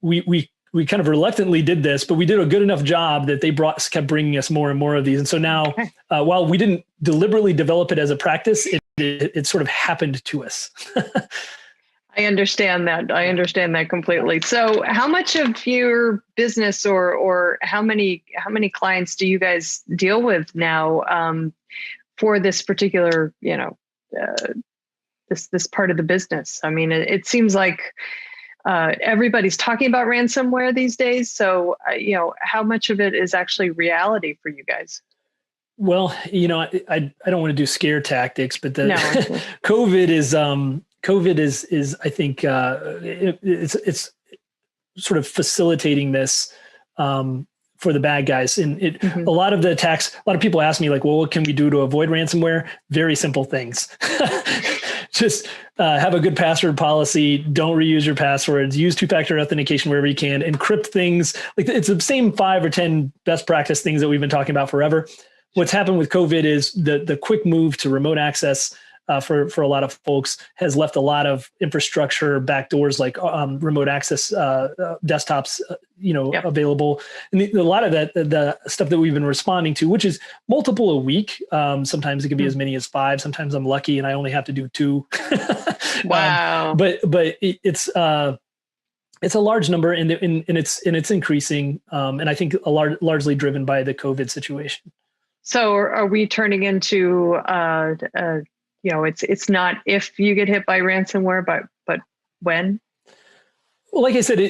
We kind of reluctantly did this, but we did a good enough job that they kept bringing us more and more of these. And so now, while we didn't deliberately develop it as a practice, it sort of happened to us. I understand that. I understand that completely. So how much of your business or how many clients do you guys deal with now for this particular, this part of the business? I mean, it seems like everybody's talking about ransomware these days. So, how much of it is actually reality for you guys? Well, I don't want to do scare tactics, but COVID is I think it's sort of facilitating this for the bad guys. And a lot of the attacks, a lot of people ask me like, well, what can we do to avoid ransomware? Very simple things. Just have a good password policy. Don't reuse your passwords. Use two-factor authentication wherever you can. Encrypt things. Like it's the same 5 or 10 best practice things that we've been talking about forever. What's happened with COVID is the quick move to remote access for a lot of folks has left a lot of infrastructure backdoors like remote access desktops, available. And a lot of the stuff that we've been responding to, which is multiple a week. Sometimes it can be as many as 5. Sometimes I'm lucky and I only have to do 2. Wow. But it's a large number and it's increasing. And I think largely driven by the COVID situation. So are we turning into it's not if you get hit by ransomware, but when? Well, like I said,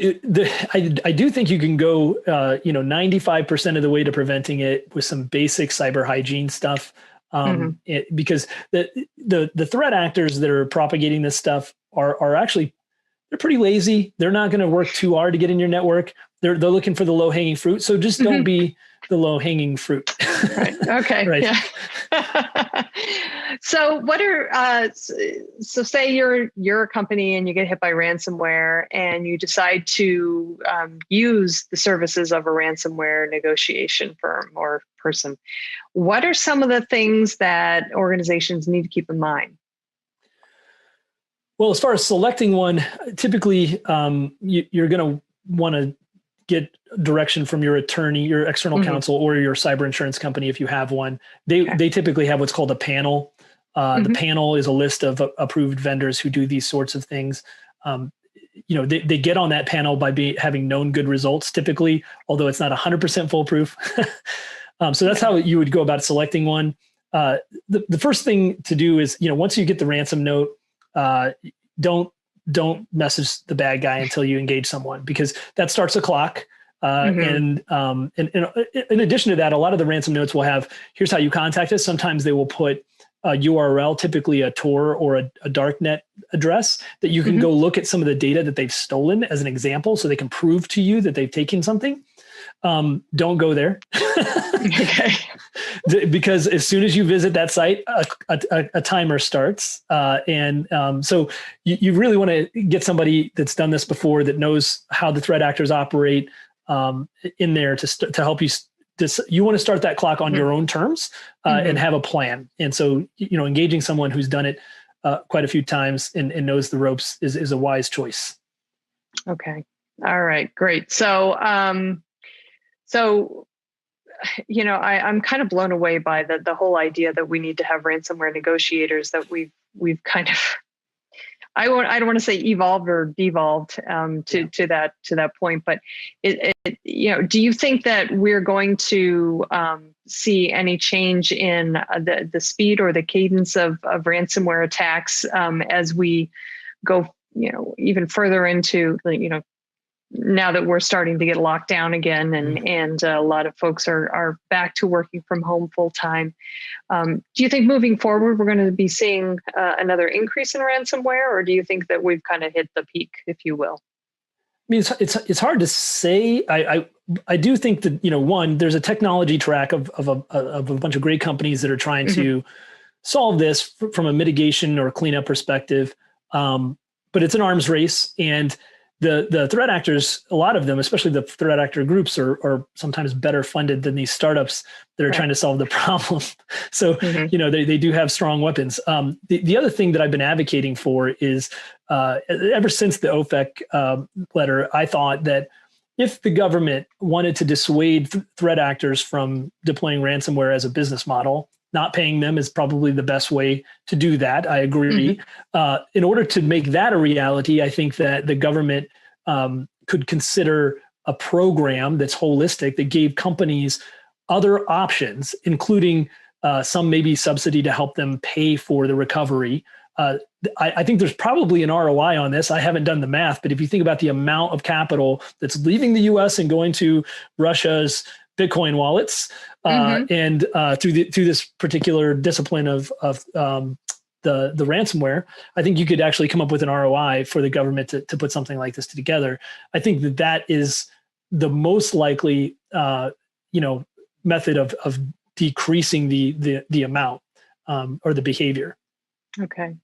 I do think you can go 95% of the way to preventing it with some basic cyber hygiene stuff. Because the threat actors that are propagating this stuff are actually, they're pretty lazy. They're not going to work too hard to get in your network. They're looking for the low hanging fruit. So just don't be the low hanging fruit. Right. Okay. Right. Yeah. So what are so say you're a company and you get hit by ransomware and you decide to use the services of a ransomware negotiation firm or person. What are some of the things that organizations need to keep in mind? Well, as far as selecting one, typically you're going to want to get direction from your attorney, your external counsel, or your cyber insurance company if you have one. They typically have what's called a panel. The panel is a list of approved vendors who do these sorts of things. They get on that panel by having known good results typically, although it's not 100% foolproof. So that's how you would go about selecting one. The first thing to do is, once you get the ransom note, don't message the bad guy until you engage someone, because that starts a clock. And in addition to that, a lot of the ransom notes will have, here's how you contact us. Sometimes they will put a URL, typically a Tor or a darknet address that you can go look at some of the data that they've stolen as an example, so they can prove to you that they've taken something. Don't go there. Okay. Because as soon as you visit that site, a timer starts. So you really want to get somebody that's done this before, that knows how the threat actors operate in there to help you. You want to start that clock on your own terms and have a plan. And so, engaging someone who's done it quite a few times and knows the ropes is a wise choice. Okay. All right, great. So, I'm kind of blown away by the whole idea that we need to have ransomware negotiators, that we've kind of, I don't want to say evolved or devolved to that point, but do you think that we're going to see any change in the speed or the cadence of ransomware attacks as we go, even further into now that we're starting to get locked down again, and a lot of folks are back to working from home full time. Do you think moving forward, we're going to be seeing another increase in ransomware, or do you think that we've kind of hit the peak, if you will? I mean, it's hard to say. I do think that, one, there's a technology track of a bunch of great companies that are trying to solve this from a mitigation or cleanup perspective. But it's an arms race, and the threat actors, a lot of them, especially the threat actor groups, are sometimes better funded than these startups that are trying to solve the problem. So, they do have strong weapons. The other thing that I've been advocating for is, ever since the OFAC letter, I thought that if the government wanted to dissuade threat actors from deploying ransomware as a business model, not paying them is probably the best way to do that. I agree. In order to make that a reality, I think that the government could consider a program that's holistic, that gave companies other options, including some maybe subsidy to help them pay for the recovery. I think there's probably an ROI on this. I haven't done the math, but if you think about the amount of capital that's leaving the US and going to Russia's Bitcoin wallets, and through this particular discipline of the ransomware, I think you could actually come up with an ROI for the government to put something like this together. I think that is the most likely, method of decreasing the amount or the behavior. Okay.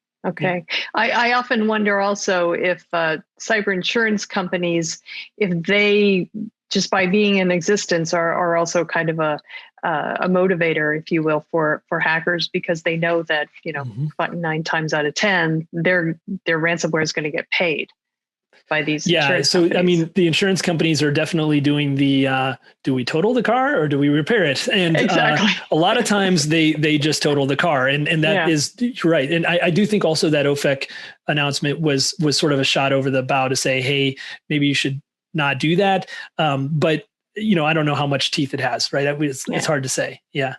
Yeah. I often wonder also if cyber insurance companies, if they, just by being in existence, are also kind of a motivator, if you will, for hackers, because they know that 9 times out of 10 their ransomware is going to get paid by these insurance companies. I mean, the insurance companies are definitely doing the do we total the car or do we repair it? And a lot of times they just total the car, and that is right. And I do think also that OFAC announcement was sort of a shot over the bow to say, hey, maybe you should not do that. But I don't know how much teeth it has, right? It's hard to say. Yeah.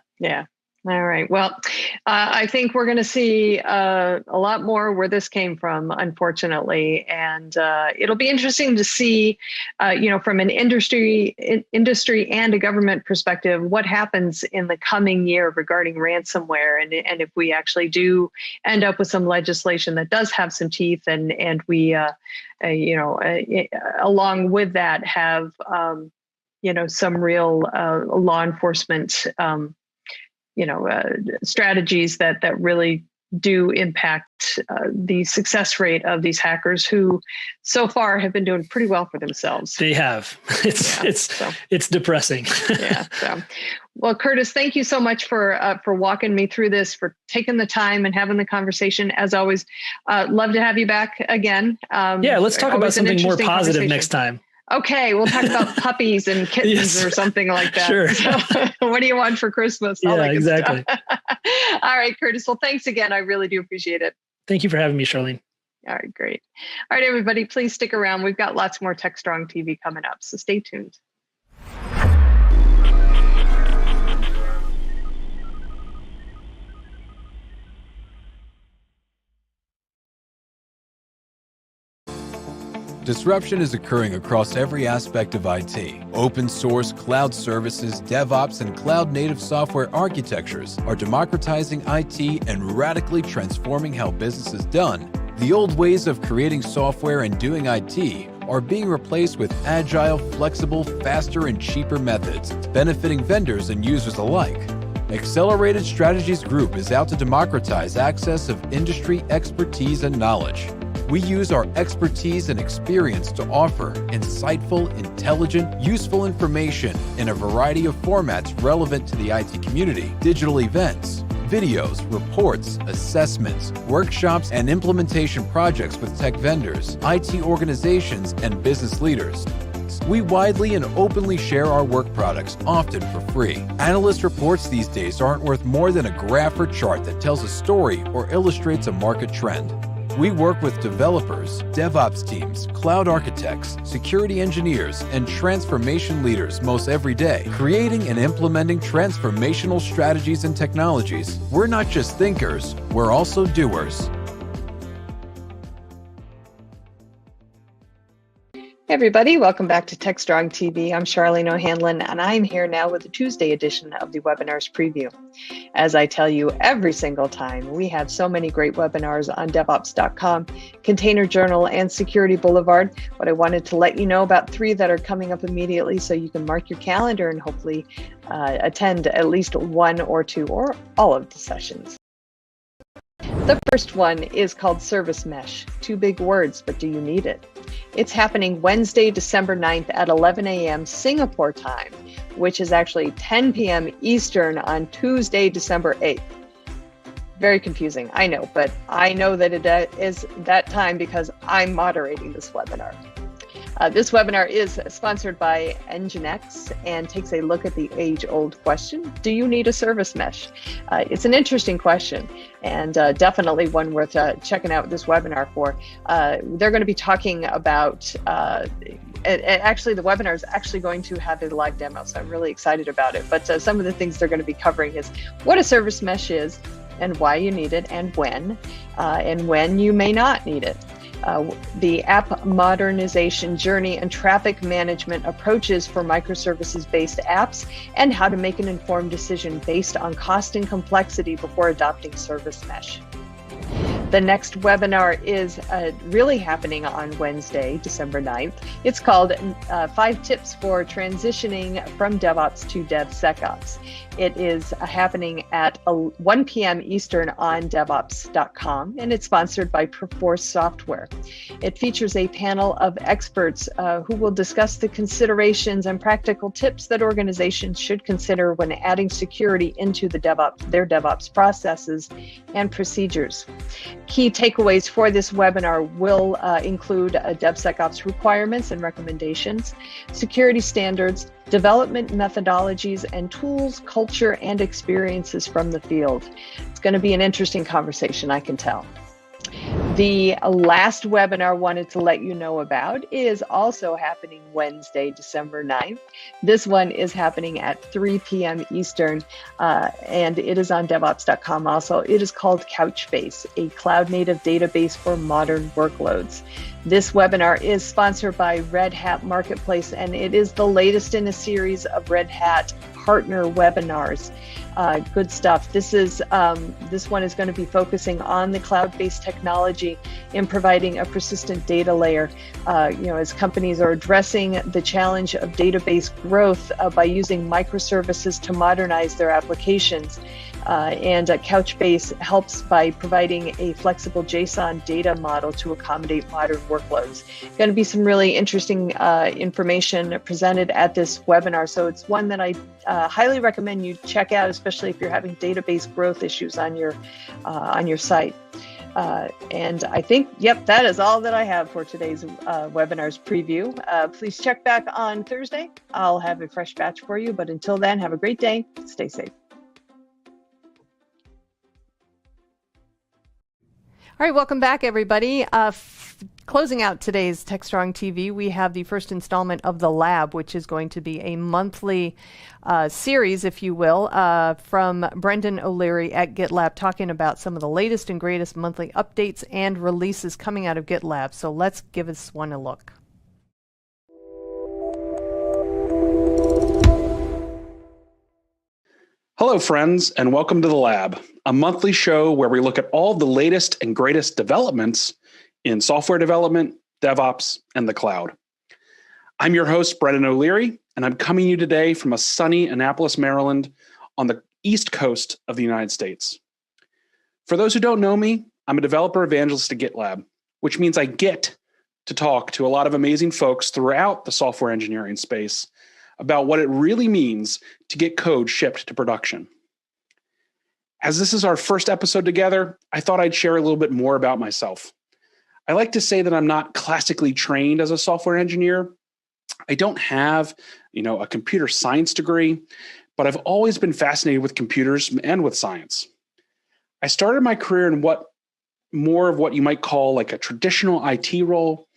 All right. Well, I think we're going to see a lot more where this came from, unfortunately, and it'll be interesting to see, from an industry and a government perspective, what happens in the coming year regarding ransomware, and if we actually do end up with some legislation that does have some teeth, and we, along with that, have some real law enforcement. Strategies that really do impact the success rate of these hackers, who so far have been doing pretty well for themselves. They have. It's depressing. So, well, Curtis, thank you so much for walking me through this, for taking the time and having the conversation. As always, love to have you back again. Let's talk about something more positive next time. Okay, we'll talk about puppies and kittens or something like that. Sure. So, what do you want for Christmas? Exactly. All right, Curtis. Well, thanks again. I really do appreciate it. Thank you for having me, Charlene. All right, great. All right, everybody, please stick around. We've got lots more TechStrong TV coming up, so stay tuned. Disruption is occurring across every aspect of IT. Open source, cloud services, DevOps, and cloud-native software architectures are democratizing IT and radically transforming how business is done. The old ways of creating software and doing IT are being replaced with agile, flexible, faster, and cheaper methods, benefiting vendors and users alike. Accelerated Strategies Group is out to democratize access of industry expertise and knowledge. We use our expertise and experience to offer insightful, intelligent, useful information in a variety of formats relevant to the IT community: digital events, videos, reports, assessments, workshops, and implementation projects with tech vendors, IT organizations, and business leaders. We widely and openly share our work products, often for free. Analyst reports these days aren't worth more than a graph or chart that tells a story or illustrates a market trend. We work with developers, DevOps teams, cloud architects, security engineers, and transformation leaders most every day, creating and implementing transformational strategies and technologies. We're not just thinkers, we're also doers. Hey everybody, welcome back to TechStrong TV. I'm Charlene O'Hanlon, and I'm here now with the Tuesday edition of the Webinars Preview. As I tell you every single time, we have so many great webinars on Devops.com, Container Journal, and Security Boulevard, but I wanted to let you know about 3 that are coming up immediately so you can mark your calendar and hopefully attend at least 1 or 2 or all of the sessions. The first one is called Service Mesh. 2 big words, but do you need it? It's happening Wednesday, December 9th at 11 a.m. Singapore time, which is actually 10 p.m. Eastern on Tuesday, December 8th. Very confusing, I know, but I know that it is that time because I'm moderating this webinar. This webinar is sponsored by Nginx and takes a look at the age-old question, do you need a service mesh? It's an interesting question and definitely one worth checking out this webinar for. They're going to be talking about, actually the webinar is actually going to have a live demo, so I'm really excited about it. But some of the things they're going to be covering is what a service mesh is and why you need it and when you may not need it. The app modernization journey and traffic management approaches for microservices-based apps, and how to make an informed decision based on cost and complexity before adopting service mesh. The next webinar is really happening on Wednesday, December 9th. It's called 5 Tips for Transitioning from DevOps to DevSecOps. It is happening at 1 p.m. Eastern on Devops.com, and it's sponsored by Perforce Software. It features a panel of experts who will discuss the considerations and practical tips that organizations should consider when adding security into their DevOps processes and procedures. Key takeaways for this webinar will include DevSecOps requirements and recommendations, security standards, development methodologies and tools, culture, and experiences from the field. It's going to be an interesting conversation, I can tell. The last webinar I wanted to let you know about is also happening Wednesday, December 9th. This one is happening at 3 p.m. Eastern, and it is on Devops.com also. It is called Couchbase, a cloud-native database for modern workloads. This webinar is sponsored by Red Hat Marketplace, and it is the latest in a series of Red Hat partner webinars. Good stuff. This one is going to be focusing on the cloud-based technology in providing a persistent data layer. As companies are addressing the challenge of database growth by using microservices to modernize their applications. And Couchbase helps by providing a flexible JSON data model to accommodate modern workloads. Going to be some really interesting information presented at this webinar. So it's one that I highly recommend you check out, especially if you're having database growth issues on your site. And I think, that is all that I have for today's webinar's preview. Please check back on Thursday. I'll have a fresh batch for you. But until then, have a great day. Stay safe. All right, welcome back, everybody. Closing out today's TechStrong TV, we have the first installment of The Lab, which is going to be a monthly series, if you will, from Brendan O'Leary at GitLab, talking about some of the latest and greatest monthly updates and releases coming out of GitLab. So let's give this one a look. Hello, friends, and welcome to The Lab, a monthly show where we look at all the latest and greatest developments in software development, DevOps, and the cloud. I'm your host, Brendan O'Leary, and I'm coming to you today from a sunny Annapolis, Maryland, on the East Coast of the United States. For those who don't know me, I'm a developer evangelist at GitLab, which means I get to talk to a lot of amazing folks throughout the software engineering space about what it really means to get code shipped to production. As this is our first episode together, I thought I'd share a little bit more about myself. I like to say that I'm not classically trained as a software engineer. I don't have, a computer science degree, but I've always been fascinated with computers and with science. I started my career in more of what you might call like a traditional IT role,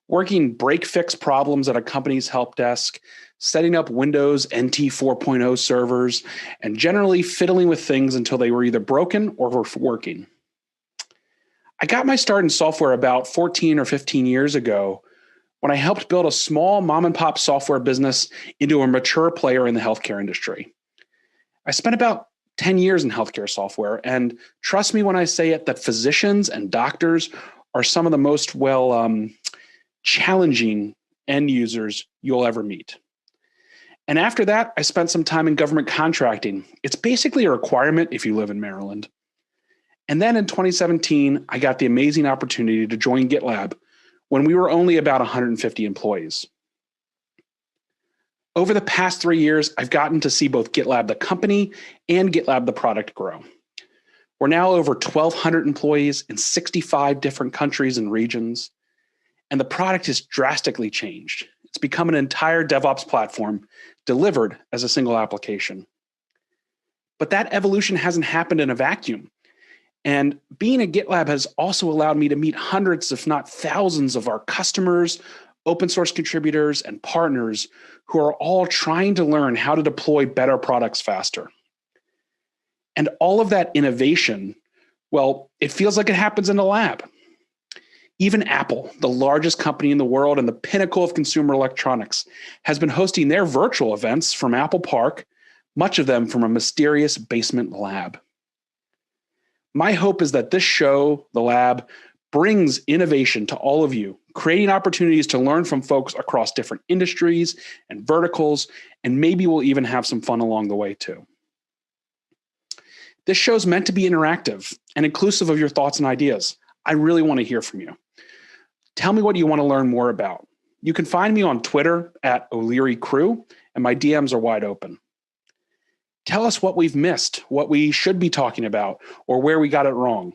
working break-fix problems at a company's help desk, setting up Windows NT 4.0 servers, and generally fiddling with things until they were either broken or were working. I got my start in software about 14 or 15 years ago when I helped build a small mom and pop software business into a mature player in the healthcare industry. I spent about 10 years in healthcare software, and trust me when I say it, that physicians and doctors are some of the most challenging end users you'll ever meet. And after that, I spent some time in government contracting. It's basically a requirement if you live in Maryland. And then in 2017, I got the amazing opportunity to join GitLab when we were only about 150 employees. Over the past 3 years, I've gotten to see both GitLab the company and GitLab the product grow. We're now over 1,200 employees in 65 different countries and regions, and the product has drastically changed. It's become an entire DevOps platform delivered as a single application. But that evolution hasn't happened in a vacuum. And being at GitLab has also allowed me to meet hundreds, if not thousands, of our customers, open source contributors, and partners who are all trying to learn how to deploy better products faster. And all of that innovation, well, it feels like it happens in the lab. Even Apple, the largest company in the world and the pinnacle of consumer electronics, has been hosting their virtual events from Apple Park, much of them from a mysterious basement lab. My hope is that this show, The Lab, brings innovation to all of you, creating opportunities to learn from folks across different industries and verticals, and maybe we'll even have some fun along the way too. This show's meant to be interactive and inclusive of your thoughts and ideas. I really want to hear from you. Tell me what you want to learn more about. You can find me on Twitter at O'Leary Crew, and my DMs are wide open. Tell us what we've missed, what we should be talking about, or where we got it wrong.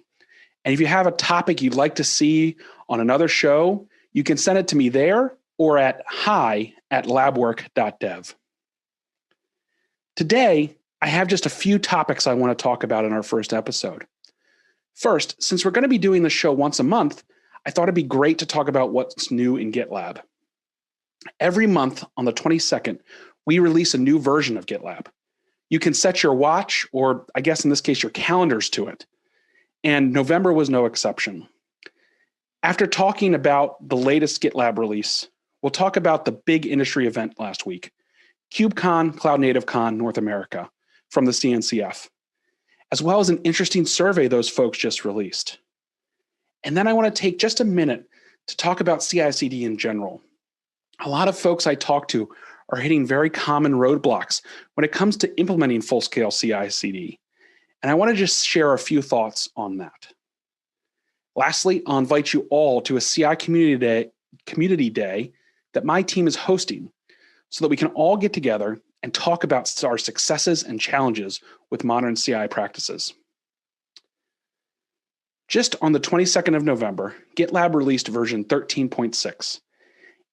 And if you have a topic you'd like to see on another show, you can send it to me there or at hi@labwork.dev. Today, I have just a few topics I want to talk about in our first episode. First, since we're going to be doing the show once a month, I thought it'd be great to talk about what's new in GitLab. Every month on the 22nd, we release a new version of GitLab. You can set your watch, or I guess in this case, your calendars to it. And November was no exception. After talking about the latest GitLab release, we'll talk about the big industry event last week, KubeCon Cloud Native Con North America from the CNCF, as well as an interesting survey those folks just released. And then I want to take just a minute to talk about CI/CD in general. A lot of folks I talk to are hitting very common roadblocks when it comes to implementing full-scale CI/CD. And I want to just share a few thoughts on that. Lastly, I'll invite you all to a CI community day that my team is hosting so that we can all get together and talk about our successes and challenges with modern CI practices. Just on the 22nd of November, GitLab released version 13.6.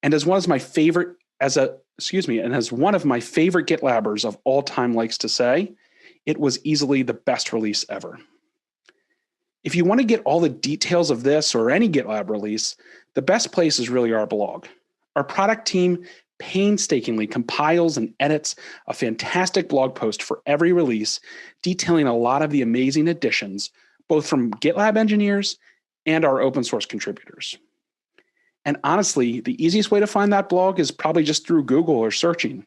And as one of my favorite GitLabbers of all time likes to say, it was easily the best release ever. If you want to get all the details of this or any GitLab release, the best place is really our blog. Our product team painstakingly compiles and edits a fantastic blog post for every release, detailing a lot of the amazing additions, both from GitLab engineers and our open source contributors. And honestly, the easiest way to find that blog is probably just through Google or searching.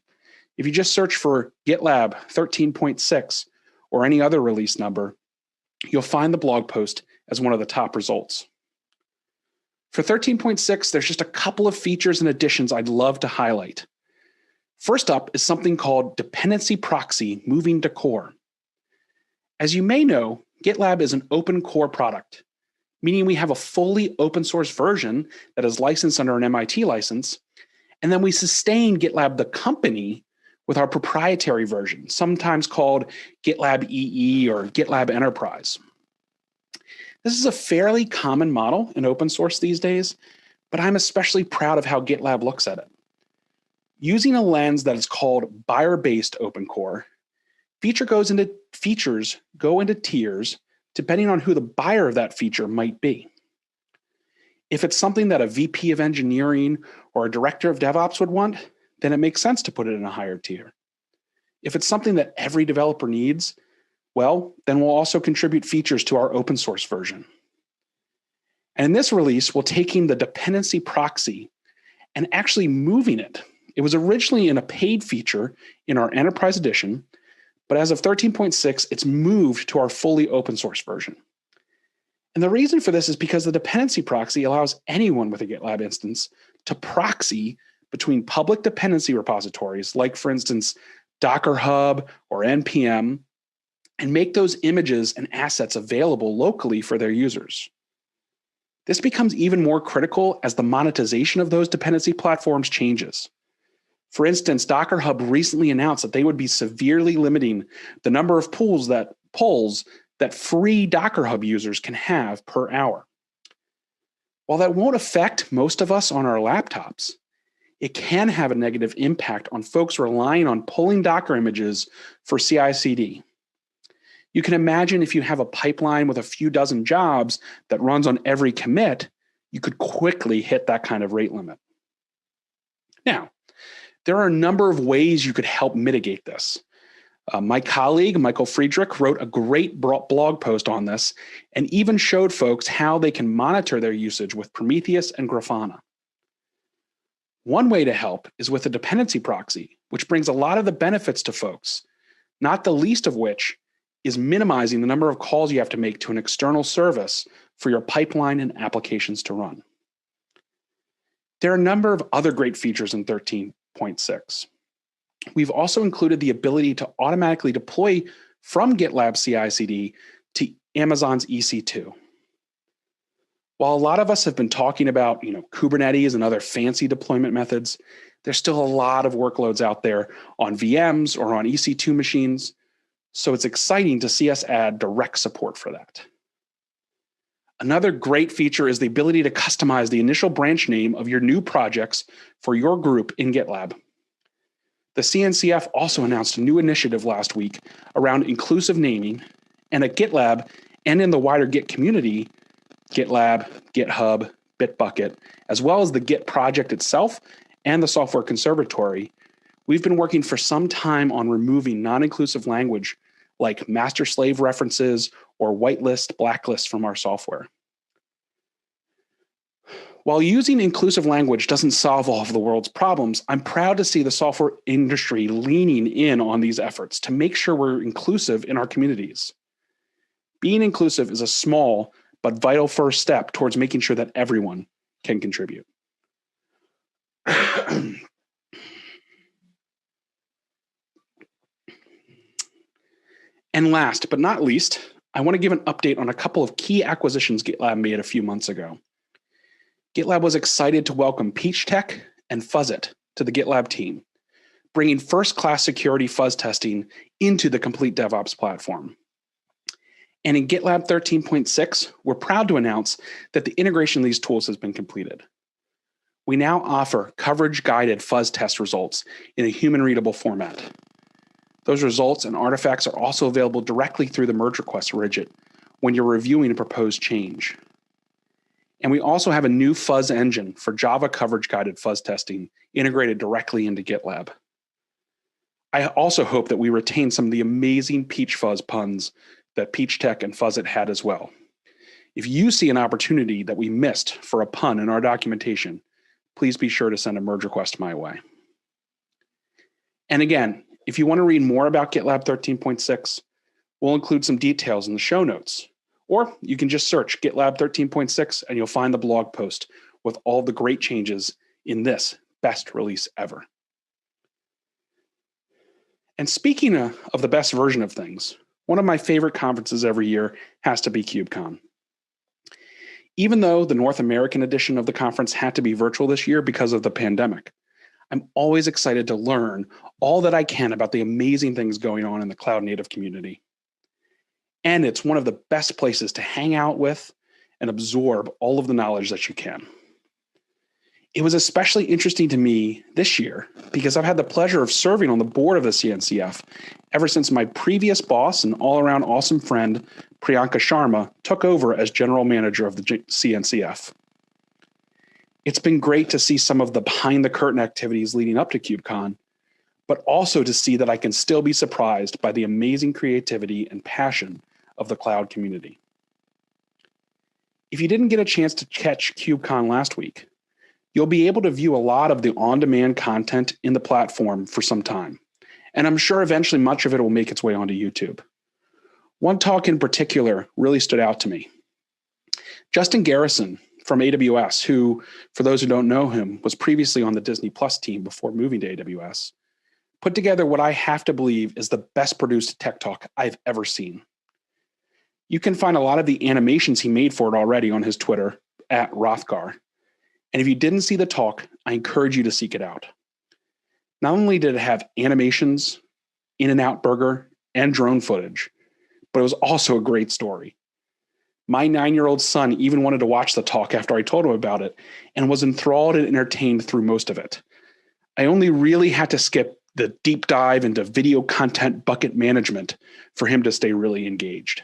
If you just search for GitLab 13.6 or any other release number, you'll find the blog post as one of the top results. For 13.6, there's just a couple of features and additions I'd love to highlight. First up is something called Dependency Proxy Moving to Core. As you may know, GitLab is an open core product, meaning we have a fully open source version that is licensed under an MIT license, and then we sustain GitLab the company with our proprietary version, sometimes called GitLab EE or GitLab Enterprise. This is a fairly common model in open source these days, but I'm especially proud of how GitLab looks at it. Using a lens that is called buyer-based open core, features go into tiers depending on who the buyer of that feature might be. If it's something that a VP of engineering or a director of DevOps would want, then it makes sense to put it in a higher tier. If it's something that every developer needs, well, then we'll also contribute features to our open source version. And in this release, we're taking the dependency proxy and actually moving it. It was originally in a paid feature in our Enterprise Edition, but as of 13.6, it's moved to our fully open source version. And the reason for this is because the dependency proxy allows anyone with a GitLab instance to proxy between public dependency repositories, like for instance, Docker Hub or NPM, and make those images and assets available locally for their users. This becomes even more critical as the monetization of those dependency platforms changes. For instance, Docker Hub recently announced that they would be severely limiting the number of polls that free Docker Hub users can have per hour. While that won't affect most of us on our laptops, it can have a negative impact on folks relying on pulling Docker images for CI/CD. You can imagine if you have a pipeline with a few dozen jobs that runs on every commit, you could quickly hit that kind of rate limit. Now, there are a number of ways you could help mitigate this. My colleague, Michael Friedrich, wrote a great blog post on this and even showed folks how they can monitor their usage with Prometheus and Grafana. One way to help is with a dependency proxy, which brings a lot of the benefits to folks, not the least of which is minimizing the number of calls you have to make to an external service for your pipeline and applications to run. There are a number of other great features in 13.6. We've also included the ability to automatically deploy from GitLab CI/CD to Amazon's EC2. While a lot of us have been talking about, Kubernetes and other fancy deployment methods, there's still a lot of workloads out there on VMs or on EC2 machines. So it's exciting to see us add direct support for that. Another great feature is the ability to customize the initial branch name of your new projects for your group in GitLab. The CNCF also announced a new initiative last week around inclusive naming, and at GitLab and in the wider Git community, GitLab, GitHub, Bitbucket, as well as the Git project itself and the Software Conservatory, we've been working for some time on removing non-inclusive language like master-slave references or whitelist, blacklist from our software. While using inclusive language doesn't solve all of the world's problems, I'm proud to see the software industry leaning in on these efforts to make sure we're inclusive in our communities. Being inclusive is a small but vital first step towards making sure that everyone can contribute. And last but not least, I want to give an update on a couple of key acquisitions GitLab made a few months ago. GitLab was excited to welcome PeachTech and Fuzzit to the GitLab team, bringing first-class security fuzz testing into the complete DevOps platform. And in GitLab 13.6, we're proud to announce that the integration of these tools has been completed. We now offer coverage-guided fuzz test results in a human-readable format. Those results and artifacts are also available directly through the merge request widget when you're reviewing a proposed change. And we also have a new fuzz engine for Java coverage-guided fuzz testing integrated directly into GitLab. I also hope that we retain some of the amazing Peach Fuzz puns that PeachTech and Fuzzit had as well. If you see an opportunity that we missed for a pun in our documentation, please be sure to send a merge request my way. And again, if you want to read more about GitLab 13.6, we'll include some details in the show notes. Or you can just search GitLab 13.6 and you'll find the blog post with all the great changes in this best release ever. And speaking of the best version of things, one of my favorite conferences every year has to be KubeCon. Even though the North American edition of the conference had to be virtual this year because of the pandemic, I'm always excited to learn all that I can about the amazing things going on in the cloud native community. And it's one of the best places to hang out with and absorb all of the knowledge that you can. It was especially interesting to me this year because I've had the pleasure of serving on the board of the CNCF ever since my previous boss and all-around awesome friend, Priyanka Sharma, took over as general manager of the CNCF. It's been great to see some of the behind-the-curtain activities leading up to KubeCon, but also to see that I can still be surprised by the amazing creativity and passion of the cloud community. If you didn't get a chance to catch KubeCon last week, You'll be able to view a lot of the on-demand content in the platform for some time, and I'm sure eventually much of it will make its way onto YouTube. One talk in particular really stood out to me. Justin Garrison from AWS, who, for those who don't know him, was previously on the Disney Plus team before moving to AWS, put together what I have to believe is the best produced tech talk I've ever seen. You can find a lot of the animations he made for it already on his Twitter, @Rothgar. And if you didn't see the talk, I encourage you to seek it out. Not only did it have animations, In-N-Out Burger, and drone footage, but it was also a great story. My 9-year-old son even wanted to watch the talk after I told him about it and was enthralled and entertained through most of it. I only really had to skip the deep dive into video content bucket management for him to stay really engaged.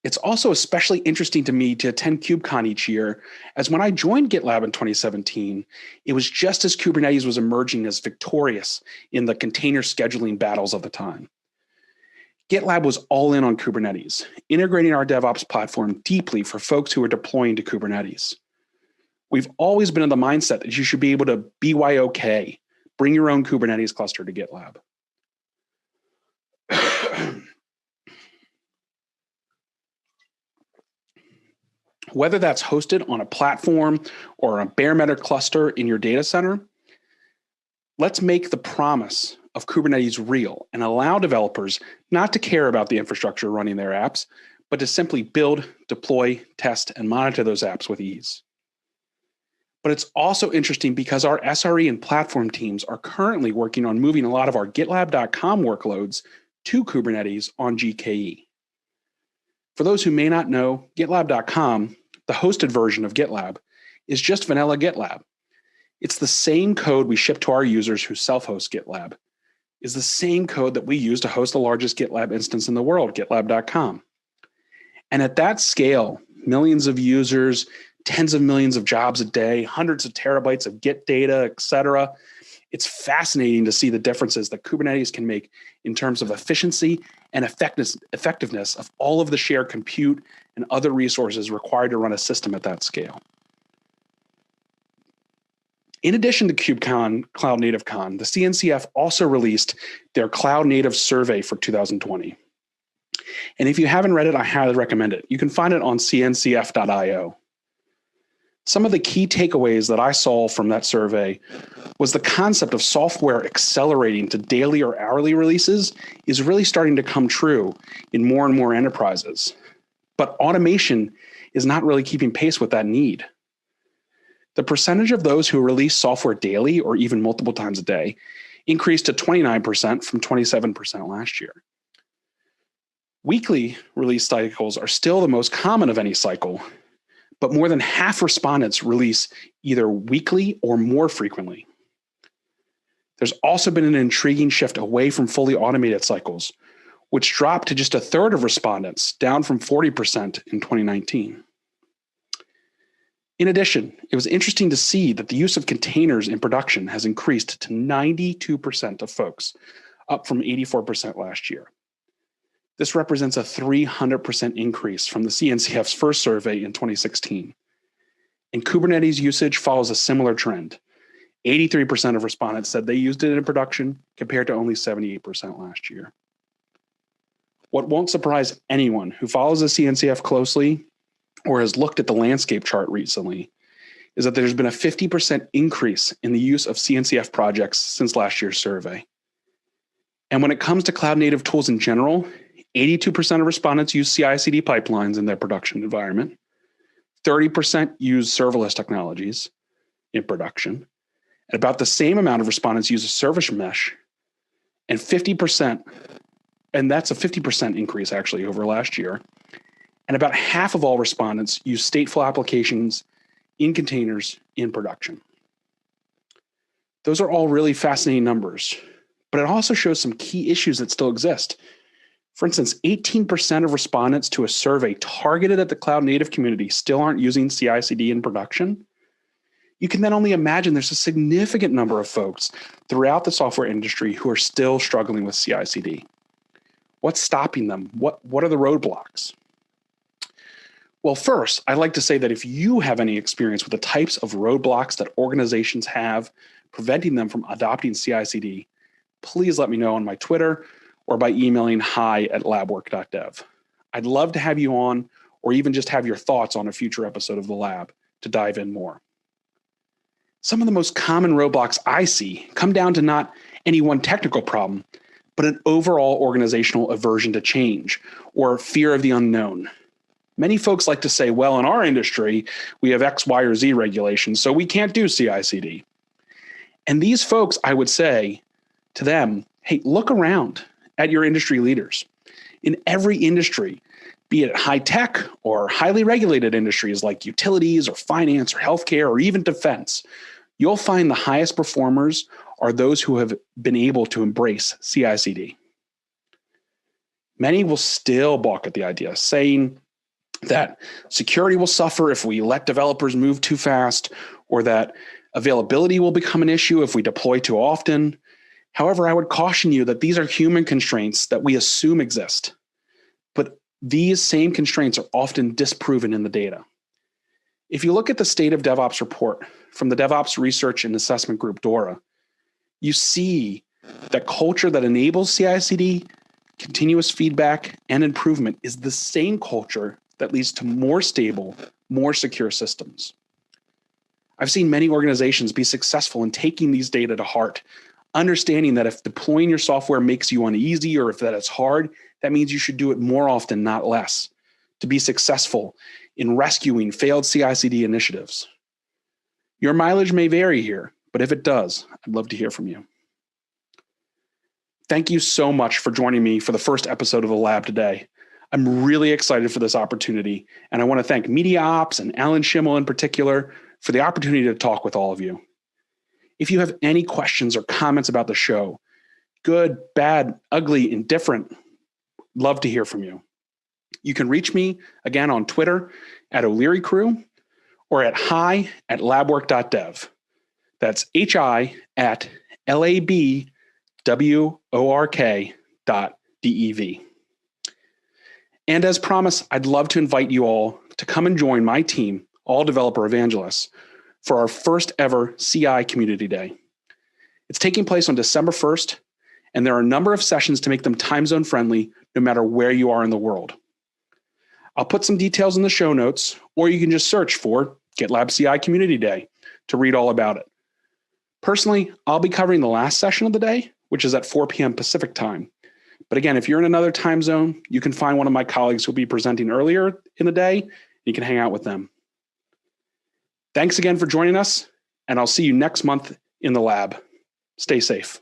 It's also especially interesting to me to attend KubeCon each year, as when I joined GitLab in 2017, it was just as Kubernetes was emerging as victorious in the container scheduling battles of the time. GitLab was all in on Kubernetes, integrating our DevOps platform deeply for folks who are deploying to Kubernetes. We've always been in the mindset that you should be able to BYOK, bring your own Kubernetes cluster to GitLab. Whether that's hosted on a platform or a bare metal cluster in your data center, let's make the promise of Kubernetes real and allow developers not to care about the infrastructure running their apps, but to simply build, deploy, test, and monitor those apps with ease. But it's also interesting because our SRE and platform teams are currently working on moving a lot of our GitLab.com workloads to Kubernetes on GKE. For those who may not know, GitLab.com, the hosted version of GitLab, is just vanilla GitLab. It's the same code we ship to our users who self-host GitLab. It's the same code that we use to host the largest GitLab instance in the world, GitLab.com. And at that scale, millions of users, tens of millions of jobs a day, hundreds of terabytes of Git data, et cetera, it's fascinating to see the differences that Kubernetes can make in terms of efficiency and effectiveness of all of the shared compute and other resources required to run a system at that scale. In addition to KubeCon, Cloud Native Con, the CNCF also released their Cloud Native Survey for 2020. And if you haven't read it, I highly recommend it. You can find it on cncf.io. Some of the key takeaways that I saw from that survey was the concept of software accelerating to daily or hourly releases is really starting to come true in more and more enterprises. But automation is not really keeping pace with that need. The percentage of those who release software daily or even multiple times a day increased to 29% from 27% last year. Weekly release cycles are still the most common of any cycle, but more than half respondents release either weekly or more frequently. There's also been an intriguing shift away from fully automated cycles, which dropped to just a third of respondents, down from 40% in 2019. In addition, it was interesting to see that the use of containers in production has increased to 92% of folks, up from 84% last year. This represents a 300% increase from the CNCF's first survey in 2016. And Kubernetes usage follows a similar trend. 83% of respondents said they used it in production, compared to only 78% last year. What won't surprise anyone who follows the CNCF closely or has looked at the landscape chart recently is that there's been a 50% increase in the use of CNCF projects since last year's survey. And when it comes to cloud native tools in general, 82% of respondents use CI/CD pipelines in their production environment. 30% use serverless technologies in production. And about the same amount of respondents use a service mesh. And 50%, and that's a 50% increase actually over last year. And about half of all respondents use stateful applications in containers in production. Those are all really fascinating numbers, but it also shows some key issues that still exist. For instance, 18% of respondents to a survey targeted at the cloud native community still aren't using CI/CD in production. You can then only imagine there's a significant number of folks throughout the software industry who are still struggling with CI/CD. What's stopping them? What are the roadblocks? Well, first, I'd like to say that if you have any experience with the types of roadblocks that organizations have preventing them from adopting CI/CD, please let me know on my Twitter or by emailing hi@labwork.dev. I'd love to have you on, or even just have your thoughts on a future episode of The Lab to dive in more. Some of the most common roadblocks I see come down to not any one technical problem, but an overall organizational aversion to change or fear of the unknown. Many folks like to say, well, in our industry, we have X, Y, or Z regulations, so we can't do CI/CD. And these folks, I would say to them, hey, look around at your industry leaders. In every industry, be it high tech or highly regulated industries like utilities or finance or healthcare or even defense, you'll find the highest performers are those who have been able to embrace CI/CD. Many will still balk at the idea, saying that security will suffer if we let developers move too fast, or that availability will become an issue if we deploy too often. However, I would caution you that these are human constraints that we assume exist, but these same constraints are often disproven in the data. If you look at the State of DevOps report from the DevOps Research and Assessment Group, DORA, you see that culture that enables CI/CD, continuous feedback, and improvement is the same culture that leads to more stable, more secure systems. I've seen many organizations be successful in taking these data to heart, understanding that if deploying your software makes you uneasy or if that it's hard, that means you should do it more often, not less, to be successful in rescuing failed CI/CD initiatives. Your mileage may vary here, but if it does, I'd love to hear from you. Thank you so much for joining me for the first episode of The Lab today. I'm really excited for this opportunity, and I want to thank Media Ops and Alan Schimmel in particular for the opportunity to talk with all of you. If you have any questions or comments about the show, good, bad, ugly, indifferent, love to hear from you. You can reach me again on Twitter @O'Leary Crew or at hi@labwork.dev. That's hi@labwork.dev. And as promised, I'd love to invite you all to come and join my team, All Developer Evangelists, for our first ever CI Community Day. It's taking place on December 1st, and there are a number of sessions to make them time zone friendly no matter where you are in the world. I'll put some details in the show notes, or you can just search for GitLab CI Community Day to read all about it. Personally, I'll be covering the last session of the day, which is at 4 p.m. Pacific time. But again, if you're in another time zone, you can find one of my colleagues who'll be presenting earlier in the day, and you can hang out with them. Thanks again for joining us, and I'll see you next month in the lab. Stay safe.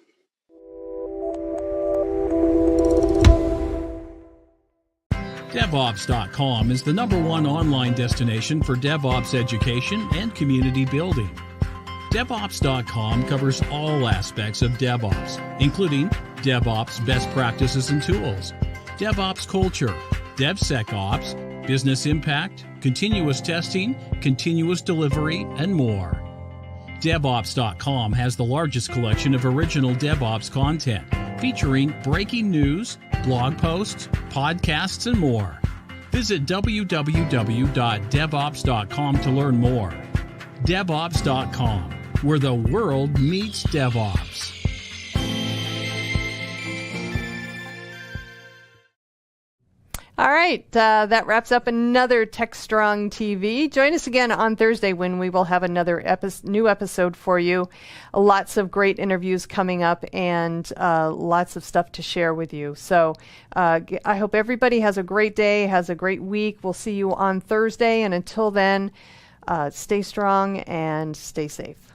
Devops.com is the #1 online destination for DevOps education and community building. Devops.com covers all aspects of DevOps, including DevOps best practices and tools, DevOps culture, DevSecOps, business impact, continuous testing, continuous delivery, and more. Devops.com has the largest collection of original DevOps content, featuring breaking news, blog posts, podcasts, and more. Visit www.devops.com to learn more. Devops.com, where the world meets DevOps. All right, that wraps up another TechStrong TV. Join us again on Thursday when we will have another new episode for you. Lots of great interviews coming up and lots of stuff to share with you. So I hope everybody has a great day, has a great week. We'll see you on Thursday. And until then, stay strong and stay safe.